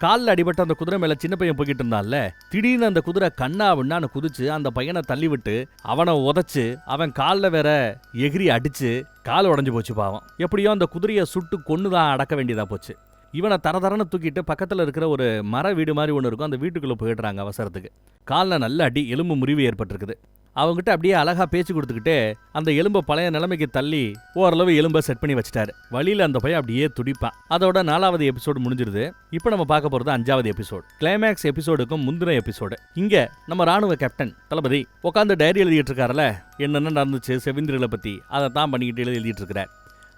காலில் அடிபட்ட அந்த குதிரை மேல சின்ன பையன் போய்கிட்டு இருந்தான்ல, திடீர்னு அந்த குதிரை கண்ணா விண்ணான்னு குதிச்சு அந்த பையனை தள்ளி விட்டு அவனை உதைச்சு அவன் காலில் வேற எகிரி அடிச்சு கால் உடஞ்சு போச்சு. பாவம், எப்படியோ அந்த குதிரையை சுட்டு கொன்னுதான் அடக்க வேண்டியதா போச்சு. இவனை தரதரன்னு தூக்கிட்டு பக்கத்தில் இருக்கிற ஒரு மர வீடு மாதிரி ஒன்று இருக்கும், அந்த வீட்டுக்குள்ளே போயிடுறாங்க அவசரத்துக்கு. காலில் நல்ல அடி, எலும்பு முறிவு ஏற்பட்டிருக்குது. அவங்ககிட்ட அப்படியே அழகா பேச்சு கொடுத்துக்கிட்டே அந்த எலும்பை பழைய நிலைமைக்கு தள்ளி ஓரளவு எலும்பை செட் பண்ணி வச்சுட்டாரு. வழியில அந்த பையன் அப்படியே துடிப்பான். அதோட 4வது எபிசோடு முடிஞ்சிருது. இப்போ நம்ம பார்க்க போறது 5வது எபிசோடு, கிளைமேக்ஸ் எபிசோடுக்கும் முந்தின எபிசோடு. இங்க நம்ம ராணுவ கேப்டன் தளபதி உட்காந்து டைரி எழுதிட்டு இருக்காருல, என்னென்ன நடந்துச்சு செவிந்திரிகளை பத்தி அதை தான் பண்ணிக்கிட்டு எழுதிட்டு இருக்கிறார்.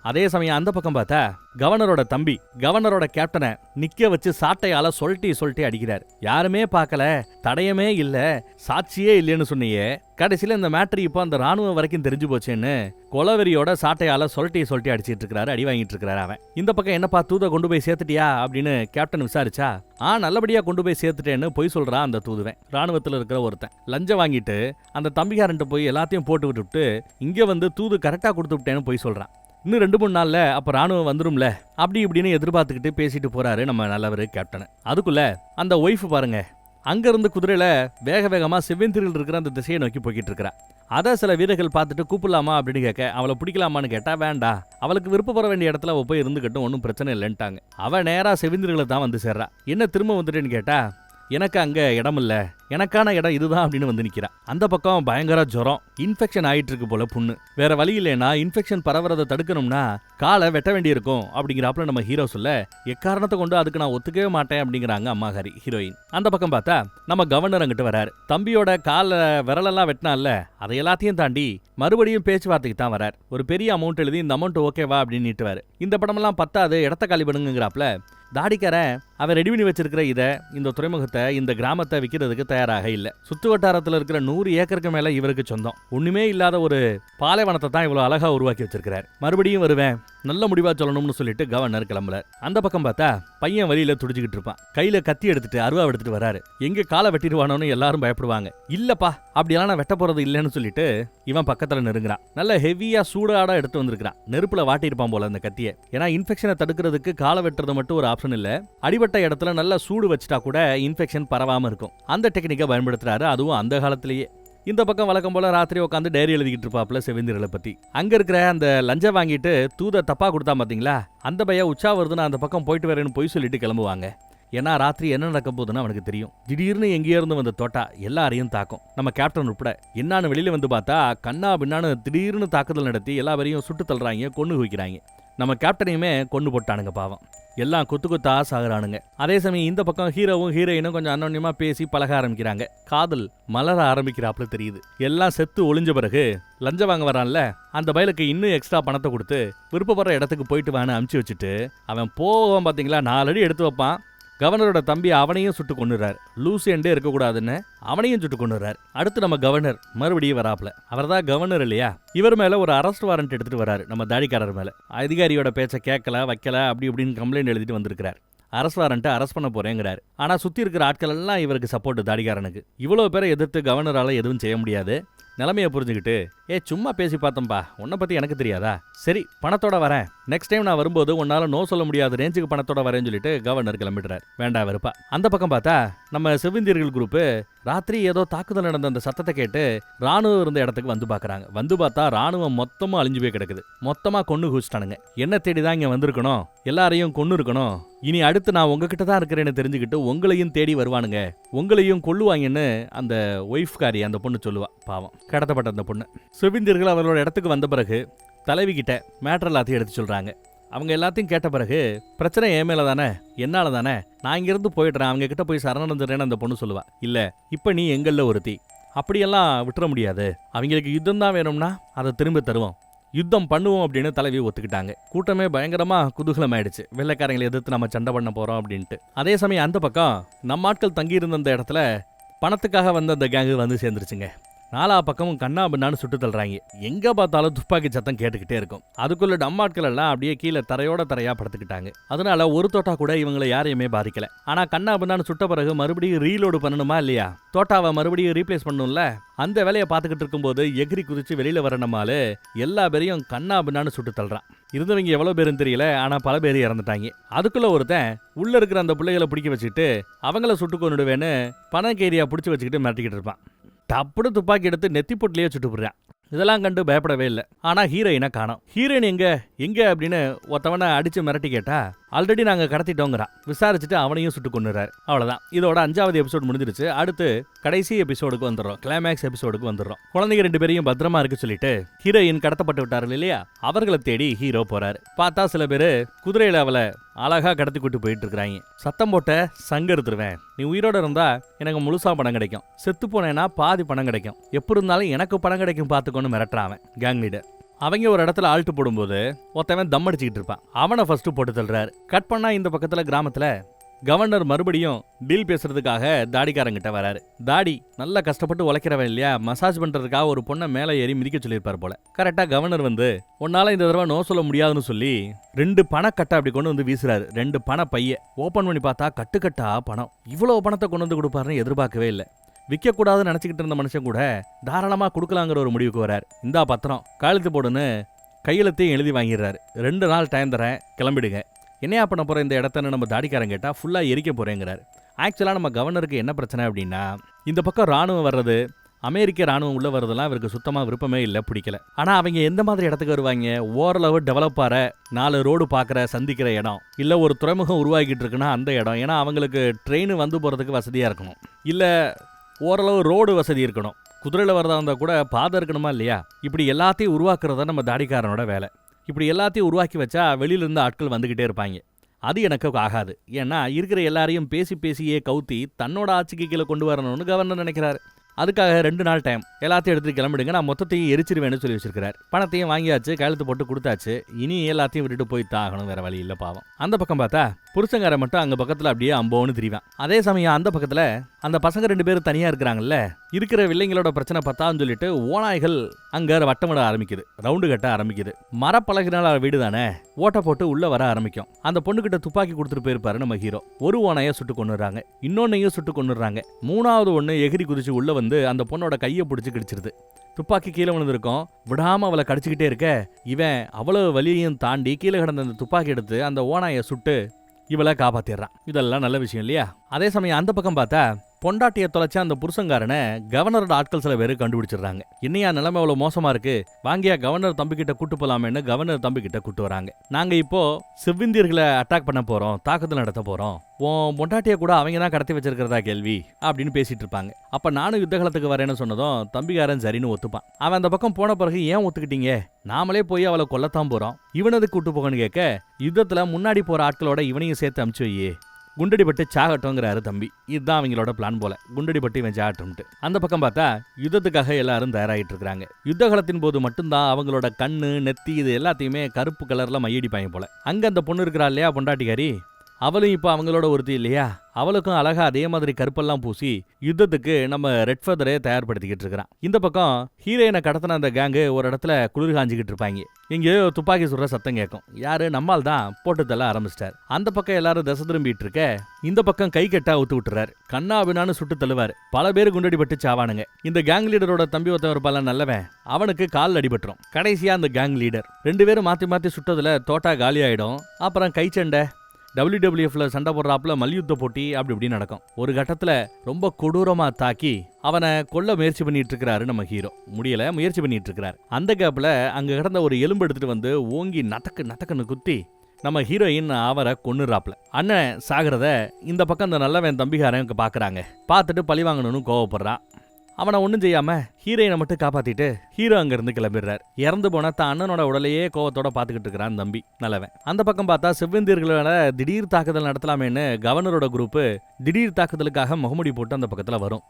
அதே சமயம் அந்த பக்கம் பார்த்தா கவர்னரோட தம்பி கவர்னரோட கேப்டனை நிக்க வச்சு சாட்டையால சொல்லிட்டு அடிக்கிறார். யாருமே பார்க்கல, தடயமே இல்ல, சாட்சியே இல்லைன்னு சொன்னியே, கடைசியில இந்த மேட்ரு இப்போ அந்த ராணுவம் வரைக்கும் தெரிஞ்சு போச்சேன்னு கொலவெறியோட சாட்டையால சொல்லிட்டு அடிச்சிட்டு இருக்காரு, அடி வாங்கிட்டு இருக்கிறாரு அவன். இந்த பக்கம் என்னப்பா தூதை கொண்டு போய் சேர்த்துட்டியா அப்படின்னு கேப்டன் விசாரிச்சா, நல்லபடியா கொண்டு போய் சேர்த்துட்டேன்னு பொய் சொல்றான் அந்த தூதுவன். ராணுவத்தில் இருக்கிற ஒருத்தன் லஞ்சம் வாங்கிட்டு அந்த தம்பிகாரன்ட்டு போய் எல்லாத்தையும் போட்டு விட்டுவிட்டு இங்க வந்து தூது கரெக்டா கொடுத்து விட்டேன்னு பொய் சொல்றான். இன்னும் 2-3 நாள்ல அப்ப ராணுவம் வந்துரும்ல அப்படி இப்படின்னு எதிர்பார்த்துக்கிட்டு பேசிட்டு போறாரு நம்ம நல்லவர் கேப்டன். அதுக்குள்ள அந்த ஒய்ஃப் பாருங்க, அங்க இருந்து குதிரையில வேக வேகமா செவ்வெந்திரில் இருக்கிற அந்த திசையை நோக்கி போய்கிட்டு இருக்கிறா. அதை சில வீரர்கள் பார்த்துட்டு கூப்பிடலாமா அப்படின்னு கேட்க, அவளை பிடிக்கலாமான்னு கேட்டா வேண்டாம், அவளுக்கு விருப்பப்பட வேண்டிய இடத்துல அவ போய் இருந்துகிட்டும், ஒன்றும் பிரச்சனை இல்லைன்ட்டாங்க. அவ நேரா செவ்வெந்திரிகளை தான் வந்து சேர்றா. என்ன திரும்ப வந்துட்டேன்னு கேட்டா, எனக்கு அங்க இடம் இல்ல, எனக்கான இடம் இதுதான் அப்படின்னு வந்து நிக்கிறா. அந்த பக்கம் பயங்கர ஜுரம், இன்ஃபெக்ஷன் ஆயிட்டு இருக்கு போல புண்ணு. வேற வழி இல்லைன்னா இன்ஃபெக்ஷன் பரவறதை தடுக்கணும்னா காலை வெட்ட வேண்டி இருக்கும் அப்படிங்கிறாப்புல நம்ம ஹீரோ சொல்ல, எக்காரணத்தை கொண்டு அதுக்கு நான் ஒத்துக்கவே மாட்டேன் அப்படிங்கிறாங்க அம்மாஹாரி ஹீரோயின். அந்த பக்கம் பார்த்தா நம்ம கவர்னர் அங்கிட்டு வராரு. தம்பியோட கால விரலெல்லாம் வெட்டினால அதை எல்லாத்தையும் தாண்டி மறுபடியும் பேச்சுவார்த்தைக்கு தான் வரார். ஒரு பெரிய அமௌண்ட் எழுதி இந்த அமௌண்ட் ஓகேவா அப்படின்னு நீட்டுவாரு. இந்த படமெல்லாம் பத்தாது, இடத்த காலி பண்ணுங்கிறாப்புல தாடிக்காரன் அவன் ரெடி பண்ணி வச்சிருக்கிற இந்த துறைமுகத்தை இந்த கிராமத்தை விற்கிறதுக்கு தயாராக இல்லை. சுத்து வட்டாரத்தில் இருக்கிற 100 ஏக்கருக்கு மேல இவருக்கு சொந்தம். ஒண்ணுமே இல்லாத ஒரு பாலைவனத்தை தான் இவ்வளவு அழகா உருவாக்கி வச்சிருக்கிறார். மறுபடியும் வருவேன், நல்ல முடிவா சொல்லணும்னு சொல்லிட்டு கவர்னர் கிளம்புறார். அந்த பக்கம் பார்த்தா பையன் வழியில துடிச்சுக்கிட்டு இருப்பான். கையில கத்தி எடுத்துட்டு அருவா எடுத்துட்டு வராரு. எங்க காலை வெட்டிடுவானோன்னு எல்லாரும் பயப்படுவாங்க. இல்லப்பா அப்படியெல்லாம் நான் வெட்ட போறது இல்லைன்னு சொல்லிட்டு இவன் பக்கத்துல நெருங்குறான். நல்ல ஹெவியா சூடாடா எடுத்து வந்திருக்கான். நெருப்புல வாட்டியிருப்பான் போல அந்த கத்தியை. ஏன்னா இன்ஃபெக்ஷனை தடுக்கிறதுக்கு காலை வெட்டுறது மட்டும் ஒரு ஆப்ஷன் இல்ல, அடிபட்ட இடத்துல நல்லா சூடு வச்சுட்டா கூட இன்ஃபெக்ஷன் பரவாம இருக்கும். அந்த டெக்னிக்கை பயன்படுத்துறாரு, அதுவும் அந்த காலத்திலேயே. இந்த பக்கம் வழக்கம் போல ராத்திரி உட்காந்து டைரி எழுதிக்கிட்டு இருப்பாப்புல செவிந்திரலை பத்தி. அங்க இருக்கிற அந்த லஞ்சம் வாங்கிட்டு தூத தப்பா கொடுத்தா பாத்தீங்களா, அந்த பையன் உச்சா வருதுன்னு அந்த பக்கம் போயிட்டு வரேன்னு பொய் சொல்லிட்டு கிளம்புவாங்க. ஏன்னா ராத்திரி என்ன நடக்க போகுதுன்னு அவனுக்கு தெரியும். திடீர்னு எங்கேயோ இருந்து வந்த தோட்டா எல்லாரையும் தாக்கும். நம்ம கேப்டன் உட்பட என்னான்னு வெளியில வந்து பார்த்தா கண்ணா பின்னான்னு திடீர்னு தாக்குதல் நடத்தி எல்லா பேரையும் சுட்டு தள்ளுறாங்க, கொண்டு குவிக்கிறாங்க. நம்ம கேப்டனையுமே கொண்டு போட்டானுங்க பாவம். எல்லாம் கொத்தா சாகுறானுங்க. அதே சமயம் இந்த பக்கம் ஹீரோவும் ஹீரோயினும் கொஞ்சம் அன்னோன்யமா பேசி பழக ஆரம்பிக்கிறாங்க. காதல் மலர ஆரம்பிக்கிறாப்புல தெரியுது. எல்லாம் செத்து ஒளிஞ்ச பிறகு லஞ்சம் வாங்க வரான்ல அந்த பயலுக்கு இன்னும் எக்ஸ்ட்ரா பணத்தை கொடுத்து விருப்பப்படுற இடத்துக்கு போயிட்டு வான்னு அமுச்சு வச்சுட்டு அவன் போவான். பாத்தீங்களா, 4 அடி எடுத்து வைப்பான். கவர்னரோட தம்பி அவனையும் சுட்டு கொண்டுறார். லூசி எண்டே இருக்கக்கூடாதுன்னு அவனையும் சுட்டு கொண்டுறார். அடுத்து நம்ம கவர்னர் மறுபடியும் வராப்ல. அவர் தான் கவர்னர் இல்லையா, இவர் மேல ஒரு அரெஸ்ட் வாரண்ட் எடுத்துட்டு வராரு. நம்ம தாடிக்காரர் மேல அதிகாரியோட பேச்சை கேட்கல வைக்கல அப்படி இப்படின்னு கம்ப்ளைண்ட் எழுதிட்டு வந்திருக்கிறார். அரெஸ்ட் வாரண்ட்டை அரெஸ்ட் பண்ண போறேங்கிறாரு. ஆனா சுத்தி இருக்கிற ஆட்கள் எல்லாம் இவருக்கு சப்போர்ட். தாடிக்காரனுக்கு இவ்வளவு பேரை எதிர்த்து கவர்னரால எதுவும் செய்ய முடியாது. நிலைமையை புரிஞ்சுக்கிட்டு, சும்மா பேசி பார்த்தோம்பா, உன்னை பத்தி எனக்கு தெரியாதா, சரி பணத்தோட வரேன், நெக்ஸ்ட் டைம் நான் வரும்போது உன்னால நோ சொல்ல முடியாத ரேஞ்சுக்கு பணத்தோட வரேன்னு சொல்லிட்டு கவர்னர் கிளம்பிடுறாரு. வேண்டாம் வெறுப்பா. அந்த பக்கம் பார்த்தா நம்ம செவ்விந்தியர்கள் குரூப் ராத்திரி ஏதோ தாக்குதல் நடந்த அந்த சத்தத்தை கேட்டு ராணுவம் இருந்த இடத்துக்கு வந்து பாக்குறாங்க. வந்து பார்த்தா ராணுவம் மொத்தமா அழிஞ்சு போய் கிடக்குது. மொத்தமா கொன்னு குடிச்சிட்டானுங்க. என்ன தேடிதான் இங்க வந்திருக்கணும், எல்லாரையும் கொன்னு இருக்கணும். இனி அடுத்து நான் உங்ககிட்ட தான் இருக்கிறேன்னு தெரிஞ்சுக்கிட்டு உங்களையும் தேடி வருவானுங்க, உங்களையும் கொல்லுவாங்கன்னு அந்த ஒய்ஃப்காரி அந்த பொண்ணு சொல்லுவா. பாவம், கடத்தப்பட்ட அந்த பொண்ணு. செவ்விந்தியர்கள் அவர்களோட இடத்துக்கு வந்த பிறகு தலைவி கிட்ட மேட்டர் எல்லாத்தையும் எடுத்து சொல்றாங்க. அவங்க எல்லாத்தையும் கேட்ட பிறகு, பிரச்சனை என் மேல தானே, என்னால தானே, நான் இங்கிருந்து போயிடுறேன், அவங்க கிட்ட போய் சரணடைஞ்சிடறேன்னு அந்த பொண்ணு சொல்லுவா. இல்ல, இப்ப நீ எங்கள்ல ஒருத்தி, அப்படியெல்லாம் விட்டுற முடியாது, அவங்களுக்கு யுத்தம் தான் வேணும்னா அதை திரும்ப தருவோம், யுத்தம் பண்ணுவோம் அப்படின்னு தலைவி ஒத்துக்கிட்டாங்க. கூட்டமே பயங்கரமா குதூகலம் ஆயிடுச்சு. வெள்ளைக்காரங்களை எதிர்த்து நம்ம சண்டை பண்ண போறோம் அப்படின்ட்டு. அதே சமயம் அந்த பக்கம் நம்ம ஆட்கள் தங்கி இருந்த அந்த இடத்துல பணத்துக்காக வந்த அந்த கேங்கு வந்து சேர்ந்துருச்சுங்க. நாலா பக்கமும் கண்ணா பின்னான்னு சுட்டு தள்ளுறாங்க. எங்க பார்த்தாலும் துப்பாக்கி சத்தம் கேட்டுக்கிட்டே இருக்கும். அதுக்குள்ள டம்மாட்கள் எல்லாம் அப்படியே கீழே தரையோட தரையா படுத்துக்கிட்டாங்க. அதனால ஒரு தோட்டா கூட இவங்களை யாரையுமே பாதிக்கல. ஆனா கண்ணா பின்னான்னு சுட்ட பிறகு மறுபடியும் ரீலோடு பண்ணணுமா இல்லையா, தோட்டாவை மறுபடியும் ரீப்ளேஸ் பண்ணணும்ல. அந்த வேலையை பார்த்துக்கிட்டு இருக்கும்போது எகிரி குதிச்சு வெளியில வர நம்மால எல்லா பேரையும் கண்ணா பின்னான்னு சுட்டு தள்ளுறான். இருந்தவங்க எவ்வளவு பேரும் தெரியல, ஆனா பல பேர் இறந்துட்டாங்க. அதுக்குள்ள ஒருத்தன் உள்ள இருக்கிற அந்த பிள்ளைகளை பிடிக்க வச்சுக்கிட்டு அவங்கள சுட்டு கொண்டுடுவேன்னு பணக்கேரியா பிடிச்சி வச்சுக்கிட்டு மிரட்டிக்கிட்டு இருப்பான். டப்புனு துப்பாக்கி எடுத்து நெத்தி பொட்டிலேயே சுட்டு போடுறான். இதெல்லாம் கண்டு பயப்படவே இல்லை. ஆனா ஹீரோயினை காணோம். ஹீரோயின் எங்க அப்படின்னு ஒருத்தவனை அடிச்சு மிரட்டி கேட்டா, ஆல்ரெடி நாங்க கடத்திட்டோங்கிறான். விசாரிச்சுட்டு அவனையும் சுட்டு கொண்டுறாரு. அவ்வளவுதான். இதோட 5வது எபிசோடு முடிஞ்சிருச்சு. அடுத்து கடைசி எபிசோடுக்கு வந்துடுறோம், கிளைமேக்ஸ் எபிசோடுக்கு வந்துடுறோம். குழந்தைங்க 2 பேரையும் பத்திரமா இருக்கு சொல்லிட்டு ஹீரோயின் கடத்தப்பட்டு விட்டாரு இல்லையா, அவர்களை தேடி ஹீரோ போறாரு. பார்த்தா சில பேரு குதிரையில அவளை அழகா கடத்தி கூட்டு போயிட்டு இருக்கிறாங்க. சத்தம் போட்ட சங்க எடுத்துருவேன், நீ உயிரோட இருந்தா எனக்கு முழுசா பணம் கிடைக்கும், செத்து போனேன்னா பாதி பணம் கிடைக்கும், எப்படி இருந்தாலும் எனக்கு பணம் கிடைக்கும் பார்த்துக்கொண்டு மிரட்டுறான் கேங் லீடர். அவங்க ஒரு இடத்துல ஆல்ட்டு போடும்போது ஒருத்தவன் தம் அடிச்சுக்கிட்டு இருப்பான். அவனை ஃபர்ஸ்ட் போட்டு தள்ளுறாரு. கட் பண்ணா இந்த பக்கத்துல கிராமத்துல கவர்னர் மறுபடியும் டீல் பேசுறதுக்காக தாடிக்காரங்கிட்ட வராரு. தாடி நல்லா கஷ்டப்பட்டு உழைக்கிறவன் இல்லையா, மசாஜ் பண்றதுக்காக ஒரு பொண்ணை மேலே ஏறி மிதிக்க சொல்லியிருப்பார் போல. கரெக்டா கவர்னர் வந்து உன்னால இந்த தடவை நோ சொல்ல முடியாதுன்னு சொல்லி 2 பணக்கட்டை அப்படி கொண்டு வந்து வீசுறாரு. 2 பண பைய ஓபன் பண்ணி பார்த்தா கட்டுக்கட்டா பணம். இவ்வளவு பணத்தை கொண்டு வந்து கொடுப்பாருன்னு எதிர்பார்க்கவே இல்லை. விற்க கூடாதுன்னு நினைச்சுக்கிட்டு இருந்த மனுஷன் கூட தாராளமா கொடுக்கலாங்கிற ஒரு முடிவுக்கு வராரு. இந்தா பத்திரம், கையெழுத்து போடுன்னு கையெழுத்தையும் எழுதி வாங்கிடுறாரு. 2 நாள் டைம் தரேன், கிளம்பிடுங்க. என்னையா பண்ண போற இந்த இடத்தன்னு நம்ம தாடிக்காரன் கேட்டா ஃபுல்லா எரிக்க போறேங்கிறாரு. ஆக்சுவலா நம்ம கவர்னருக்கு என்ன பிரச்சனை அப்படின்னா, இந்த பக்கம் ராணுவம் வர்றது, அமெரிக்க ராணுவம் உள்ள வர்றதெல்லாம் இவருக்கு சுத்தமா விருப்பமே இல்லை, பிடிக்கல. ஆனா அவங்க எந்த மாதிரி இடத்துக்கு வருவாங்க, ஓரளவு டெவலப் ஆற 4 ரோடு பாக்குற சந்திக்கிற இடம், இல்ல ஒரு துறைமுகம் உருவாக்கிட்டு இருக்குன்னா அந்த இடம். ஏன்னா அவங்களுக்கு ட்ரெயின் வந்து போறதுக்கு வசதியா இருக்கணும், இல்ல ஓரளவு ரோடு வசதி இருக்கணும், குதிரையில வரதா இருந்தா கூட பாதை இருக்கணுமா இல்லையா. இப்படி எல்லாத்தையும் உருவாக்குறதா நம்ம தாடிக்காரனோட வேலை. இப்படி எல்லாத்தையும் உருவாக்கி வச்சா வெளியில இருந்து ஆட்கள் வந்துகிட்டே இருப்பாங்க. அது எனக்கு ஆகாது. ஏன்னா இருக்கிற எல்லாரையும் பேசி பேசியே கவுத்தி தன்னோட ஆட்சிக்கு கீழே கொண்டு வரணும்னு கவர்னர் நினைக்கிறாரு. அதுக்காக 2 நாள் டைம், எல்லாத்தையும் எடுத்துட்டு கிளம்பிடுங்க, நான் மொத்தத்தையும் எரிச்சிருவேன்னு சொல்லி வச்சிருக்காரு. பணத்தையும் வாங்கியாச்சு, கையெழுத்து போட்டு கொடுத்தாச்சு, இனி எல்லாத்தையும் விட்டுட்டு போய் தாகணும், வேற வழி இல்ல பாவம். அந்த பக்கம் பார்த்தா புருஷங்கார மட்டும் அங்க பக்கத்துல அப்படியே அம்போன்னு திரிவான். அதே சமயம் அந்த பக்கத்துல அந்த பசங்க 2 பேரும் தனியா இருக்கிறாங்கல்ல, இருக்கிற வில்லைங்களோட பிரச்சனை பத்தான்னு சொல்லிட்டு ஓநாய்கள் அங்க வட்டமிட ஆரம்பிக்குது, ரவுண்டு கட்ட ஆரம்பிக்குது. மரப்பலகினால வீடு தானே, ஓட்ட போட்டு உள்ள வர ஆரம்பிக்கும். அந்த பொண்ணுகிட்ட துப்பாக்கி கொடுத்துட்டு போயிருப்பாரு நம்ம ஹீரோ. ஒரு ஓநாயை சுட்டு கொண்டுறாங்க, இன்னொன்னையும் சுட்டு கொண்டுறாங்க. 3வது ஒண்ணு எகிரி குதிச்சு உள்ள வந்து அந்த பொண்ணோட கையை பிடிச்சு கிடிச்சிருது. துப்பாக்கி கீழே விழுந்திருக்கும், விடாம அவளை கடிச்சுக்கிட்டே இருக்க இவன் அவ்வளவு வலியையும் தாண்டி கீழே கிடந்த அந்த துப்பாக்கி எடுத்து அந்த ஓநாயை சுட்டு இவளை காப்பாத்திடுறான். இதெல்லாம் நல்ல விஷயம் இல்லையா. அதே சமயம் அந்த பக்கம் பார்த்தா பொண்டாட்டிய தொலைச்ச அந்த புருஷங்காரனை கவர்னரோட ஆட்கள் சில பேர் கண்டுபிடிச்சிடுறாங்க. இன்னையா நிலைமை அவ்வளவு மோசமா இருக்கு, வாங்கியா கவர்னர் தம்பி கிட்ட கூட்டு போலாமேன்னு கவர்னர் தம்பி கிட்ட கூட்டு வராங்க. நாங்க இப்போ செவ்விந்தியர்களை அட்டாக் பண்ண போறோம், தாக்குதல் நடத்த போறோம், உன் பொண்டாட்டிய கூட அவங்க தான் கடத்தி வச்சிருக்கிறதா கேள்வி அப்படின்னு பேசிட்டு இருப்பாங்க. அப்ப நானும் யுத்தகலத்துக்கு வரேன்னு சொன்னதும் தம்பிகாரன் சரின்னு ஒத்துப்பான். அவன் அந்த பக்கம் போன பிறகு ஏன் ஒத்துக்கிட்டீங்க, நாமளே போய் அவளை கொல்லத்தான் போறோம், இவனது கூட்டு போகன்னு கேட்க, யுத்தத்துல முன்னாடி போற ஆட்களோட இவனையும் சேர்த்து அனுப்பிச்சு வையே, குண்டடிப்பட்டு சாகட்டோங்கிறாரு தம்பி. இதுதான் அவங்களோட பிளான் போல, குண்டடிப்பட்டு இவன் சாகட்டும்ட்டு. அந்த பக்கம் பார்த்தா யுத்தத்துக்காக எல்லாரும் தயாராகிட்டு இருக்காங்க. யுத்தகலத்தின் போது மட்டும்தான் அவங்களோட கண்ணு நெத்தி இது எல்லாத்தையுமே கருப்பு கலர்ல மையடிப்பாங்க போல. அங்க அந்த பொண்ணு இருக்கிறா இல்லையா பொண்டாட்டிக்காரி, அவளும் இப்ப அவங்களோட ஒருத்தி இல்லையா, அவளுக்கும் அழகா அதே மாதிரி கருப்பெல்லாம் பூசி யுத்தத்துக்கு நம்ம ரெட் ஃபெதரே தயார்படுத்திக்கிட்டு இருக்கிறான். இந்த பக்கம் ஹீரோயினை கடத்தின அந்த கேங்கு ஒரு இடத்துல குளிர் காஞ்சிக்கிட்டு இருப்பாங்க. எங்கேயோ துப்பாக்கி சுடுற சத்தம் கேட்கும். யாரு, நம்மால் தான் போட்டு தள்ள ஆரம்பிச்சிட்டார். அந்த பக்கம் எல்லாரும் திசை திரும்பிட்டு இருக்க, இந்த பக்கம் கை கட்டா ஊத்து விட்டுறாரு. கண்ணா பின்னான்னு சுட்டு தள்ளுவாரு. பல பேரு குண்டடி பட்டு சாவானுங்க. இந்த கேங் லீடரோட தம்பி ஒருத்தன் இருப்பால நல்லவன், அவனுக்கு கால் அடிபட்டுரும். கடைசியா அந்த கேங் லீடர் 2 பேரும் மாத்தி மாத்தி சுட்டதுல தோட்டா காலி ஆயிடும். அப்புறம் கை சண்டை, WWFல சண்டை போடுறாப்புல மல்யுத்த போட்டி அப்படி இப்படி நடக்கும். ஒரு கட்டத்துல ரொம்ப கொடூரமா தாக்கி அவனை கொல்ல முயற்சி பண்ணிட்டு இருக்கிறாரு நம்ம ஹீரோ. முடியல, முயற்சி பண்ணிட்டு இருக்கிறாரு. அந்த கேப்ல அங்க கிடந்த ஒரு எலும்பு எடுத்துட்டு வந்து ஓங்கி நட்டக்குன்னு குத்தி நம்ம ஹீரோயின் அவரை கொன்னுறாப்ல. அண்ணன் சாகிறத இந்த பக்கம் அந்த நல்லவன் தம்பிகாரன் பாக்குறாங்க. பார்த்துட்டு பழி வாங்கணும்னு கோவப்படுறான். அவனை ஒன்றும் செய்யாம ஹீரோயினை மட்டும் காப்பாத்திட்டு ஹீரோ அங்க இருந்து கிளம்பிடுறாரு. இறந்து போன தான் அண்ணனோட உடலையே கோவத்தோட பாத்துக்கிட்டு இருக்கிறான் தம்பி நல்லவன். அந்த பக்கம் பார்த்தா செவ்வந்தியர்களோட திடீர் தாக்குதல் நடத்தலாமேன்னு கவர்னரோட குரூப் திடீர் தாக்குதலுக்காக முகமுடி போட்டு அந்த பக்கத்துல வரும்.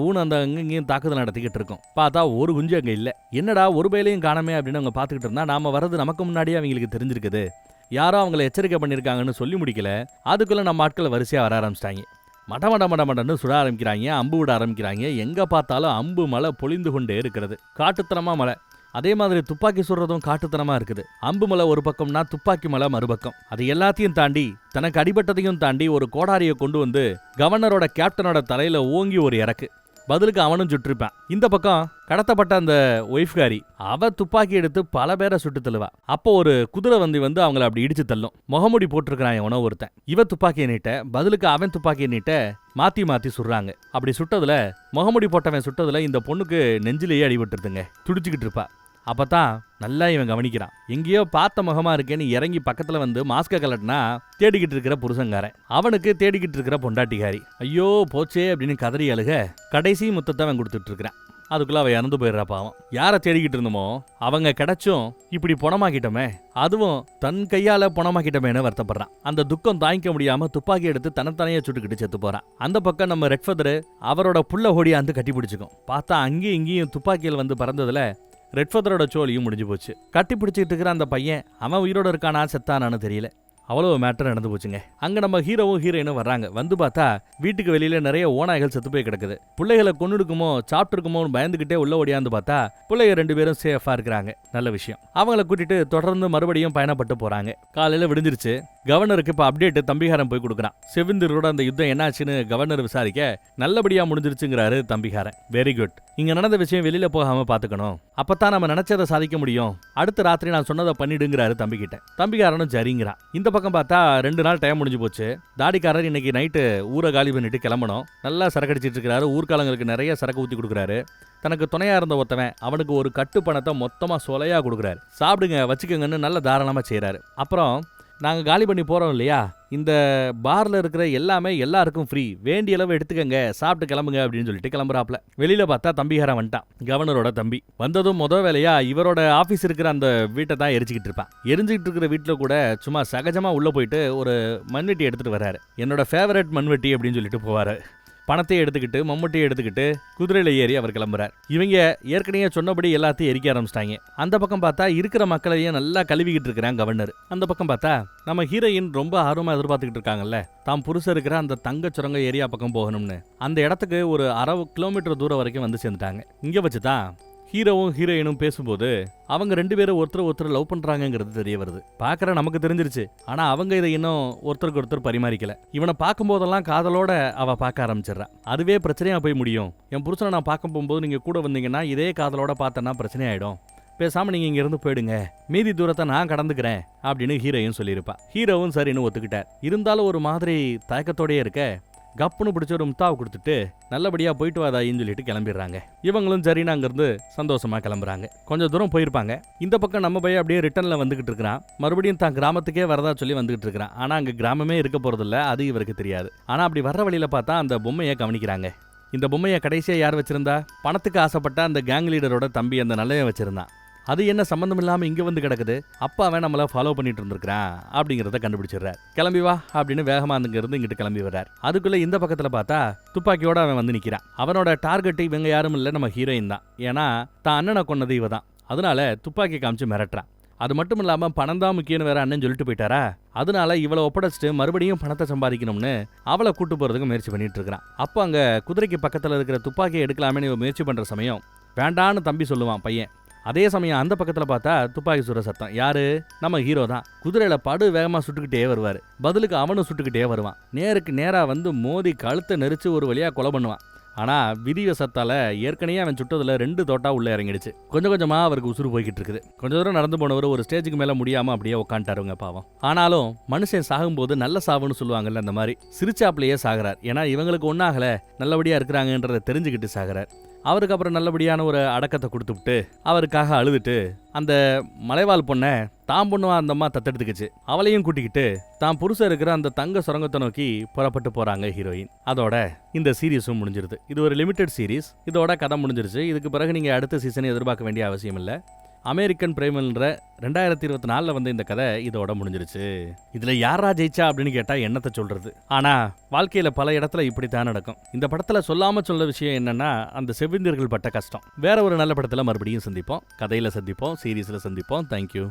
ஊன் அந்த அங்கேயும் தாக்குதல் நடத்திக்கிட்டு இருக்கும். பார்த்தா ஒரு குஞ்சு அங்க இல்ல. என்னடா ஒரு பயிலையும் காணமே அப்படின்னு அவங்க பாத்துக்கிட்டு இருந்தா, நாம வர்றது நமக்கு முன்னாடியே அவங்களுக்கு தெரிஞ்சிருக்குது. யாரோ அவங்களை எச்சரிக்கை பண்ணிருக்காங்கன்னு சொல்லி முடிக்கல, அதுக்குள்ள நம்ம ஆட்கள் வரிசையா வர ஆரம்பிச்சிட்டாங்க. மடமடன்னு சுட ஆரம்பிக்கிறாங்க, அம்பு விட ஆரம்பிக்கிறாங்க. எங்க பார்த்தாலும் அம்பு மலை பொழிந்து கொண்டே இருக்கிறது. காட்டுத்தனமா மலை. அதே மாதிரி துப்பாக்கி சுடுறதும் காட்டுத்தனமா இருக்குது. அம்பு மலை ஒரு பக்கம்னா துப்பாக்கி மலை மறுபக்கம். அது எல்லாத்தையும் தாண்டி தனக்கு அடிபட்டதையும் தாண்டி ஒரு கோடாரியை கொண்டு வந்து கவர்னரோட கேப்டனோட தலையில ஓங்கி ஒரு இறக்கு. பதிலுக்கு அவனும் சுட்டிருப்பான். இந்த பக்கம் கடத்தப்பட்ட அந்த ஒய்ஃப்காரி அவ துப்பாக்கி எடுத்து பல பேரை சுட்டு தள்ளுவா. அப்போ ஒரு குதிரை வந்து அவங்கள அப்படி இடிச்சு தள்ளும். முகமுடி போட்டிருக்கிறான் எவனோ ஒருத்தன். இவ துப்பாக்கியை நீட்ட, பதிலுக்கு அவன் துப்பாக்கியை நீட்ட மாத்தி சுடுறாங்க. அப்படி சுட்டதுல முகமுடி போட்டவன் சுட்டதுல இந்த பொண்ணுக்கு நெஞ்சிலேயே அடிபட்டுருதுங்க. துடிச்சுக்கிட்டு இருப்பா. அப்பதான் நல்லா இவன் கவனிக்கிறான். எங்கேயோ பார்த்த முகமா இருக்கேன்னு இறங்கி பக்கத்துல வந்து மாஸ்க கலட்டினா தேடிக்கிட்டு இருக்கிற புருஷங்காரன், அவனுக்கு தேடிக்கிட்டு இருக்கிற பொண்டாட்டிகாரி. ஐயோ போச்சே அப்படின்னு கதறி அழுக கடைசி முத்தத்தை அவன் கொடுத்துட்டு இருக்கிறான். அதுக்குள்ள அவ இறந்து போயிடுறா பாவம். யாரை தேடிக்கிட்டு இருந்தோமோ அவங்க கிடைச்சும் இப்படி பொணமாக்கிட்டோமே, அதுவும் தன் கையால பொணமாக்கிட்டமேனு வருத்தப்படுறான். அந்த துக்கம் தாங்கிக்க முடியாம துப்பாக்கி எடுத்து தனத்தனையே சுட்டுக்கிட்டு செத்து போறான். அந்த பக்கம் நம்ம ரெட் ஃபெதர் அவரோட புள்ள ஓடியாந்து கட்டி பிடிச்சிக்கும். பார்த்தா அங்கேயும் இங்கேயும் துப்பாக்கியில் வந்து பறந்ததுல ரெட் ஃபெதரோட சோழியும் முடிஞ்சு போச்சு. கட்டி பிடிச்சிட்டு இருக்கிற அந்த பையன் அவன் உயிரோட இருக்கானா செத்தானான்னு தெரியல. அவ்வளோ மேட்டர் நடந்து போச்சுங்க. அங்க நம்ம ஹீரோவும் ஹீரோயினும் வர்றாங்க. வந்து பார்த்தா வீட்டுக்கு வெளியில நிறைய ஓநாய்கள் செத்து போய் கிடக்குது. பிள்ளைகளை கொன்னுடுக்குமோ சாப்பிட்டுருக்குமோன்னு பயந்துகிட்டே உள்ள ஓடியாந்து பார்த்தா பிள்ளைங்க 2 பேரும் சேஃபா இருக்கிறாங்க. நல்ல விஷயம். அவங்கள கூட்டிட்டு தொடர்ந்து மறுபடியும் பயணப்பட்டு போறாங்க. காலையில விடிஞ்சிருச்சு. கவர்னருக்கு இப்ப அப்டேட் தம்பிகாரன் போய் கொடுக்குறான். செவிந்திரோட அந்த யுத்தம் என்னாச்சுன்னு கவர்னர் விசாரிக்க நல்லபடியா முடிஞ்சிருச்சுங்கிறாரு தம்பிகாரன். Very good. இங்க நடந்த விஷயம் வெளியில போகாம பாத்துக்கணும், அப்பதான் நம்ம நினைச்சதை சாதிக்க முடியும். அடுத்த ராத்திரி நான் சொன்னதை பண்ணிடுங்கிறாரு தம்பிக்கிட்ட. தம்பிகாரனும் சரிங்கிறான். இந்த பக்கம் பார்த்தா 2 நாள் டைம் முடிஞ்சு போச்சு. தாடிக்காரர் இன்னைக்கு நைட்டு ஊரை காலி பண்ணிட்டு கிளம்பணும். நல்லா சரக்கடிச்சிட்டு இருக்கிறாரு. ஊர்காலங்களுக்கு நிறைய சரக்கு ஊத்தி கொடுக்குறாரு. தனக்கு துணையா இருந்த ஒருத்தவன் அவனுக்கு ஒரு கட்டு பணத்தை மொத்தமா சொலையா கொடுக்குறாரு. சாப்பிடுங்க வச்சுக்கோங்கன்னு நல்ல தாராளமா செய்யறாரு. அப்புறம் நாங்க காலி பண்ணி போறோம் இல்லையா, இந்த பார்ல இருக்கிற எல்லாமே எல்லாருக்கும் ஃப்ரீ, வேண்டிய அளவு எடுத்துக்கங்க, சாப்பிட்டு கிளம்புங்க அப்படின்னு சொல்லிட்டு கிளம்புறாப்ல. வெளியில பார்த்தா தம்பிகாரன் வந்துட்டான். கவர்னரோட தம்பி வந்ததும் முதல் வேலையா இவரோட ஆபீஸ் இருக்கிற அந்த வீட்டை தான் எரிச்சுக்கிட்டு இருப்பான். எரிஞ்சுக்கிட்டு இருக்கிற வீட்டுல கூட சும்மா சகஜமா உள்ள போயிட்டு ஒரு மண்வெட்டி எடுத்துட்டு வர்றாரு. என்னோட ஃபேவரட் மண்வெட்டி அப்படின்னு சொல்லிட்டு போவாரு. பணத்தையும் எடுத்துக்கிட்டு மம்முட்டியை எடுத்துக்கிட்டு குதிரையில ஏறி அவர் கிளம்புறார். இவங்க ஏற்கனவே சொன்னபடி எல்லாத்தையும் எரிக்க ஆரம்பிச்சிட்டாங்க. அந்த பக்கம் பார்த்தா இருக்கிற மக்களையும் நல்லா கழுவிக்கிட்டு இருக்கிறான் கவர்னர். அந்த பக்கம் பார்த்தா நம்ம ஹீரோயின் ரொம்ப ஆர்வமா எதிர்பார்த்துக்கிட்டு இருக்காங்கல்ல, தாம் புருஷ இருக்கிற அந்த தங்க சுரங்க ஏரியா பக்கம் போகணும்னு. அந்த இடத்துக்கு ஒரு 1/2 கிலோமீட்டர் தூரம் வரைக்கும் வந்து சேர்ந்துட்டாங்க. இங்க வச்சுதான் ஹீரோவும் ஹீரோயினும் பேசும்போது அவங்க 2 பேரும் ஒருத்தர் லவ் பண்றாங்கிறது தெரிய வருது. பாக்குற நமக்கு தெரிஞ்சிருச்சு, ஆனா அவங்க இதை இன்னும் ஒருத்தருக்கு ஒருத்தர் பரிமாறிக்கல. இவனை பார்க்கும் போதெல்லாம் காதலோட அவ பார்க்க ஆரம்பிச்சிடறா. அதுவே பிரச்சனையா போய் முடியும். என் புருஷனை நான் பார்க்க போகும்போது நீங்க கூட வந்தீங்கன்னா இதே காதலோட பார்த்தனா பிரச்சனை ஆயிடும், பேசாம நீங்க இங்க இருந்து போயிடுங்க, மீதி தூரத்தை நான் கடந்துக்கிறேன் அப்படின்னு ஹீரோயும் சொல்லியிருப்பா. ஹீரோவும் சரின்னு ஒத்துக்கிட்டார். இருந்தாலும் ஒரு மாதிரி தயக்கத்தோடயே இருக்க கப்புன்னு பிடிச்ச ஒரு முத்தாவை கொடுத்துட்டு நல்லபடியா போயிட்டு வாதாயின்னு சொல்லிட்டு கிளம்பிடுறாங்க. இவங்களும் சரின்னு அங்கிருந்து சந்தோஷமா கிளம்புறாங்க. கொஞ்சம் தூரம் போயிருப்பாங்க. இந்த பக்கம் நம்ம பையன் அப்படியே ரிட்டர்ன்ல வந்துகிட்டு இருக்கிறான். மறுபடியும் தான் கிராமத்துக்கே வரதா சொல்லி வந்துகிட்டு இருக்கிறான். ஆனா அங்க கிராமமே இருக்க போறது இல்ல, அது இவருக்கு தெரியாது. ஆனா அப்படி வர்ற வழியில பார்த்தா அந்த பொம்மையை கவனிக்கிறாங்க. இந்த பொம்மையை கடைசியா யார் வச்சிருந்தா? பணத்துக்கு ஆசைப்பட்ட அந்த கேங் லீடரோட தம்பி அந்த நல்லவன் வச்சிருந்தான். அது என்ன சம்பந்தம் இல்லாம இங்க வந்து கிடக்குது, அப்பா அவன் நம்மள ஃபாலோ பண்ணிட்டு இருந்திருக்கான் அப்படிங்கறத கண்டுபிடிச்சிடுறாரு. கிளம்பி வா அப்படின்னு வேகமா அங்க இருந்து இங்கிட்டு கிளம்பி வர்றாரு. அதுக்குள்ள இந்த பக்கத்துல பார்த்தா துப்பாக்கியோட அவன் வந்து நிக்கிறான். அவனோட டார்கெட் இவங்க யாரும் இல்ல, நம்ம ஹீரோயின் தான். ஏன்னா தான் அண்ணனை கொன்னது இவ தான். அதனால துப்பாக்கி காமிச்சு மிரட்டுறான். அது மட்டும் இல்லாம பணம் தான் முக்கியம்னு வேற அண்ணன் சொல்லிட்டு போயிட்டாரா. அதனால இவளை ஒப்படைச்சிட்டு மறுபடியும் பணத்தை சம்பாதிக்கணும்னு அவளை கூட்டு போறதுக்கு முயற்சி பண்ணிட்டு இருக்கிறான். அப்போ அங்க குதிரைக்கு பக்கத்துல இருக்கிற துப்பாக்கியை எடுக்கலாமே முயற்சி பண்ற சமயம் வேண்டான்னு தம்பி சொல்லுவான் பையன். அதே சமயம் அந்த பக்கத்துல பார்த்தா துப்பாக்கி சுடுற சத்தம். யாரு? நம்ம ஹீரோ தான். குதிரையில படு வேகமா சுட்டுக்கிட்டே வருவாரு. பதிலுக்கு அவனும் சுட்டுக்கிட்டே வருவான். நேருக்கு நேரா வந்து மோதி கழுத்தை நெரிச்சு ஒரு வழியா கொலை பண்ணுவான். ஆனா விதிவசத்தால ஏற்கனவே அவன் சுட்டதுல 2 தோட்டா உள்ள இறங்கிடுச்சு. கொஞ்சம் கொஞ்சமா அவருக்கு உசுறு போய்கிட்டு இருக்குது. கொஞ்ச தூரம் நடந்து போனவர் ஒரு ஸ்டேஜுக்கு மேல முடியாம அப்படியே உட்காந்துட்டாருங்க பாவம். ஆனாலும் மனுஷன் சாகும்போது நல்ல சாவுன்னு சொல்லுவாங்கல்ல, அந்த மாதிரி சிரிச்சாப்லயே சாகுறார். ஏன்னா இவங்களுக்கு ஒன்னாகல, நல்லபடியா இருக்கிறாங்கன்றத தெரிஞ்சுக்கிட்டு சாகுறார். அவருக்கு அப்புறம் நல்லபடியான ஒரு அடக்கத்தை கொடுத்துட்டு அவருக்காக அழுதுட்டு அந்த மலைவாழ் பொண்ணை தான் பொண்ணுவா அந்த அம்மா தத்தெடுத்துக்கிச்சு. அவளையும் கூட்டிக்கிட்டு தான் புருஷன் இருக்கிற அந்த தங்க சுரங்கத்தை நோக்கி புறப்பட்டு போறாங்க ஹீரோயின். அதோட இந்த சீரீஸும் முடிஞ்சிருது. இது ஒரு லிமிடெட் சீரீஸ். இதோட கதை முடிஞ்சிருச்சு. இதுக்கு பிறகு நீங்க அடுத்த சீசனை எதிர்பார்க்க வேண்டிய அவசியம் இல்லை. அமெரிக்கன் பிரைம்ன்ற 2024 வந்து இந்த கதை இதோட முடிஞ்சிருச்சு. இதுல யாரா ஜெயிச்சா அப்படின்னு கேட்டா என்னத்தை சொல்றது. ஆனா வாழ்க்கையில பல இடத்துல இப்படித்தான் நடக்கும். இந்த படத்துல சொல்லாம சொல்ல விஷயம் என்னன்னா, அந்த செவிந்தியர்கள் பட்ட கஷ்டம். வேற ஒரு நல்ல படத்துல மறுபடியும் சந்திப்போம், கதையில சந்திப்போம், சீரீஸ்ல சந்திப்போம். தேங்க்யூ.